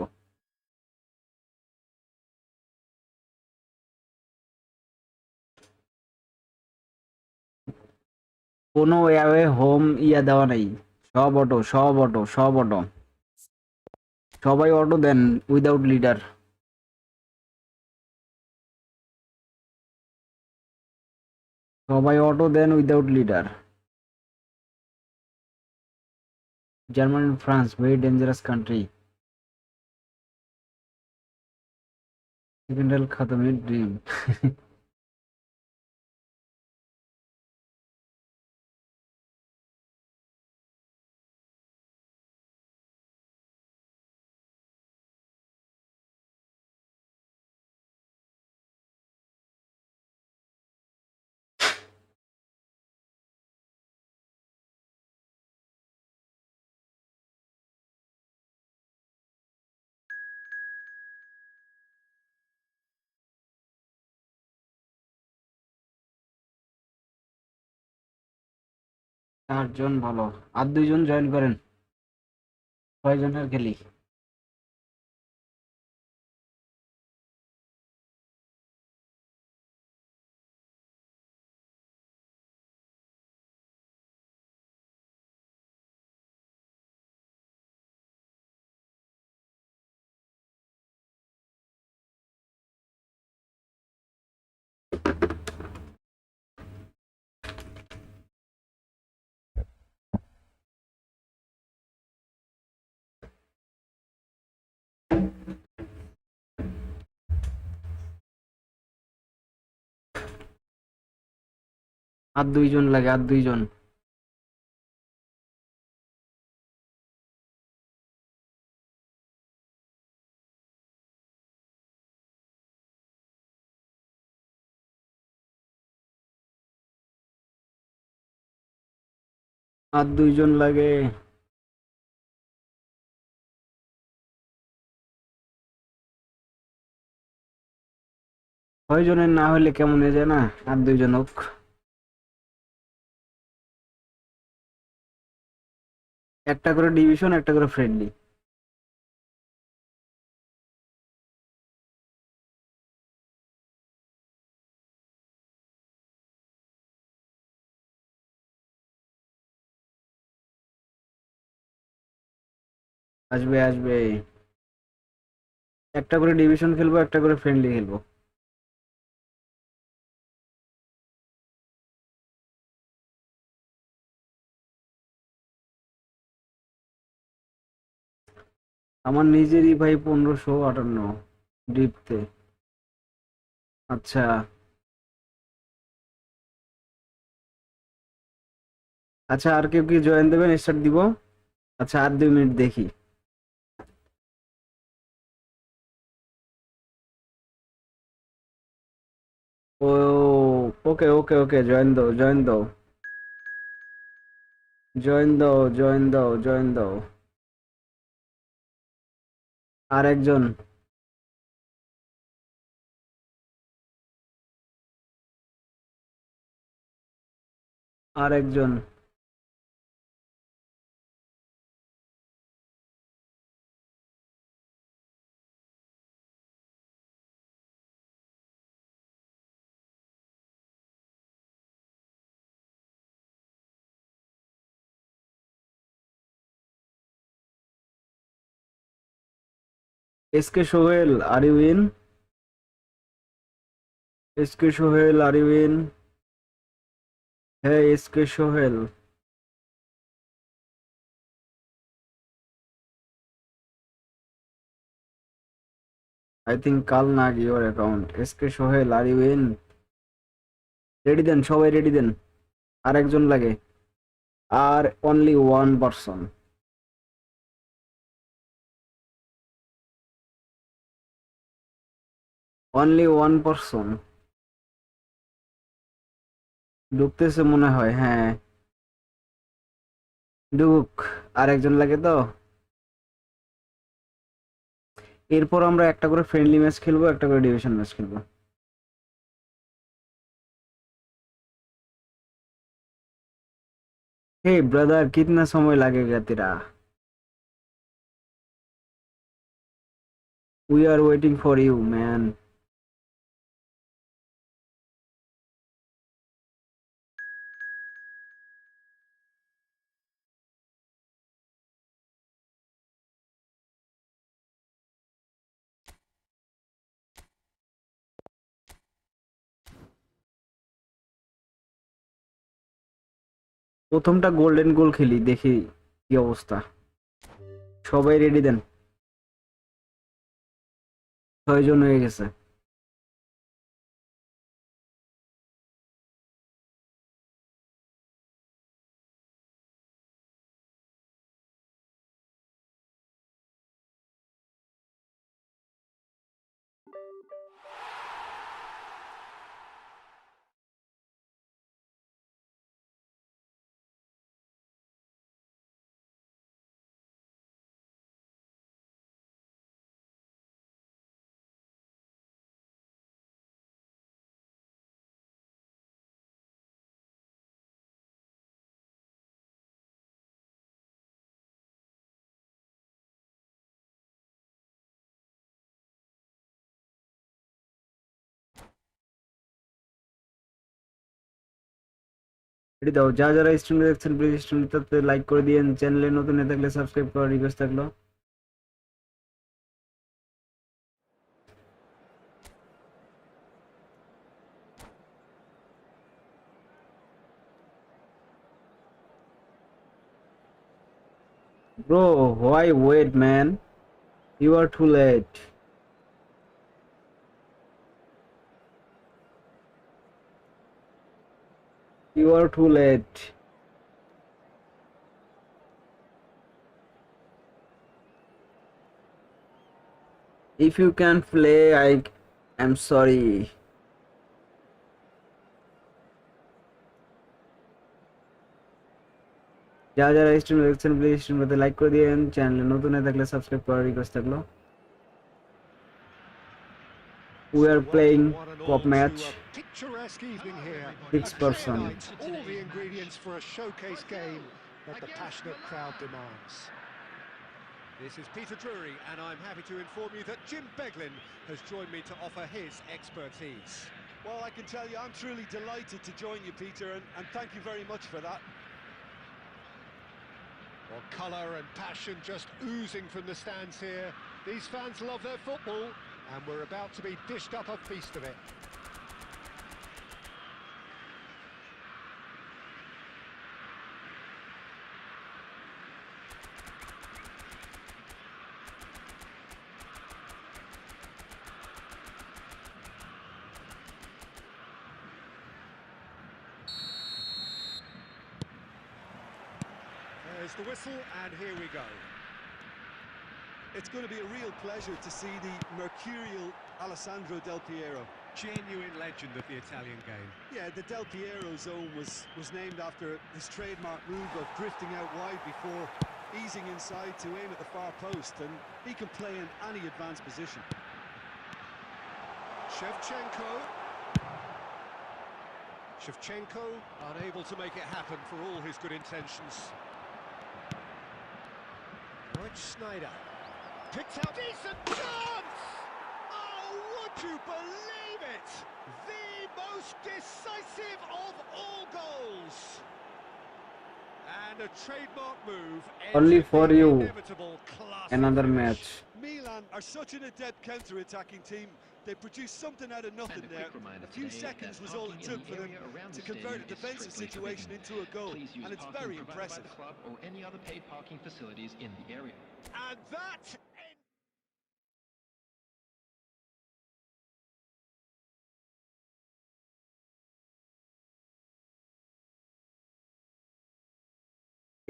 কোনো অ্যাওয়ে হোম দেওয়া নাই, সব অটো, সব অটো, সব অটো, সবাই অটো দেন উইদাউট লিডার। সবাই auto then without leader. Germany and France very dangerous country. সেকেন্ডাল খাতমের ড্রিম। চারজন ভালো, আর দুইজন জয়েন করেন, ছয়জনের খেলি। আর দুইজন লাগে, আর দুইজন। আর দুইজন লাগে। ছয়জনের না হলে কেমন হয়ে যায় না, আর দুইজন হোক। একটা করে ডিভিশন, একটা করে ফ্রেন্ডলি। আসবে আসবে, একটা করে ডিভিশন খেলবো, একটা করে ফ্রেন্ডলি খেলবো। আমার নিজেরই ভাই 1558 ডিপতে। আচ্ছা আচ্ছা, আর কেউ কি জয়েন দেবেন? স্টার্ট দিব। আচ্ছা, আর 2 মিনিট দেখি। ও, ওকে ওকে ওকে, জয়েন দাও জয়েন দাও জয়েন দাও জয়েন দাও জয়েন দাও। আর একজন। আর একজন। SK Sohel, are you in? SK Sohel, are you in? হ্যাঁ, এসকে সোহেল। আই থিঙ্ক কাল নাগ your account. SK Sohel, are you in? Ready then, সবাই রেডি দেন। আর একজন লাগে। আর only one person. Only one person. ঢুকতেছে মনে হয়, হ্যাঁ। ঢুক। আর একজন লাগে তো। এরপর আমরা একটা করে ফ্রেন্ডলি ম্যাচ খেলবো, একটা করে ডিভিশন ম্যাচ খেলবো। हे ब्रदर, कितना समय लगेगा तेरा? We are waiting for you, man. প্রথমটা গোল্ডেন গোল খেলি, দেখি কি অবস্থা। সবাই রেডি দেন, 6 জন হয়ে গেছে। রেডি দাও, যারা স্ট্রিমে দেখছেন প্লিজ স্ট্রিমটাতে লাইক করে দিয়েন, চ্যানেলে নতুন হয়ে থাকলে সাবস্ক্রাইব করার রিকোয়েস্ট থাকলো। Bro, why wait man, you are too late. You are too late. If you can play, I am sorry. যারা স্ট্রিম দেখছেন প্লিজ স্ট্রিমটাতে লাইক করে দিয়েন, চ্যানেলে নতুন হয়ে থাকলে সাবস্ক্রাইব করার রিকোয়েস্ট থাকলো। We So are playing welcome one and pop all match, to a picturesque evening here. 6 A clear person. night, all the ingredients for a showcase game that the passionate crowd demands. This is Peter Drury, and I'm happy to inform you that Jim Beglin has joined me to offer his expertise. Well, I can tell you I'm truly delighted to join you, Peter, and thank you very much for that. Well, colour and passion just oozing from the stands here. These fans love their football, and we're about to be dished up a feast of it. There's the whistle, and here we go. It's going to be a real pleasure to see the mercurial Alessandro Del Piero. Genuine legend of the Italian game. Yeah, the Del Piero zone was named after his trademark move of drifting out wide before easing inside to aim at the far post, and he can play in any advanced position. Shevchenko unable to make it happen for all his good intentions. Rich Snyder picks out decent chance! Oh, would you believe it? The most decisive of all goals! And a trademark move Only ends for the you, inevitable classy another finish. match. Milan are such an adept counter-attacking team. They produced something out of nothing there. A few seconds was all it took for them to convert a defensive situation into a goal, and it's very impressive. Or any other paid parking facilities in the area. And that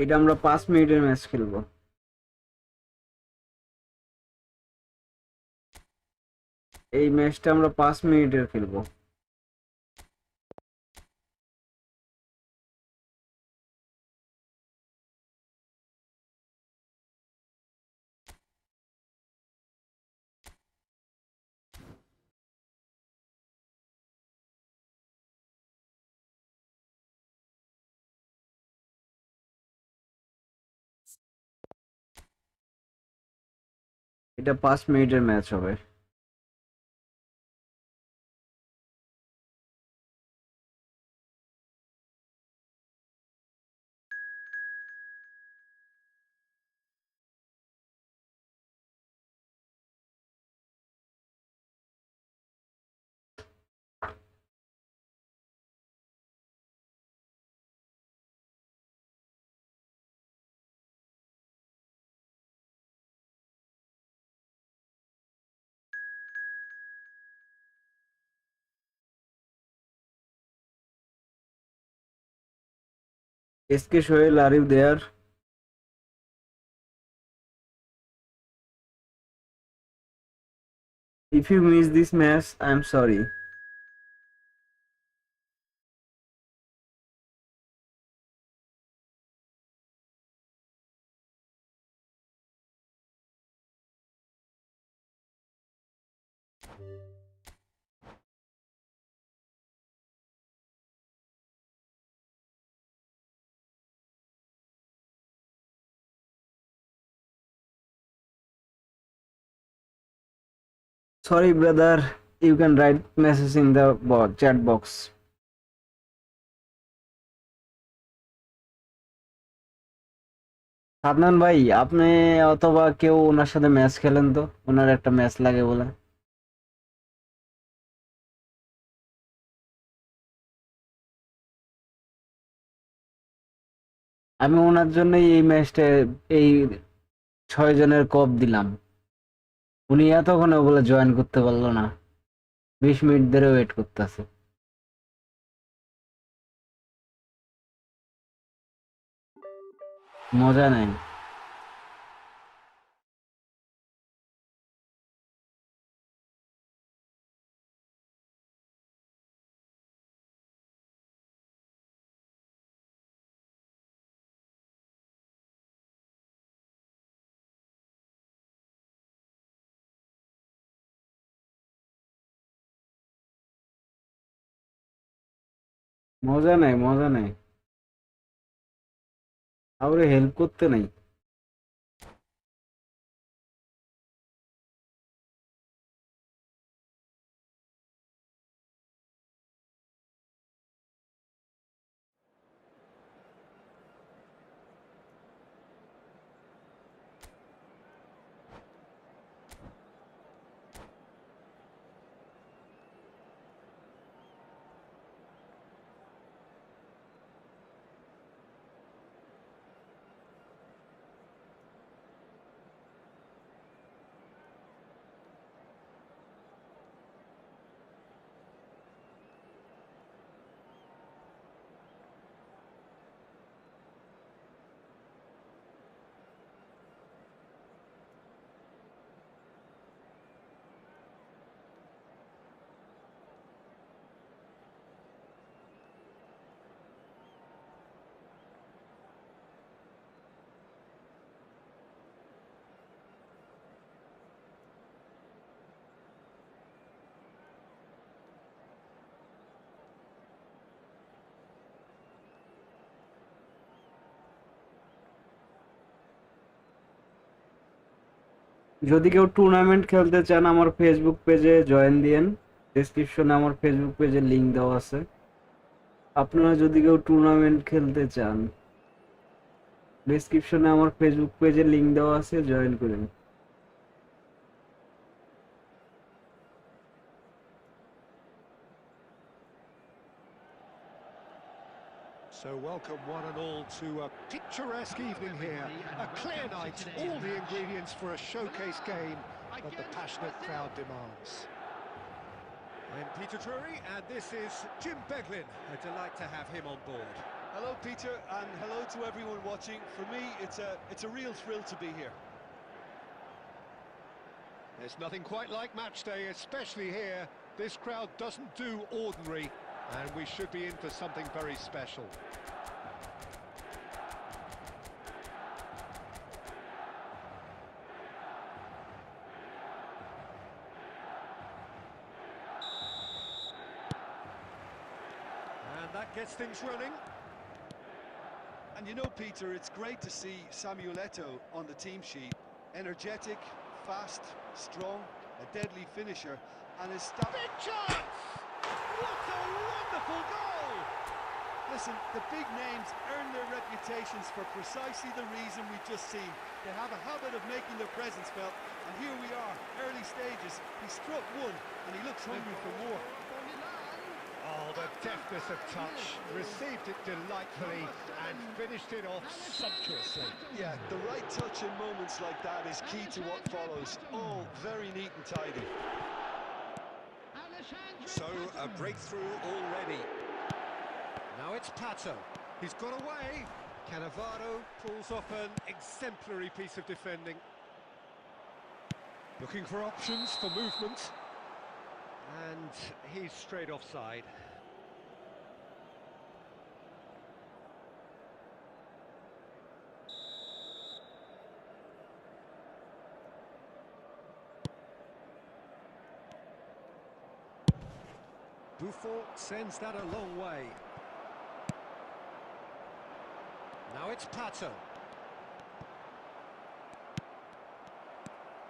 এটা আমরা 5 মিনিটের match খেলবো। এই ম্যাচটা আমরা 5 মিনিটের খেলবো। এটা 5 মিনিটের ম্যাচ হবে। SK Shoel, are you there? If you miss this match, I'm sorry. Sorry, brother. You can write message in the chat box. Sadnan ভাই, আপনি অথবা কেউ ওনার সাথে ম্যাচ খেলেন তো, ওনার একটা ম্যাচ লাগে বলে। আমি ওনার জন্যই এই ম্যাচটা, এই 6 জনের কপ দিলাম। উনি এতক্ষণে বলে জয়েন করতে পারলো না, 20 মিনিট ধরে ওয়েট করতেছে। মজা নেই। মজা নেই, মজা নেই, কাউরে হেল্প করতে নাই। যদি কেউ টুর্নামেন্ট খেলতে চান, আমার ফেসবুক পেজে জয়েন দিয়েন। ডেসক্রিপশনে আমার ফেসবুক পেজের লিংক দেওয়া আছে। আপনারা যদি কেউ টুর্নামেন্ট খেলতে চান, ডেসক্রিপশনে আমার ফেসবুক পেজের লিংক দেওয়া আছে, জয়েন করেন। So welcome one and all to a picturesque evening here. A clear night, all the ingredients for a showcase game that the passionate crowd demands. I'm Peter Drury, and this is Jim Beglin. A delight to have him on board. Hello, Peter, and hello to everyone watching. For me, it's a real thrill to be here. There's nothing quite like match day, especially here. This crowd doesn't do ordinary, and we should be in for something very special. And that gets things running. And you know, Peter, it's great to see Samuel Eto'o on the team sheet. Energetic, fast, strong, a deadly finisher, and his Big chance! What a wonderful goal! Listen, the big names earn their reputations for precisely the reason we've just seen. They have a habit of making their presence felt, and here we are, early stages. He struck one, and he looks hungry for more. Oh, the deftness of touch, received it delightfully and finished it off sumptuously. Yeah, the right touch in moments like that is key to what follows. All very neat and tidy. So, a breakthrough already. Now it's Pato. He's got away. Cannavaro pulls off an exemplary piece of defending. Looking for options for movement. And he's straight offside. Buffon sends that a long way. Now it's Pato.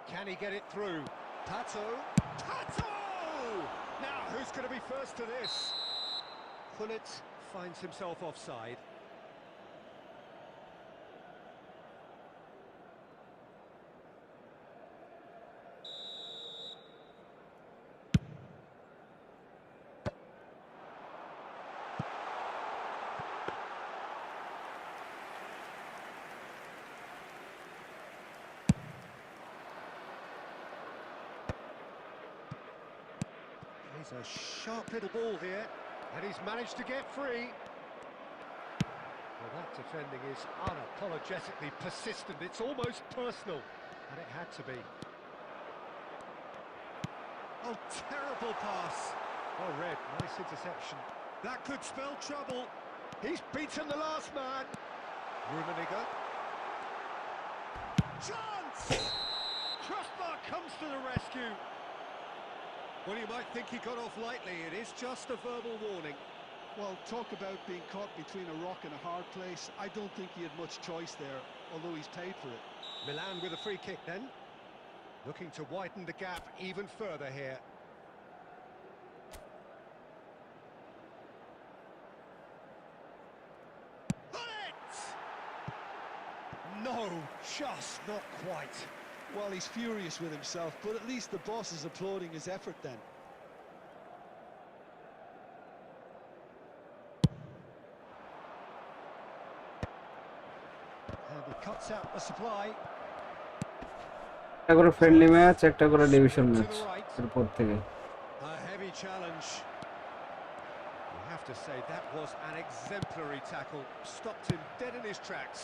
Can he get it through? Pato! Pato! Now, who's going to be first to this? Gullit finds himself offside. He's a sharp little ball here, and he's managed to get free. Well, that defending is unapologetically persistent. It's almost personal, and it had to be. Oh, terrible pass. Oh, Red, nice interception. That could spell trouble. He's beaten the last man. Rummenigge. Chance! Crossbar comes to the rescue. Well, you might think he got off lightly. It is just a verbal warning. Well, talk about being caught between a rock and a hard place. I don't think he had much choice there, although he's paid for it. Milan with a free kick then. Looking to widen the gap even further here. Bullet! No, just not quite. Well, he's furious with himself, but at least the boss is applauding his effort then. And he cuts out the supply. একটা করে friendly match, একটা করে division match এরপর থেকে। A heavy challenge. You have to say that was an exemplary tackle. Stopped him dead in his tracks.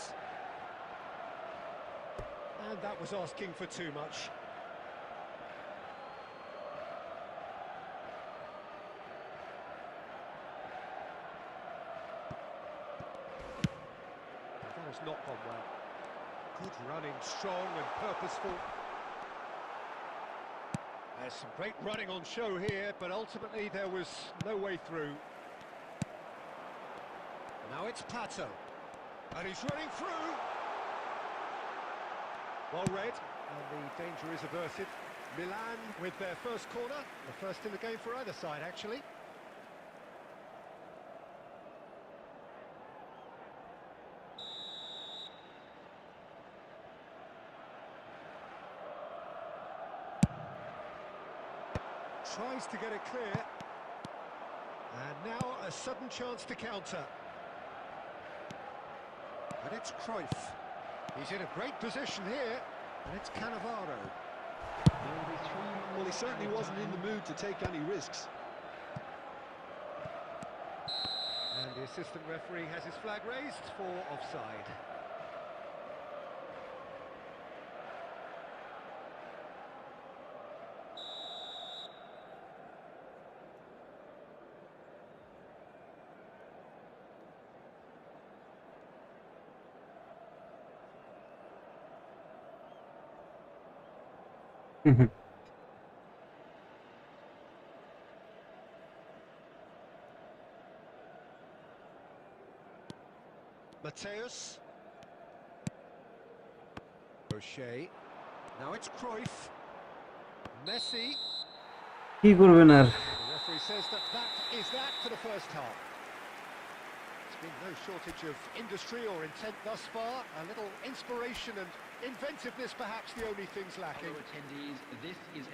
And that was asking for too much. That has not gone well. Good running, strong and purposeful. There's some great running on show here, but ultimately there was no way through. Now it's Pato. And he's running through. Well read, and the danger is averted. Milan with their first corner, the first in the game for either side, actually. Tries to get it clear. And now a sudden chance to counter. And it's Cruyff. He's in a great position here, and it's Cannavaro. Well, he certainly wasn't in the mood to take any risks. And the assistant referee has his flag raised for offside. Mateus. O'Shea. Now it's Cruyff. Messi. কি করবেন আর? The referee says that is that for the first half. There's been no shortage of industry or intent thus far. A little inspiration and inventiveness, perhaps the only things lacking.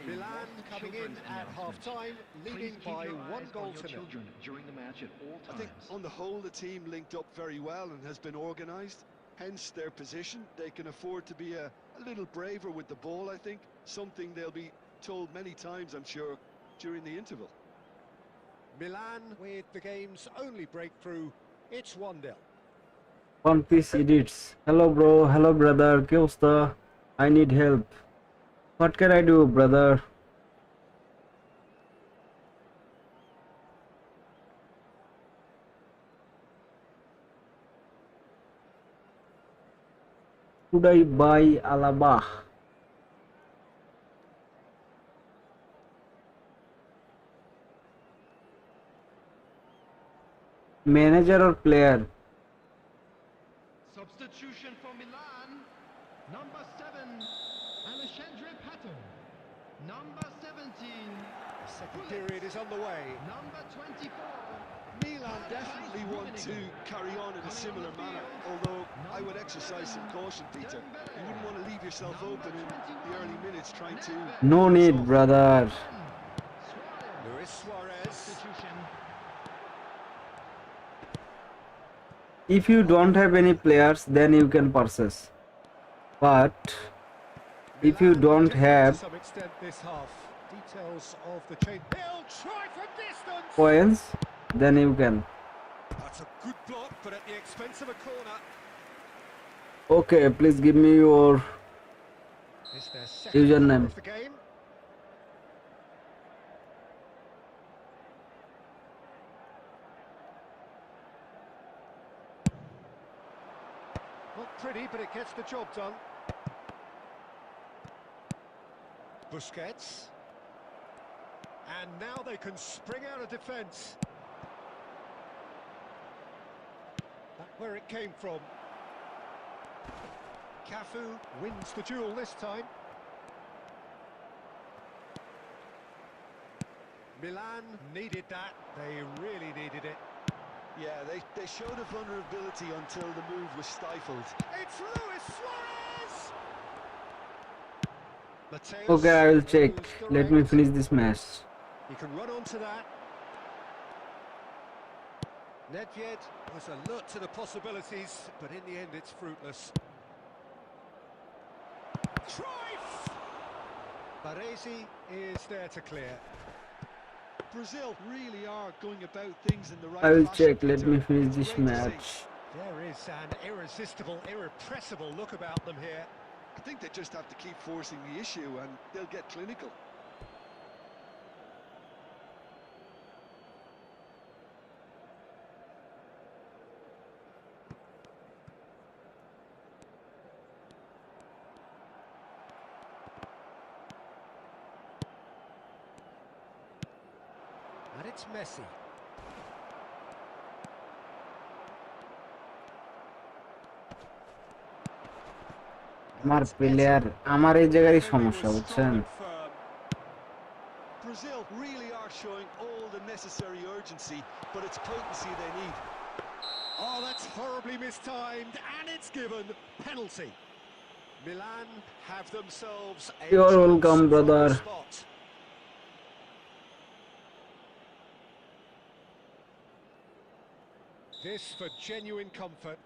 Milan coming in at half-time, leading by 1 goal to nil. During the match at all times. I think on the whole the team linked up very well and has been organised, hence their position. They can afford to be a little braver with the ball, I think, something they'll be told many times, I'm sure, during the interval. Milan with the game's only breakthrough, it's 1-0. One Piece edits. Hello bro, hello brother. ¿Qué gusta? I need help. What can I do, brother? Should I buy Alaba? Manager or player? Substitution for Milan. Number 7, Alexandre Pato. Number 17, The second period is underway. number 24. Milan definitely want to carry on in a similar manner, although I would exercise some caution, Peter. You wouldn't want to leave yourself open in the early minutes trying to... No need, brother. Luis Suarez. Substitution. If you don't have any players, then you can purchase. But if you Milan don't different have to some extent this half. Details of the change. He'll try from distance. coins, then you can. That's a good block, but at the expense of a corner. Okay, please give me your It's their second corner username. of the game. Not pretty, but it gets the job done. Busquets. And now they can spring out of defence. That's where it came from. Cafu wins the duel this time. Milan needed that. They really needed it. Yeah, they showed a vulnerability until the move was stifled. It's Luis Suarez! Mateus Okay, I will check. goes Let me direct. finish this match. He can run onto that. Nedved was alert to the possibilities, but in the end it's fruitless. Cruyff! Baresi is there to clear. Brazil really are going about things in the right I will fashion, check. Let Peter. me finish It's this great to see. match. There is an irresistible, irrepressible look about them here. I think they just have to keep forcing the issue and they'll get clinical. And it's Messi. আমার It's player Eto'o. আমার এই জায়গায় Defending সমস্যা was বুঝছেন strong and firm. Brazil really are showing all the necessary urgency, but it's potency they need. Oh, that's horribly mistimed, and it's given penalty. Milan have themselves a You're chance welcome, from the brother. spot. This for genuine comfort.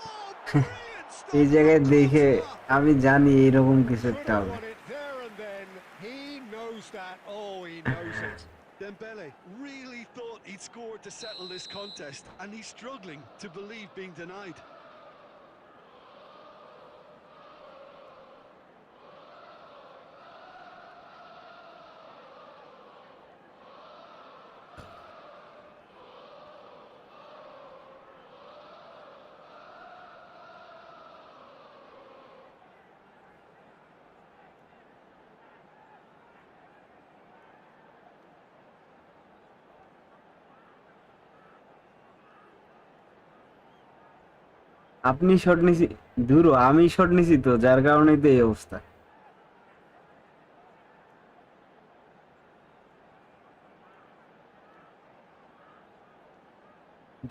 Oh, brilliant stop এই জায়গায় from দেখে goalkeeper. আমি জানি এরকম কিছু Could একটা have হবে won it there and then. He knows that. Oh, he knows it. Dembele really thought he'd scored to settle this contest, and he's struggling to believe being denied. আপনি shot নিছি দূর আমি shot নিছি তো যার কারণেই তো এই অবস্থা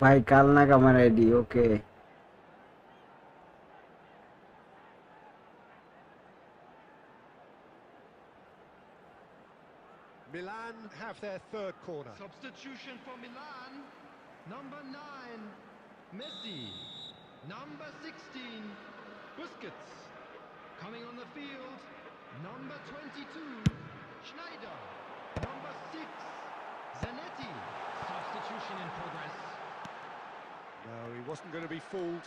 ভাই কাল নাক আমার ID okay Milan have their third corner. Substitution for Milan. Number 9, Messi. Number 16, Busquets. Coming on the field, number 22, Schneider. Number 6, Zanetti. Substitution in progress. No, he wasn't going to be fooled.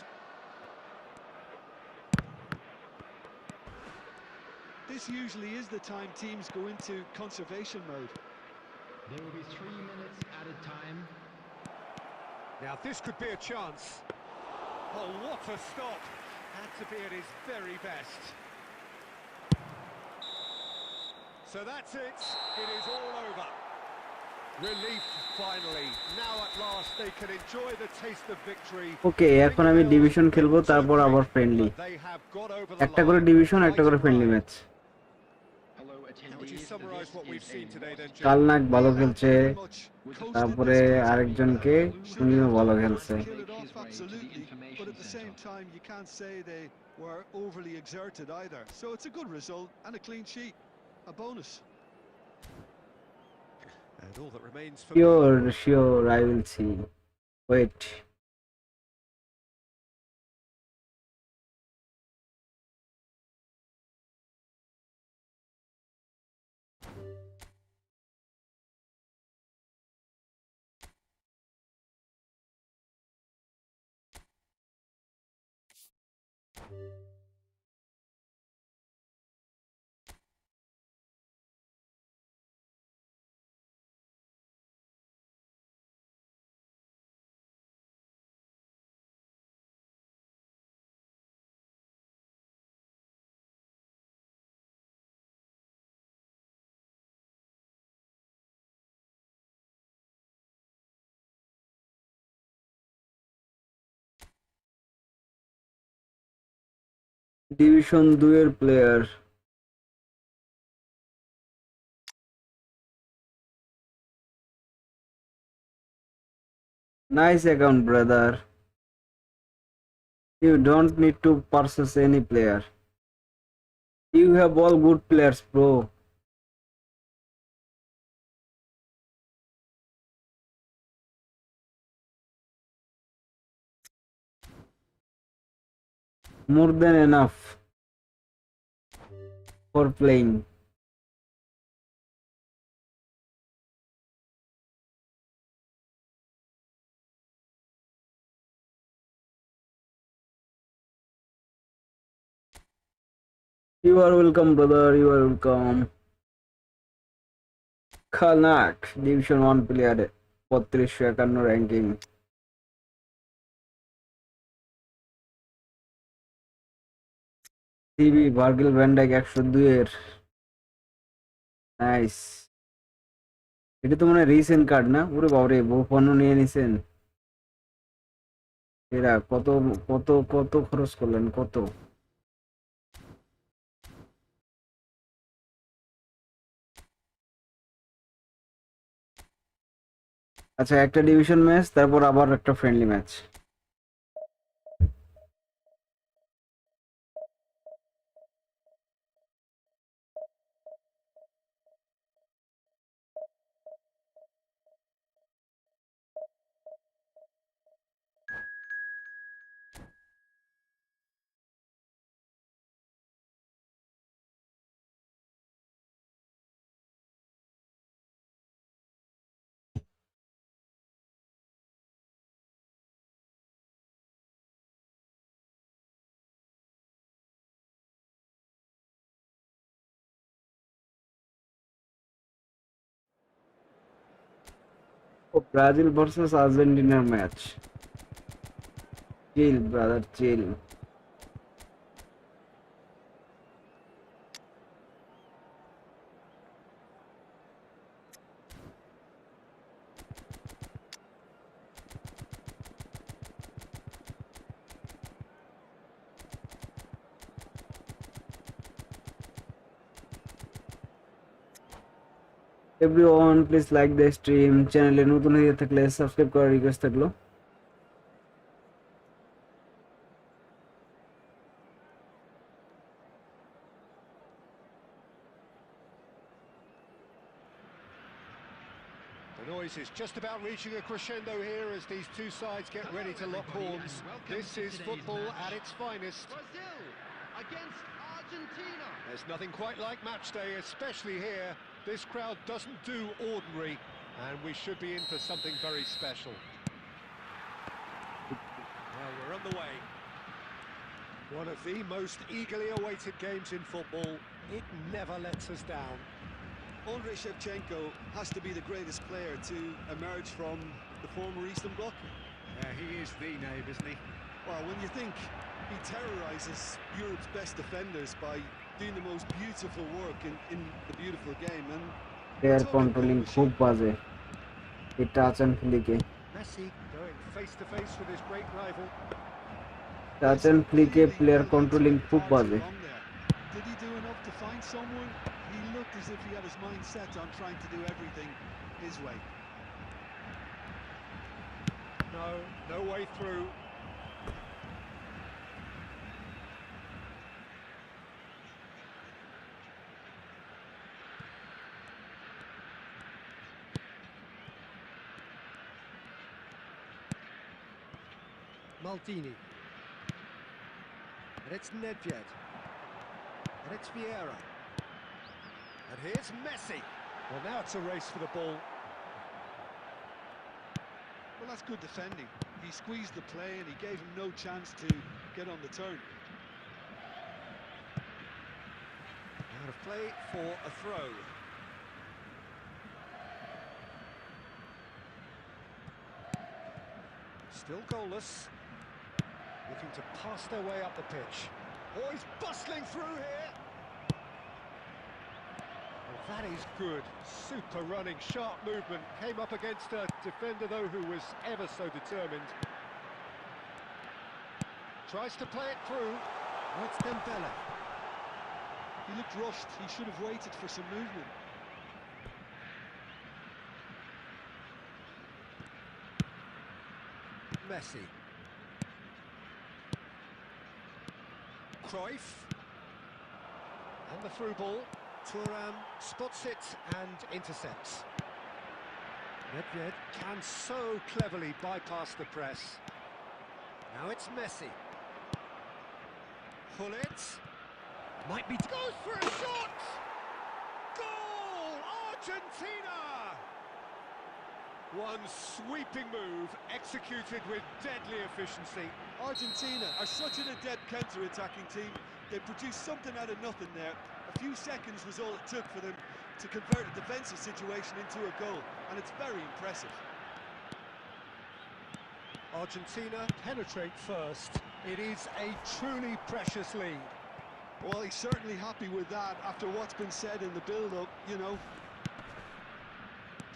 This usually is the time teams go into conservation mode. There will be 3 minutes added time. Now this could be a chance. Oh, what a stop! Had to be at his very best. So that's it. It is all over. Relief finally. Now at last they can enjoy the taste of victory. ওকে, এখন আমি division খেলবো, তারপর আবার friendly. But they have got over the একটা করে line. Division, একটা করে Fighting friendly line. Match. Hello, How would you attendees. summarise what we've seen today then, Jim? কালনাক ভালো Yeah, খেলছে, very much coasted তারপরে this game. আরেকজনকে Should উনিও have ভালো done well খেলছে। to kill it off, absolutely. But at the same time, you can't say they were overly exerted either. So it's a good result and a clean sheet. A bonus. And all that remains for Sure, I will see. Wait. Division 2 এর player. Nice account, brother. You don't need to purchase any player. You have all good players, bro. More than enough for playing. You are welcome, brother. You are welcome. Khanak, Division 1 player, 3251 ranking. CB Virgil van Dijk 102 এর। Nice. এটা তো মনে হয় recent card না? ওরে বাবারে, বহু পণ্য নিয়ে নিছেন। এরা কত কত কত খরচ করলেন, কত? আচ্ছা, একটা ডিভিশন ম্যাচ, তারপর আবার একটা ফ্রেন্ডলি ম্যাচ। ও, ব্রাজিল ভার্সেস আর্জেন্টিনার ম্যাচ। Chill brother, chill. Everyone, please like the stream. চ্যানেলে নতুন হয়ে থাকলে সাবস্ক্রাইব করার রিকোয়েস্ট থাকলো। The noise is just about reaching a crescendo here as these two sides get ready to lock horns. This is football at its finest. Brazil against Argentina. There's nothing quite like match day, especially here. This crowd doesn't do ordinary. And we should be in for something very special. Well, we're on the way. One of the most eagerly awaited games in football. It never lets us down. Andrei Shevchenko has to be the greatest player to emerge from the former Eastern Bloc. Yeah, he is the name, isn't he? Well, when you think he terrorises Europe's best defenders by doing the most beautiful work in the beautiful game, and player controlling খুব বাজে এই touch and ফ্লিকে Messi going face to face with his great rival. Touch and ফ্লিকে player controlling খুব বাজে Did he do enough to find someone? He looked as if he had his mind set on trying to do everything his way. No way through. Maldini. And it's Nedved. And it's Vieira. And here's Messi. Well, now it's a race for the ball. Well, that's good defending. He squeezed the play and he gave him no chance to get on the turn. Out of play for a throw. Still goalless. Looking to pass their way up the pitch. Oh, he's bustling through here. Well, that is good. Super running, sharp movement. Came up against a defender, though, who was ever so determined. Tries to play it through. Oh, it's Dembele. He looked rushed. He should have waited for some movement. Messi. Cruyff. And the through ball. Thuram spots it and intercepts. Nedved can so cleverly bypass the press. Now it's Messi. Gullit. Might be... Goes for a shot! Goal! Argentina! One sweeping move, executed with deadly efficiency. Argentina are such an adept counter-attacking team. They produced something out of nothing there. A few seconds was all it took for them to convert a defensive situation into a goal, and it's very impressive. Argentina penetrate first. It is a truly precious lead. Well, he's certainly happy with that after what's been said in the build-up, you know.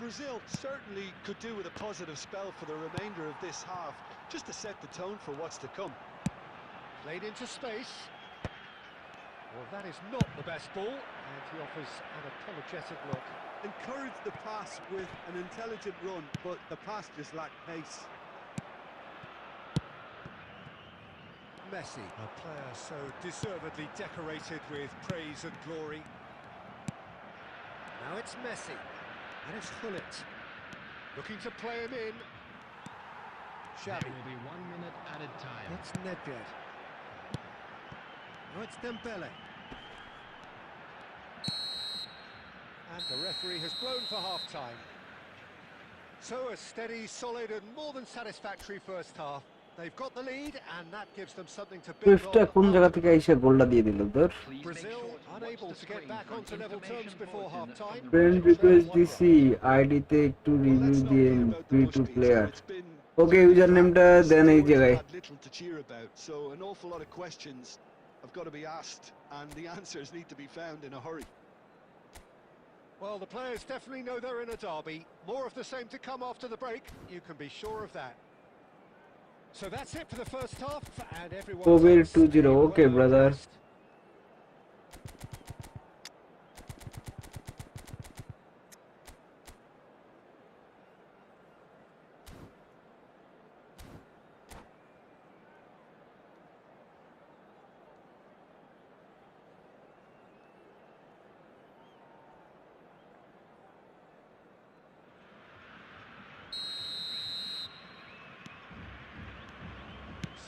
Brazil certainly could do with a positive spell for the remainder of this half, just to set the tone for what's to come. Played into space. Well, that is not the best ball, and he offers an apologetic look. Encouraged the pass with an intelligent run, but the pass just lacked pace. Messi, a player so deservedly decorated with praise and glory. Now it's Messi, and it's Gullit. Looking to play him in. There Xavi. will be 1 minute added time. That's Nedved. Now it's Dembele. And the referee has blown for half-time. So a steady, solid and more than satisfactory first half. They've got the lead and that gives them something to build সুইফটটা কোন জায়গা থেকে এসে গোলটা দিয়ে দিল তোর Please make Brazil sure to watch unable the to get screen back for onto level terms information before bulletin half-time. from the friend referee. Request দিছি আইডিতে একটু Well, রিভিউ let's not দিয়েন beat about the free bush, to Peter. Player It's been okay user নেমটা দেন এই stories জায়গায় have had little to cheer about, so an awful lot of questions have got to be asked, and the answers need to be found in a hurry. Well, the players definitely know they're in a derby. More of the same to come after the break, you can be sure of that. So that's it for the first half, and everyone Covid takes 2-0, a okay, well-earned brother. rest.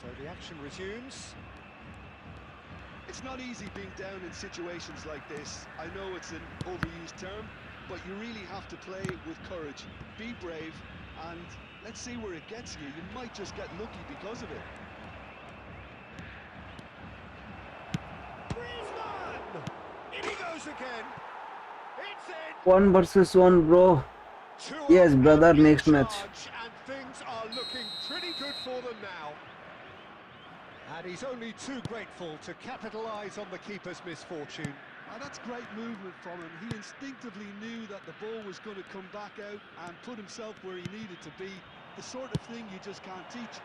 So the action resumes. It's not easy being down in situations like this. I know it's an overused term, but you really have to play with courage. Be brave, and let's see where it gets you. You might just get lucky because of it. Griezmann! In he goes again. It's in. 1 versus 1, bro. Yes, brother, next match. And things are looking pretty good for them now. And he's only too grateful to capitalise on the keeper's misfortune. That's great movement from him. He instinctively knew that the ball was going to come back out and put himself where he needed to be. The sort of thing you just can't teach.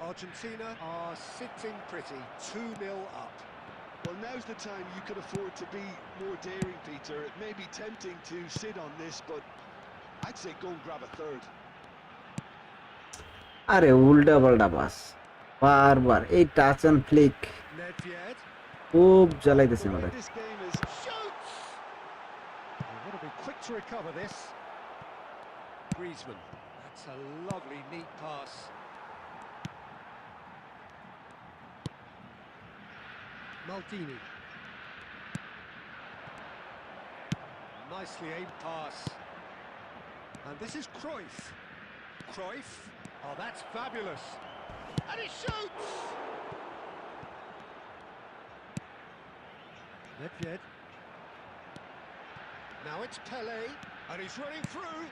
Argentina are sitting pretty, 2-0 up. Well, now's the time you could afford to be more daring, Peter. It may be tempting to sit on this, but I'd say go and grab a third. আরে উল্টা পাল্টা pass বারবার এই touch and flick Nedved. খুব জ্বালাইতেছে The way আমারে this game is Shoots! They've got to be quick to recover this. Griezmann. That's a lovely, neat pass. Maldini. Nicely aimed pass. And this is Cruyff. Cruyff. Oh, that's fabulous. And he shoots! Nedved. Now it's Pele, and he's running through.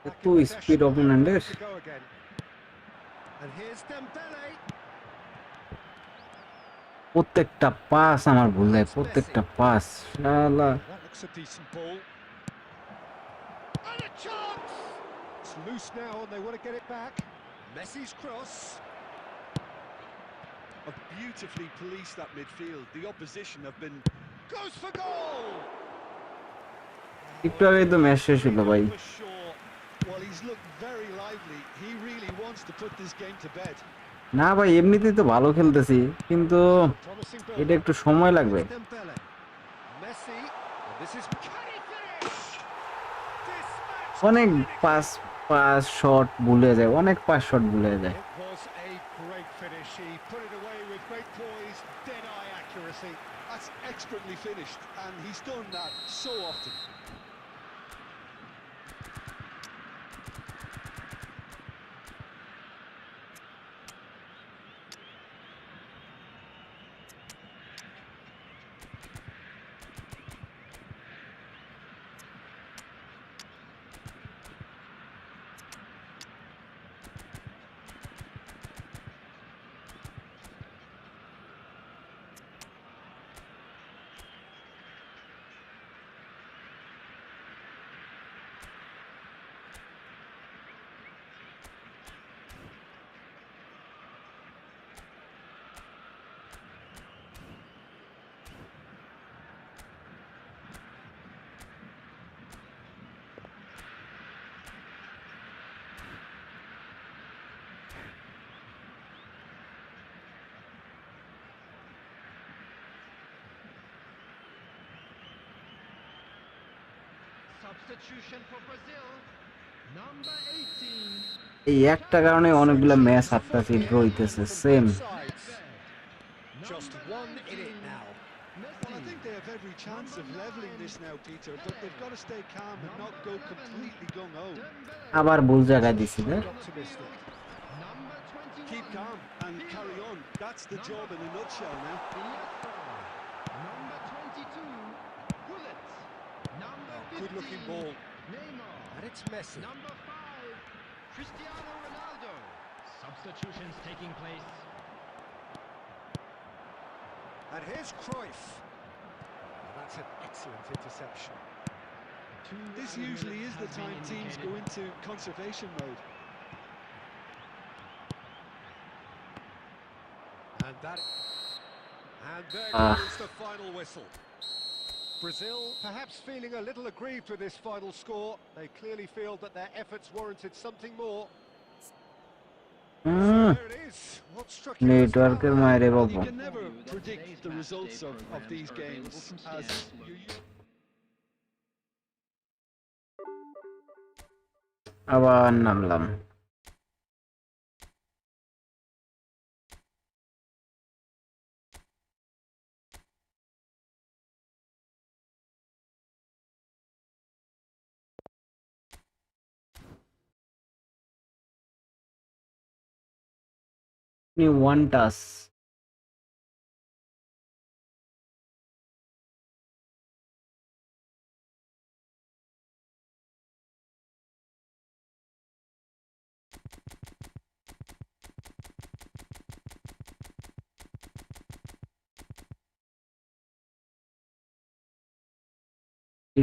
Back in এত possession, speed অপোনেন্টের to go again. And here's Dembele. প্রত্যেকটা pass আমার ভুল যায় প্রত্যেকটা pass শালা That looks a decent ball. And a chance! It's loose now and they want to get it back. Messi's cross. have beautifully policed that midfield. The opposition have been... Goes for goal! একটু আগেই তো match শেষ হলো ভাই For sure. Well, he's looked very lively. He really wants to put this game to bed. না ভাই এমনিতেই তো ভালো খেলতেছি কিন্তু Promising এটা build-up. একটু সময় লাগবে It's Dembele. Messi. And this is... Can he finish? Dispatched অনেক clinically. পাস পাস শট ভুলে যায় অনেক পাস শট ভুলে যায় It was a great finish. He put it away with great poise, dead-eye accuracy. That's expertly finished, and he's done that so often. Substitution for Brazil. Number 18. এই একটা কারণে অনেকগুলা match হারতাছি draw হইতেছে same Just one in it now. Well, I think they have every chance of levelling this now, Peter, but they've got to stay calm and not go completely gung-ho. আবার ভুল জায়গায় দিছি রে Optimistic. Number 21. Keep calm and carry on. That's the job in a nutshell now. Number 22. Bullet. Number 15. Good-looking ball. Neymar. And it's Messi. Number 5. Cristiano Ronaldo. Substitutions taking place. And here's Cruyff. And that's an excellent interception. This usually is the time teams go into conservation mode. And that... And there Ah. goes the final whistle. Brazil perhaps feeling a little aggrieved with this final score. They clearly feel that their efforts warranted something more. There it is. What struck you as নেটওয়ার্কের মায়েরে You Babu can never predict the results of these games, as you আবার নামলাম one touch.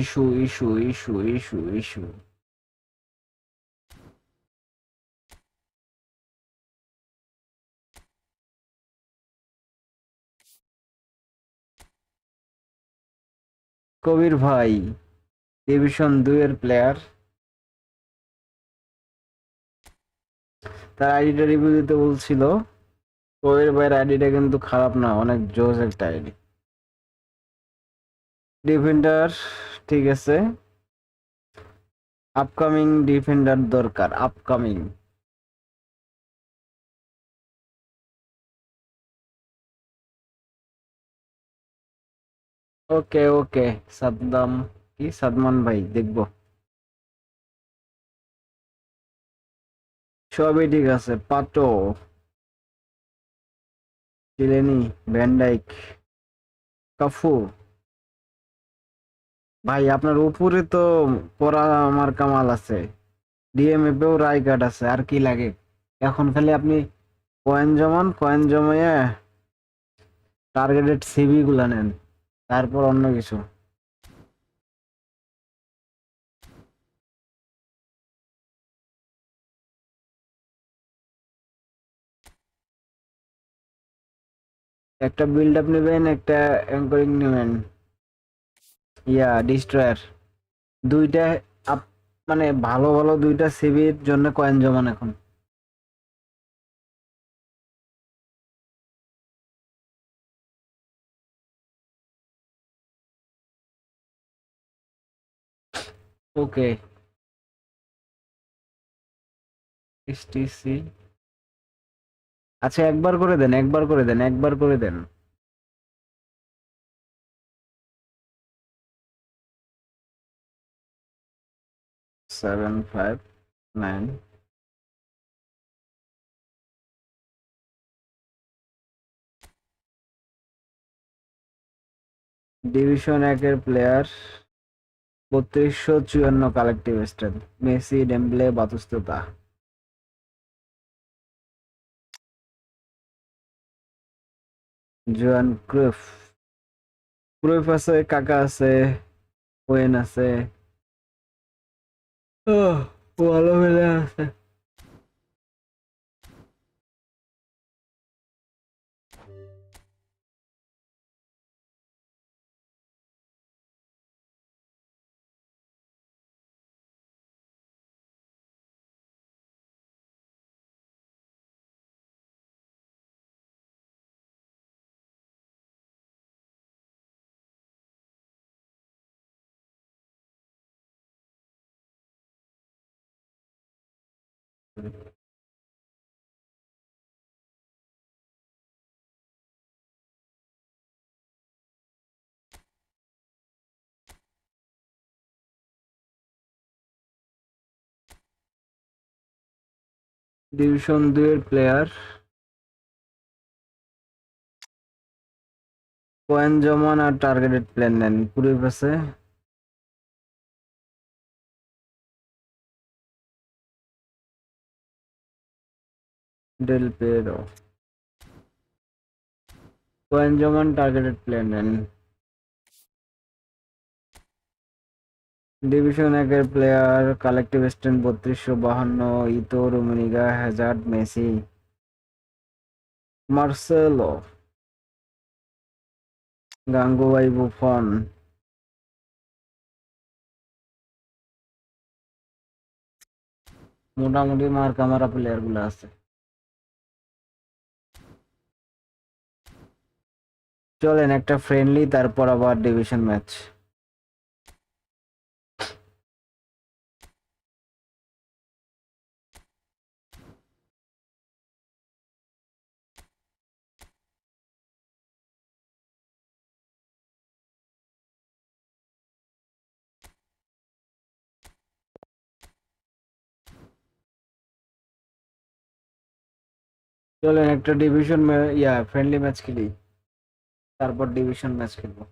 Issue issue issue issue issue. কবির ভাই division 2 এর player, তার আইডিটা review দিতে বলছিল। কবির ভাইয়ের আইডিটা কিন্তু খারাপ না, অনেক জোস একটা আইডি। ডিফেন্ডার, ঠিক আছে, আপকামিং ডিফেন্ডার দরকার, আপকামিং। ওকে ওকে, সাদ্দাম, কি সাদমান ভাই, দেখবো। সবই ঠিক আছে। পাটো, চিলেনি, ভ্যানডাইক, কাফু। ভাই আপনার উপরে তো পড়া আমার কামাল আছে, ডিএমএফেও রায় কার্ড আছে, আর কি লাগে? এখন খালি আপনি কয়েন জমান, কয়েন জমাইয়া টার্গেটেড সিভি গুলা নেন, তারপর অন্য কিছু। একটা বিল্ড আপ নেবেন, একটা অ্যাঙ্করিং নেবেন, ইয়া ডিস্ট্রয়ার, দুইটা আপ, মানে ভালো ভালো দুইটা সিভির জন্য কয়েন জমান এখন। ওকে, এসটিসি, আচ্ছা একবার করে দেন, একবার করে দেন, একবার করে দেন। 759। ডিভিশন 1 এর player, 3254 collective strength, Messi, Dembele, Batistuta. Johan Cruyff, Cruyff আছে, কাকা আছে, ওয়েন আছে, ভালো মেলে আছে। ডিভিশন 2 এর প্লেয়ার, কয়েন জমান আর টার্গেটেড প্লেন নেন। ক্রুইফ আছে, ডেল পেরো, কয়েন জমান টার্গেটেড প্লেন নেন। ডিভিশন 1 এর player, collective strength 3252, Eto'o, Rummenigge, Hazard, Messi, Marcelo, Gangubai, Buffon. মোটামুটি মার্কা মারা প্লেয়ার গুলো আছে। চলেন একটা ফ্রেন্ডলি, তারপর আবার ডিভিশন ম্যাচ। চলেন একটা ডিভিশন ফ্রেন্ডলি ম্যাচ খেলি, তারপর ডিভিশন ম্যাচ খেলবো।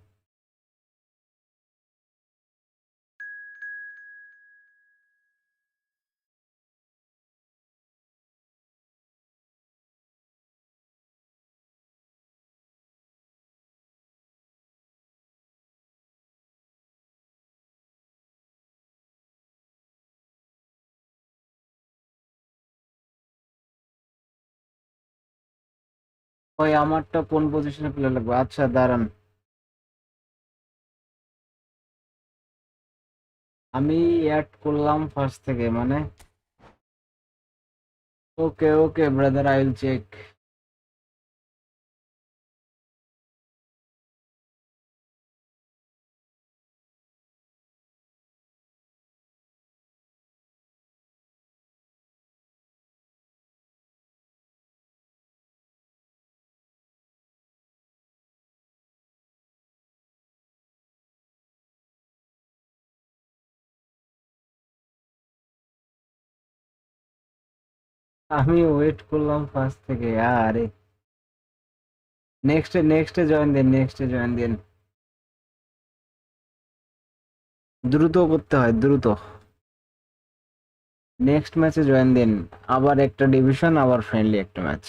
ওই আমারটা কোন পজিশনে প্লে লাগবে? আচ্ছা দাঁড়ান, আমি অ্যাড করলাম ফার্স্ট থেকে, মানে okay okay brother, I will check. আমি ওয়েট করলাম ফার্স্ট থেকে, আরে নেক্সটে জয়েন দিন, নেক্সটে জয়েন দিন। দ্রুত করতে হয়, দ্রুত। নেক্সট ম্যাচে জয়েন দিন, আবার একটা ডিভিশন, আবার ফ্রেন্ডলি একটা ম্যাচ।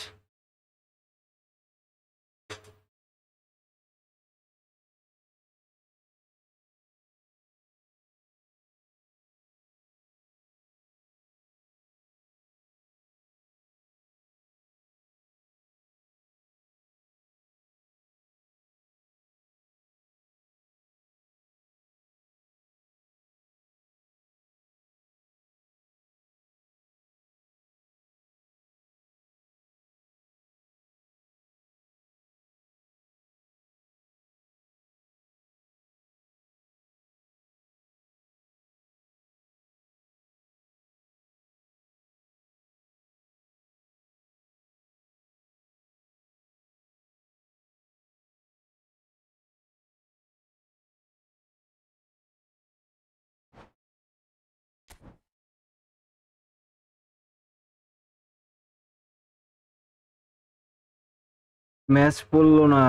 ম্যাচ পড়লো না,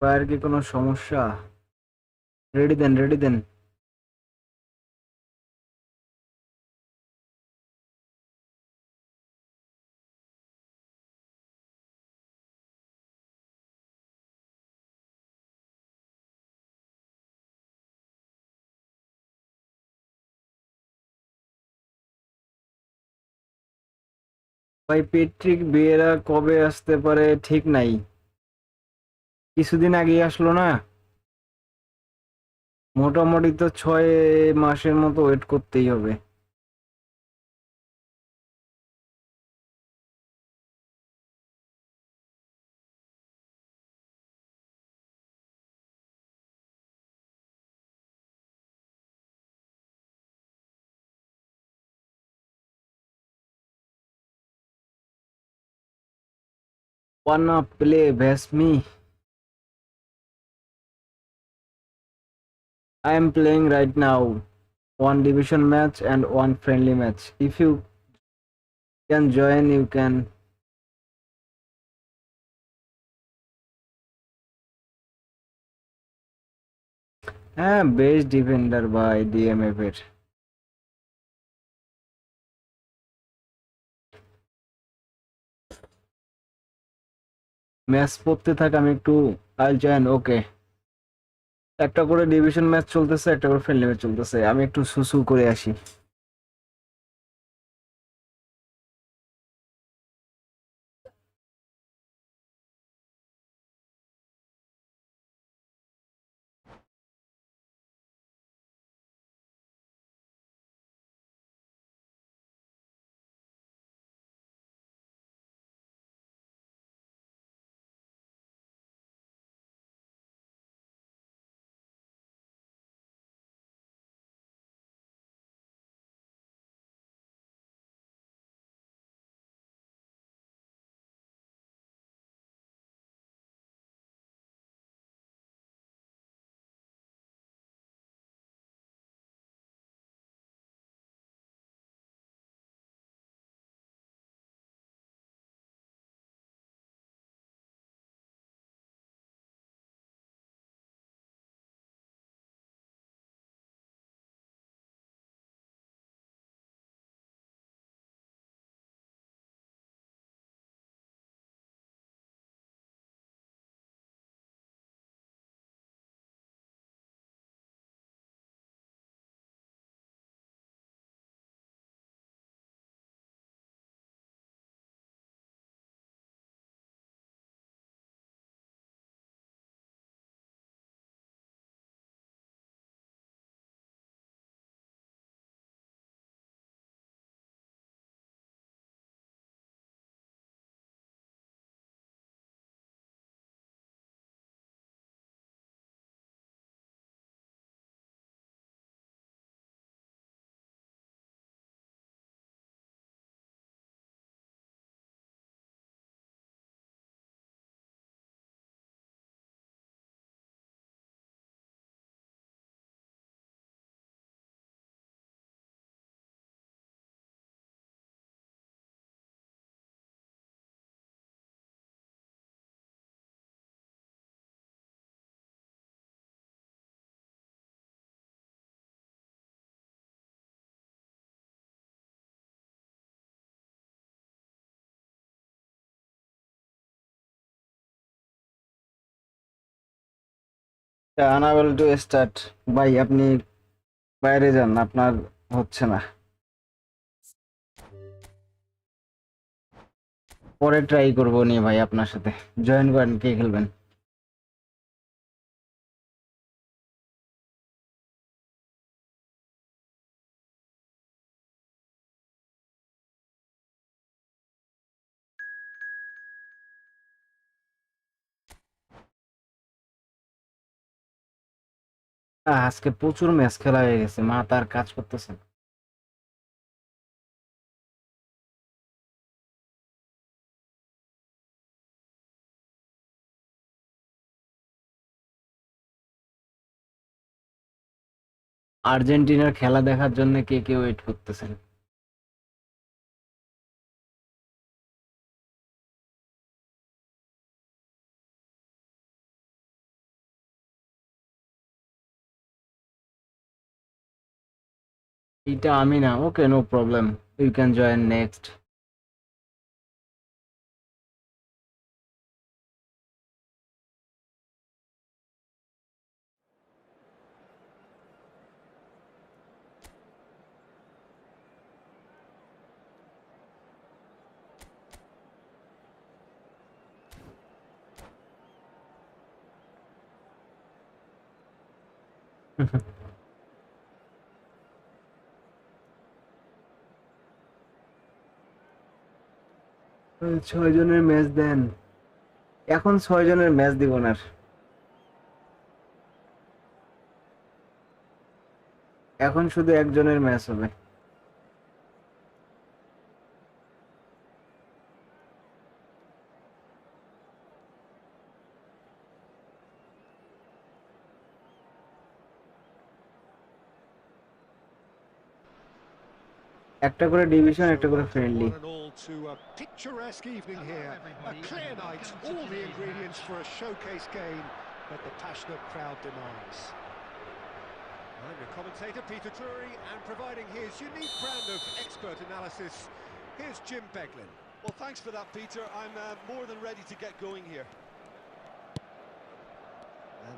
আর কি কোনো সমস্যা? রেডি দেন, রেডি দেন। ভাই পেট্রিক বিয়েরা কবে আসতে পারে ঠিক নাই, কিছুদিন আগে আসলো না? মোটামুটি তো 6 মাসের মতো ওয়েট করতেই হবে। Wanna play Vesmi? I am playing right now. One division match and one friendly match. If you can join, you can. হ্যাঁ, বেস্ট ডিফেন্ডার ভাই ডিএমএফ এর। ম্যাচ পড়তে থাক, আমি একটু আইল জয়েন, ওকে। একটা করে ডিভিশন ম্যাচ চলতেছে, একটা করে ফ্রেন্ডলি ম্যাচ চলতেছে, আমি একটু সুসু করে আসি। Unable to start. ভাই আপনি বাইরে যান, আপনার হচ্ছে না, পরে ট্রাই করবো নিয়ে ভাই আপনার সাথে। জয়েন করেন, কে খেলবেন? আজকে প্রচুর ম্যাচ খেলা হয়ে গেছে, মা তার কাজ করতেছে না। আর্জেন্টিনার খেলা দেখার জন্য কে কে ওয়েট করতেছেন? এটা আমি না, okay no problem, you can join next. ছয় জনের ম্যাচ দেন, এখন ছয় জনের ম্যাচ দিব না আর। এখন শুধু একজনের ম্যাচ হবে। একটা করে ডিভিশন, একটা করে Welcome friendly. one and all to a picturesque evening here. A clear night, all the ingredients for a showcase game that the passionate crowd demands. I'm your commentator, Peter Drury, and providing his unique brand of expert analysis, here's Jim Beglin. Well, thanks for that, Peter. I'm more than ready to get going here.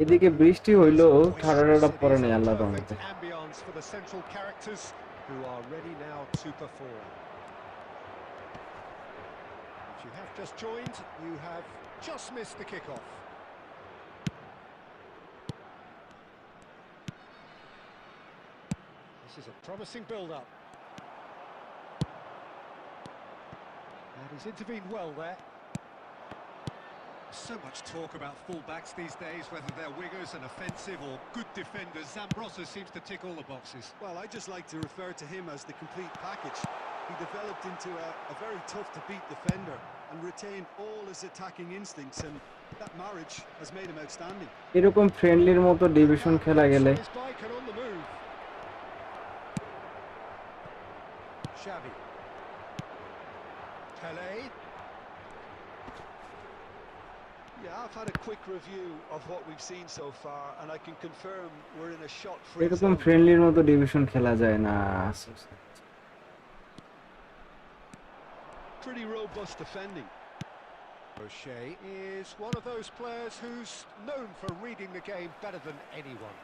এদিকে বৃষ্টি হইলো, ঠাড়া It পড়ে is নেই a আল্লাহর perfect রহমতে। ambience for the central characters who are ready now to perform. If you have just joined, you have just missed the kickoff. This is a promising build-up. And he's intervened well there. So much talk about full-backs these days, whether they're wingers and offensive or good defenders. Zambrotta seems to tick all the boxes. Well, I just like to refer to him as the complete package. He developed into a very tough-to-beat defender and retained all his attacking instincts, and that marriage has made him outstanding. এরকম ফ্রেন্ডলির মতো division খেলা Boots গেলে on his bike and on the move. Xavi. Pele. Yeah, I've had a quick review of what we've seen so far, and I can confirm we're in a shot-free এরকম zone. ফ্রেন্ডলির মতো division খেলা যায় না। Pretty robust defending. O'Shea is one of those players who's known for reading the game better than anyone.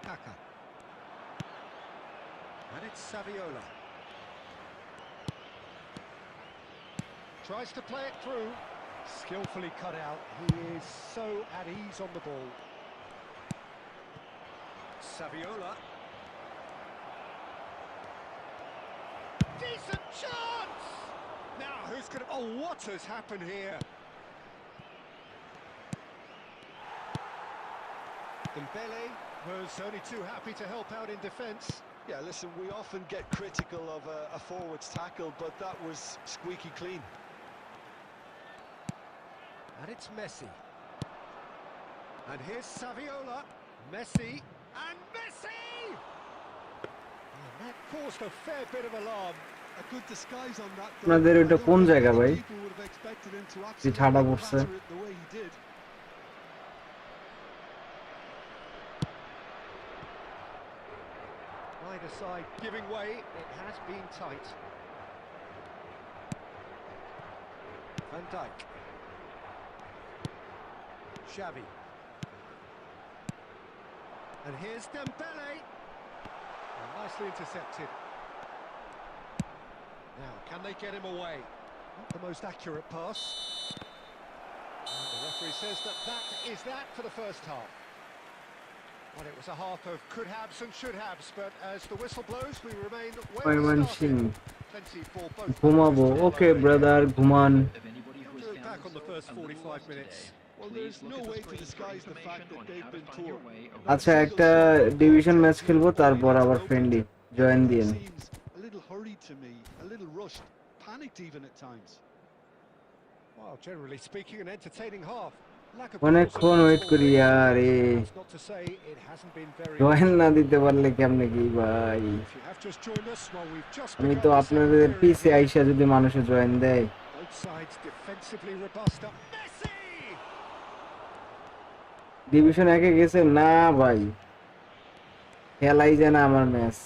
Kaka. And it's Saviola. Tries to play it through. Skillfully cut out. He is so at ease on the ball. Saviola. Decent chance! Now, who's going to... Oh, what has happened here? Dembele was only too happy to help out in defence. Yeah, listen, we often get critical of a forward's tackle, but that was squeaky clean. And it's Messi. And here's Saviola. Messi. And Messi! And that caused a fair bit of alarm. A good disguise on that. আপনাদের এটা কোন জায়গা ভাই? People would have expected him to যে ঠাডা absolutely পড়ছে। batter it the way he did. Either side giving way. It has been tight. Van Dijk. Xavi. And here's Dembele. Oh, nicely intercepted. Now, can they get him away? Not the most accurate pass. And the referee says that that is that for the first half. Well, it was a half of could-haves and should-haves, but as the whistle blows, we remain where we Mymensingh started. Plenty for both ঘুমাবো managers to okay follow. Brother ঘুমান Of anybody who To has look found back on the themselves first a little 45 lost minutes. today. Well, Please there's look no at the way to screen for disguise the information fact that on they've how to been find your poor. way around Not a আচ্ছা single একটা shot on division goal match tells you খেলবো all you তারপর need to আবার know, friendly Peter. Join Everything দিন seems a little hurried to me, a little rushed, panicked even at times. Well, generally speaking, an entertaining half. Lack of অনেকক্ষণ goals wait in করি multiple আর areas. এ That's not to say it hasn't been very join না entertaining. দিতে পারলে কেমনে কি ভাই If you have just joined us, well, we've just আমি begun তো the second আপনাদের period পিছে here. আইসা যদি মানুষে জয়েন দেয় Both sides defensively robust. Up Messi! Division একে গেছে না ভাই খেলাই যায় না আমার match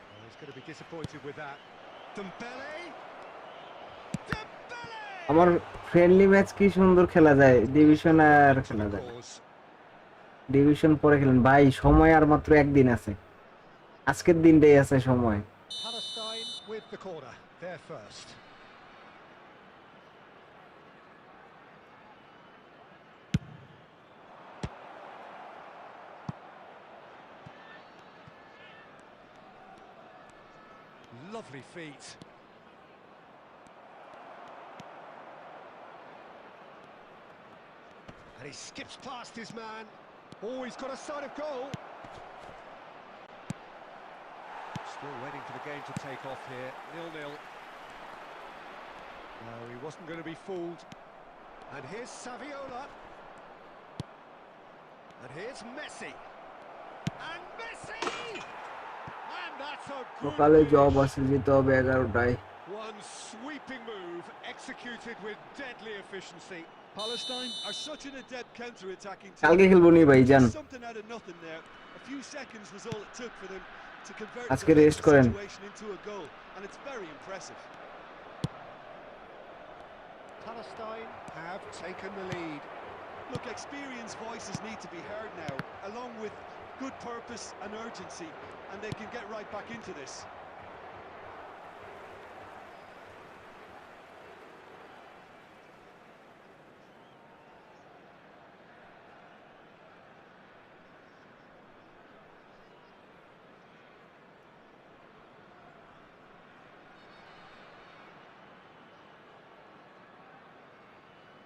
Well, he's going to be disappointed with that. Dembele! Dembele! আমার ফ্রেন্ডলি ম্যাচ কি সুন্দর খেলা যায় ডিভিশন আর To খেলা the যায় না cause. ডিভিশন পরে খেলেন ভাই সময় আর মাত্র একদিন আছে আজকের দিনটাই আছে সময় Palestine with the corner. There first. Lovely feet. And he skips past his man. Oh, he's got a sight of goal. Still waiting for the game to take off here. 0-0. No, he wasn't going to be fooled. And here's Saviola. And here's Messi. And Messi! And that's a good সকালে job finish. আছে যেতে হবে 11টায় One sweeping move executed with deadly efficiency. Palestine are such an adept counter-attacking team. কালকে খেলবো নি ভাই জান Just something out of nothing there. A few seconds was all it took for them to convert a আজকে rest defensive করেন situation into a goal, and it's very impressive. Palestine have taken the lead. Look, experienced voices need to be heard now, along with good purpose and urgency, and they can get right back into this.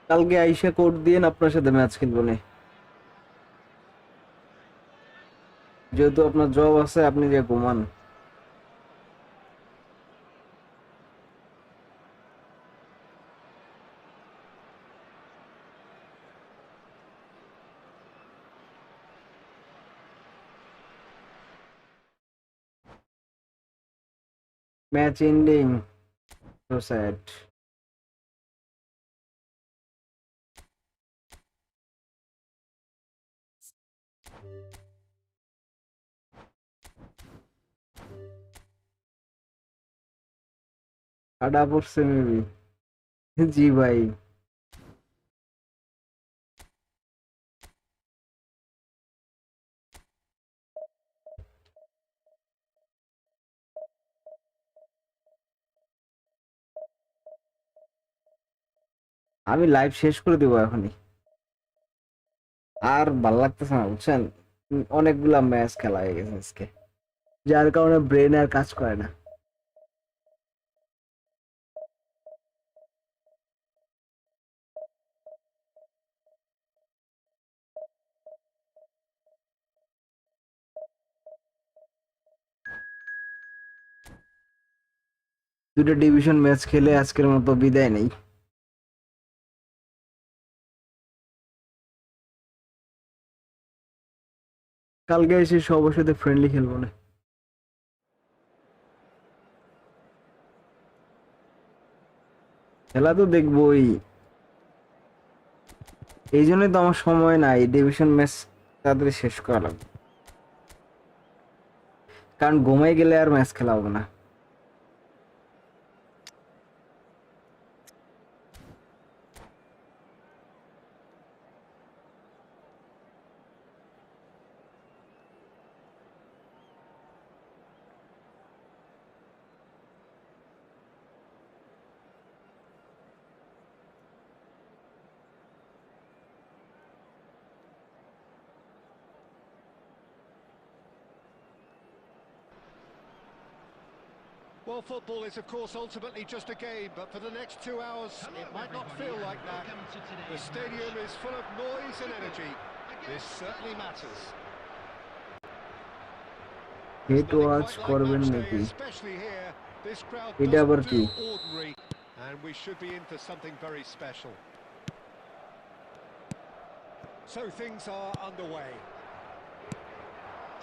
কালকে আইসা code দিয়ে আপনার সাথে match খেলবো না যেহেতু আপনার job আছে আপনি যে ঘুমান ম্যাচ এন্ডিং সো স্যাড কাটা পড়ছে মেবি জি ভাই আমি লাইভ শেষ করে দিব এখনই আর ভাল লাগতেছে না বুঝছেন অনেকগুলা ম্যাচ খেলা হয়ে গেছে আজকে যার কারণে ব্রেন আর কাজ করে না দুটো ডিভিশন ম্যাচ খেলে আজকের মতো বিদায় নেই কালকে এসে সবার সাথে ফ্রেন্ডলি খেলবো না খেলা তো দেখবোই এই জন্যই তো আমার সময় নাই ডিভিশন ম্যাচ তাড়াতাড়ি শেষ করা লাগবে কারণ ঘুমাই গেলে আর ম্যাচ খেলা হবে না Well, football is, of course, ultimately just a game, but for the next 2 hours, it might not feel like that. The stadium is full of noise and energy. This certainly matters. There's hit nothing watch quite like করবেন match day, নাকি? especially here. This crowd এটা আবার doesn't কি? do ordinary, and we should be in for something very special. So things are underway.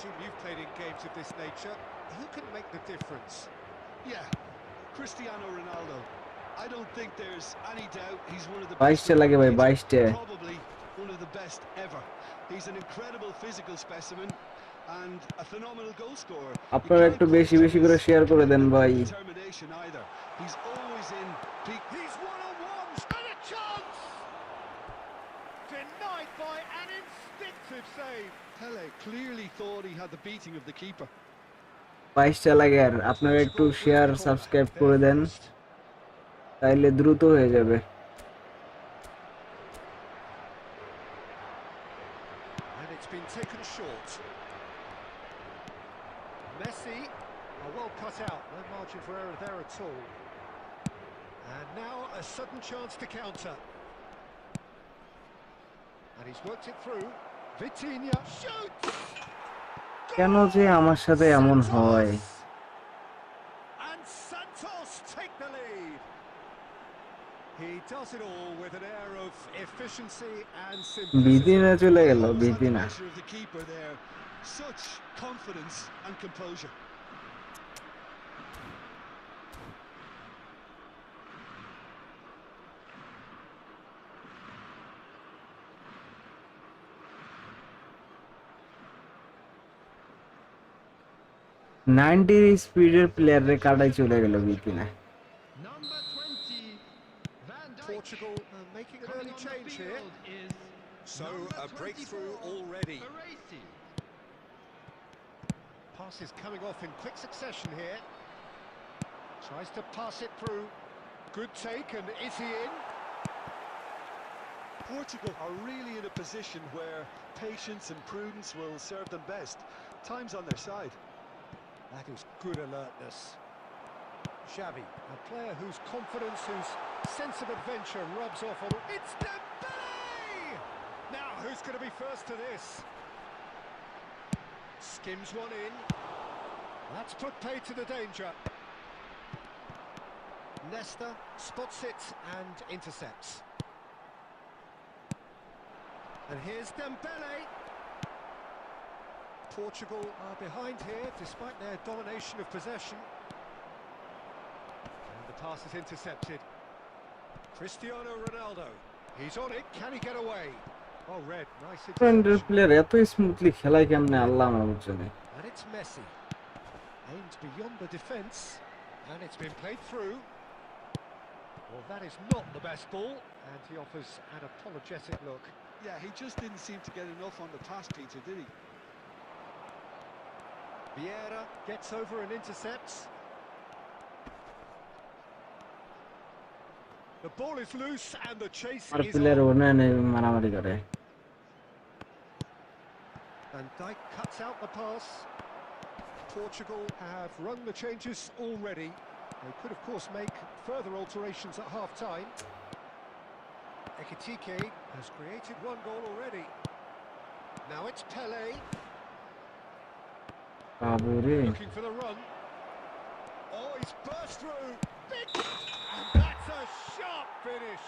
Jim, you've played in games of this nature. Who can make the difference? Yeah, Cristiano Ronaldo. I don't think there's any doubt he's one of the 22 best টা লাগে ভাই, around, 22 টা। probably one of the best ever. He's an incredible physical specimen and a phenomenal goal scorer. You আপনারা can't একটু বেশি coach বেশি his করে share করে দেন commitment ভাই। and determination either. He's always in peak. He's one-on-one and a chance! Denied by an instinctive save. Pele clearly thought he had the beating of the keeper. 22 টা লাগে, আর আপনারা একটু Portugal with share the corner. Subscribe They're করে দেন, first. তাইলে দ্রুত হয়ে যাবে। And it's been taken short. Messi, well cut out, no margin for error there at all. And now a sudden chance to counter. And he's worked it through. Vitinha shoots! কেন যে আমার সাথে এমন হয়? Santos! And Santos take the lead. He does it all with an air of efficiency and simplicity. বিদিনা চলে গেল, Almost had the বিদিনা। pressure of the keeper there. Such confidence and composure. Ninety স্পিডের প্লেয়ারের কাটাই চলে গেল বিদিনা। Number 20, Van Dijk. Portugal making an Coming early on the change here. field is So number a breakthrough 24, already. Messi. Passes coming off in quick succession here. Tries to pass it through. Good take, and is he in? Portugal are really in a position where patience and prudence will serve them best. Time's on their side. That is good alertness. Xavi, a player whose confidence, whose sense of adventure rubs off on... It's Dembele! Now, who's going to be first to this? Skims one in. That's put paid to the danger. Nesta spots it and intercepts. And here's Dembele. Portugal are behind here, despite their domination of possession. And the pass is intercepted. Cristiano Ronaldo. He's on it. Can he get away? Oh, Red, nice ফ্রেন্ডের interception. Player এত smoothly খেলায় কেমনে, আল্লাহ আমার জানে। And it's Messi. Aimed beyond the defence. And it's been played through. Well, that is not the best ball. And he offers an apologetic look. Yeah, he just didn't seem to get enough on the pass, Peter, did he? Vieira gets over and intercepts. The ball is loose and the chase আর is player on. ওনানে মারামারি করে। And Dijk cuts out the pass. Portugal have rung the changes already. They could, of course, make further alterations at half-time. Ekitike has created one goal already. Now it's Pele. বাবুরে, Looking for the run. Oh, he's burst through. Big, and that's a sharp finish.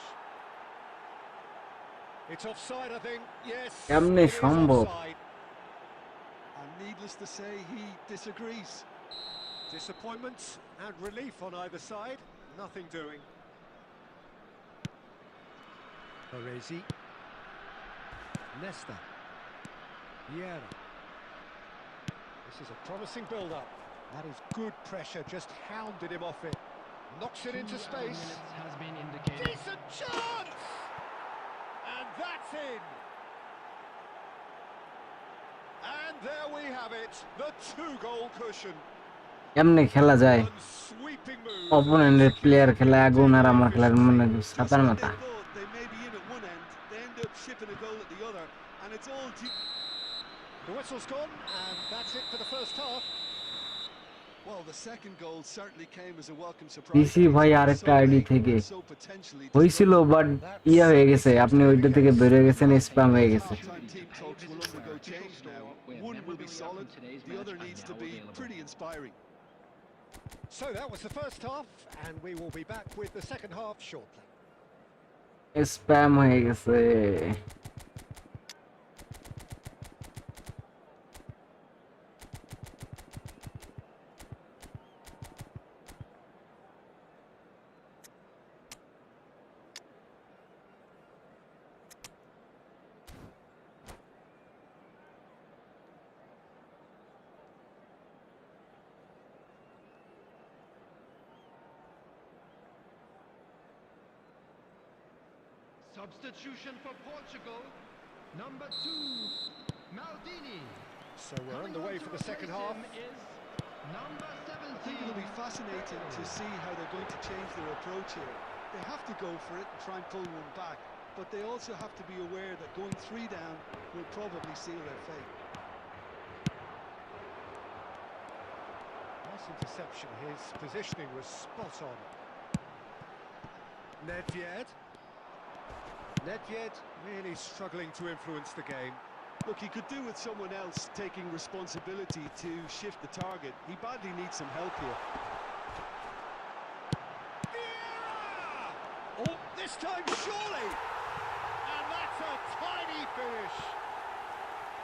It's offside, I think. Yes, কেমনে it is সম্ভব? offside. And needless to say, he disagrees. Disappointment and relief on either side. Nothing doing. Baresi. Nesta. Vieira. This is a promising build-up. That is good pressure, just hounded him off it. Knocks it into 2 space. minutes has been indicated. Decent chance! And that's in! And there we have it, the two-goal cushion. কেমনে খেলা যায়? One sweeping move. অপোনেন্টের player খেলা আগুন, আর আমার খেলার মনে Just সাতার when মাথা। they thought they may be in at one end, they end up shipping a goal at the other, and it's all due... The whistle's gone, and that's it for the first half. Well, the second goal certainly came as a welcome surprise. পিসি ভাই Peter. আরেকটা So ID late থেকে and so potentially হয়েছিল, destructive. But That ইয়া হয়ে certainly গেছে, seems আপনি to be ওইটা the থেকে case. বেরিয়ে গেছেন, স্প্যাম হয়ে Both গেছে। half-time team talks will undergo change now. One will be solid, the other needs to be pretty inspiring. So that was the first half, and we will be back with the second half shortly. Spam হয়ে গেছে। Substitution for Portugal. Number 2, Maldini. So we're underway for the second half. Is number I think it'll be 17. fascinating to see how they're going to change their approach here. They have to go for it and try and pull one back, but they also have to be aware that going 3 down will probably seal their fate. Nice interception. His positioning was spot on. Nedved. Nedved really struggling to influence the game. Look, he could do with someone else taking responsibility to shift the target. He badly needs some help here. Vieira! Oh, this time surely! And that's a tiny finish.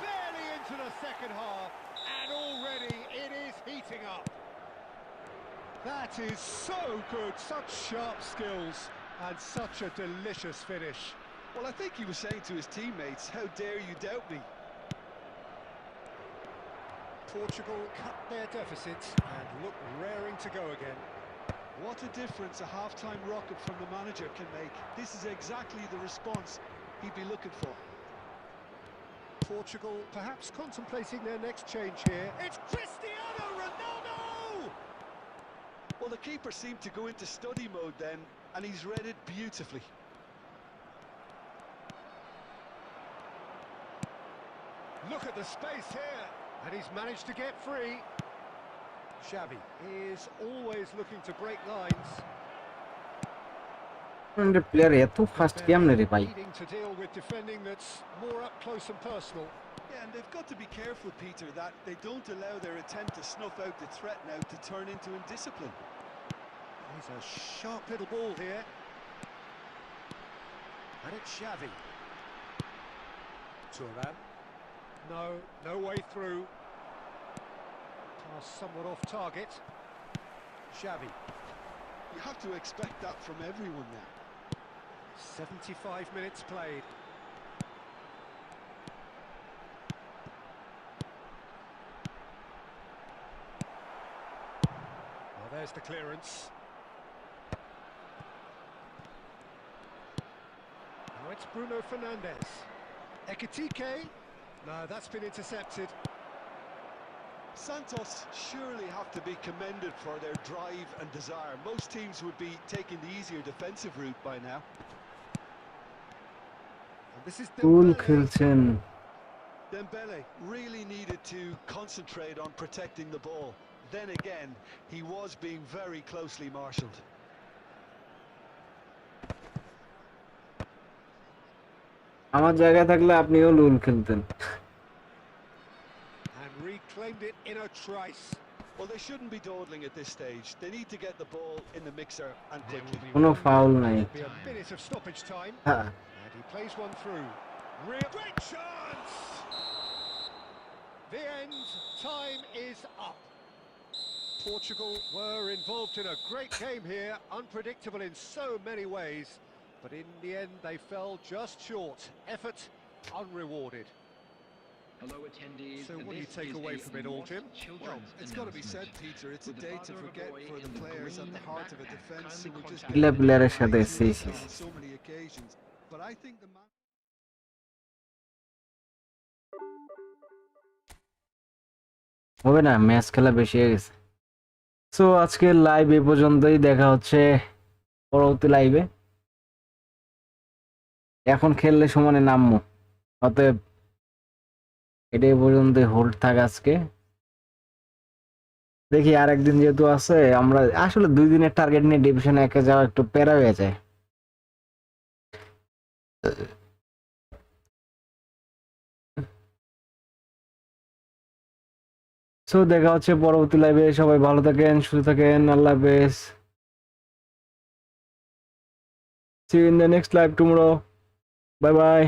Barely into the second half, and already it is heating up. That is so good, such sharp skills, and such a delicious finish. Well, I think he was saying to his teammates, how dare you doubt me? Portugal cut their deficit and look raring to go again. What a difference a half-time rocket from the manager can make. This is exactly the response he'd be looking for. Portugal perhaps contemplating their next change here. It's Cristiano Ronaldo! Well, the keeper seemed to go into study mode then, and he's read it beautifully. Look at the space here, and he's managed to get free. Xavi is always looking to break lines. Player এত fast কেমনে রে ভাই? Needing to deal with defending that's more up close and personal. Yeah, and they've got to be careful, Peter, that they don't allow their attempt to snuff out the threat now to turn into indiscipline. He's a sharp little ball here. And it's Xavi. Thuram. No way through. Pass somewhat off target. Xavi. You have to expect that from everyone now. 75 minutes played. Well, there's the clearance. Now it's Bruno Fernandes. Ekitike. No, that's been intercepted. Santos surely have to be commended for their drive and desire. Most teams would be taking the easier defensive route by now. And this is cool Dembele. খেলছেন। Dembele really needed to concentrate on protecting the ball. Then again, he was being very closely marshalled. আমার জায়গায় থাকলে আপনিও লুল খেলতেন। And reclaimed it in a trice. Well, they shouldn't be dawdling at this stage. They need to get the ball in the mixer and quickly. কোনো foul নাই। Be a minute of stoppage time. হ্যাঁ, And he plays one through. Real great chance! The end. Time is up. Portugal were involved in a great game here, unpredictable in so many ways, but in the end they fell just short. Effort unrewarded. Hello, attendees. So what do you take away from it all, Jim? Well, it's got to be said, Peter, it's a day to forget for the players at the heart of a defence who were just এগুলা প্লেয়ারের সাথে এসেছি। on so many occasions. But I think the man হবে না, match খেলা বেশি হয়ে গেছে। সো আজকের লাইভ এই পর্যন্তই, দেখা হচ্ছে পরবর্তী লাইভে। এখন খেললে সমানে নামবো, অতএব এটাই পর্যন্ত হোল্ড থাক আজকে। দেখি আর একদিন যেহেতু আছে, আমরা আসলে 2 দিনের টার্গেট নিয়ে ডিভিশন 1-এ যাওয়া একটু প্যারা হয়ে যায়। সো দেখা হচ্ছে পরবর্তী লাইভে। সবাই ভালো থাকেন, সুস্থ থাকেন, আল্লাহ হাফেজ। See you in the next live tomorrow. Bye bye.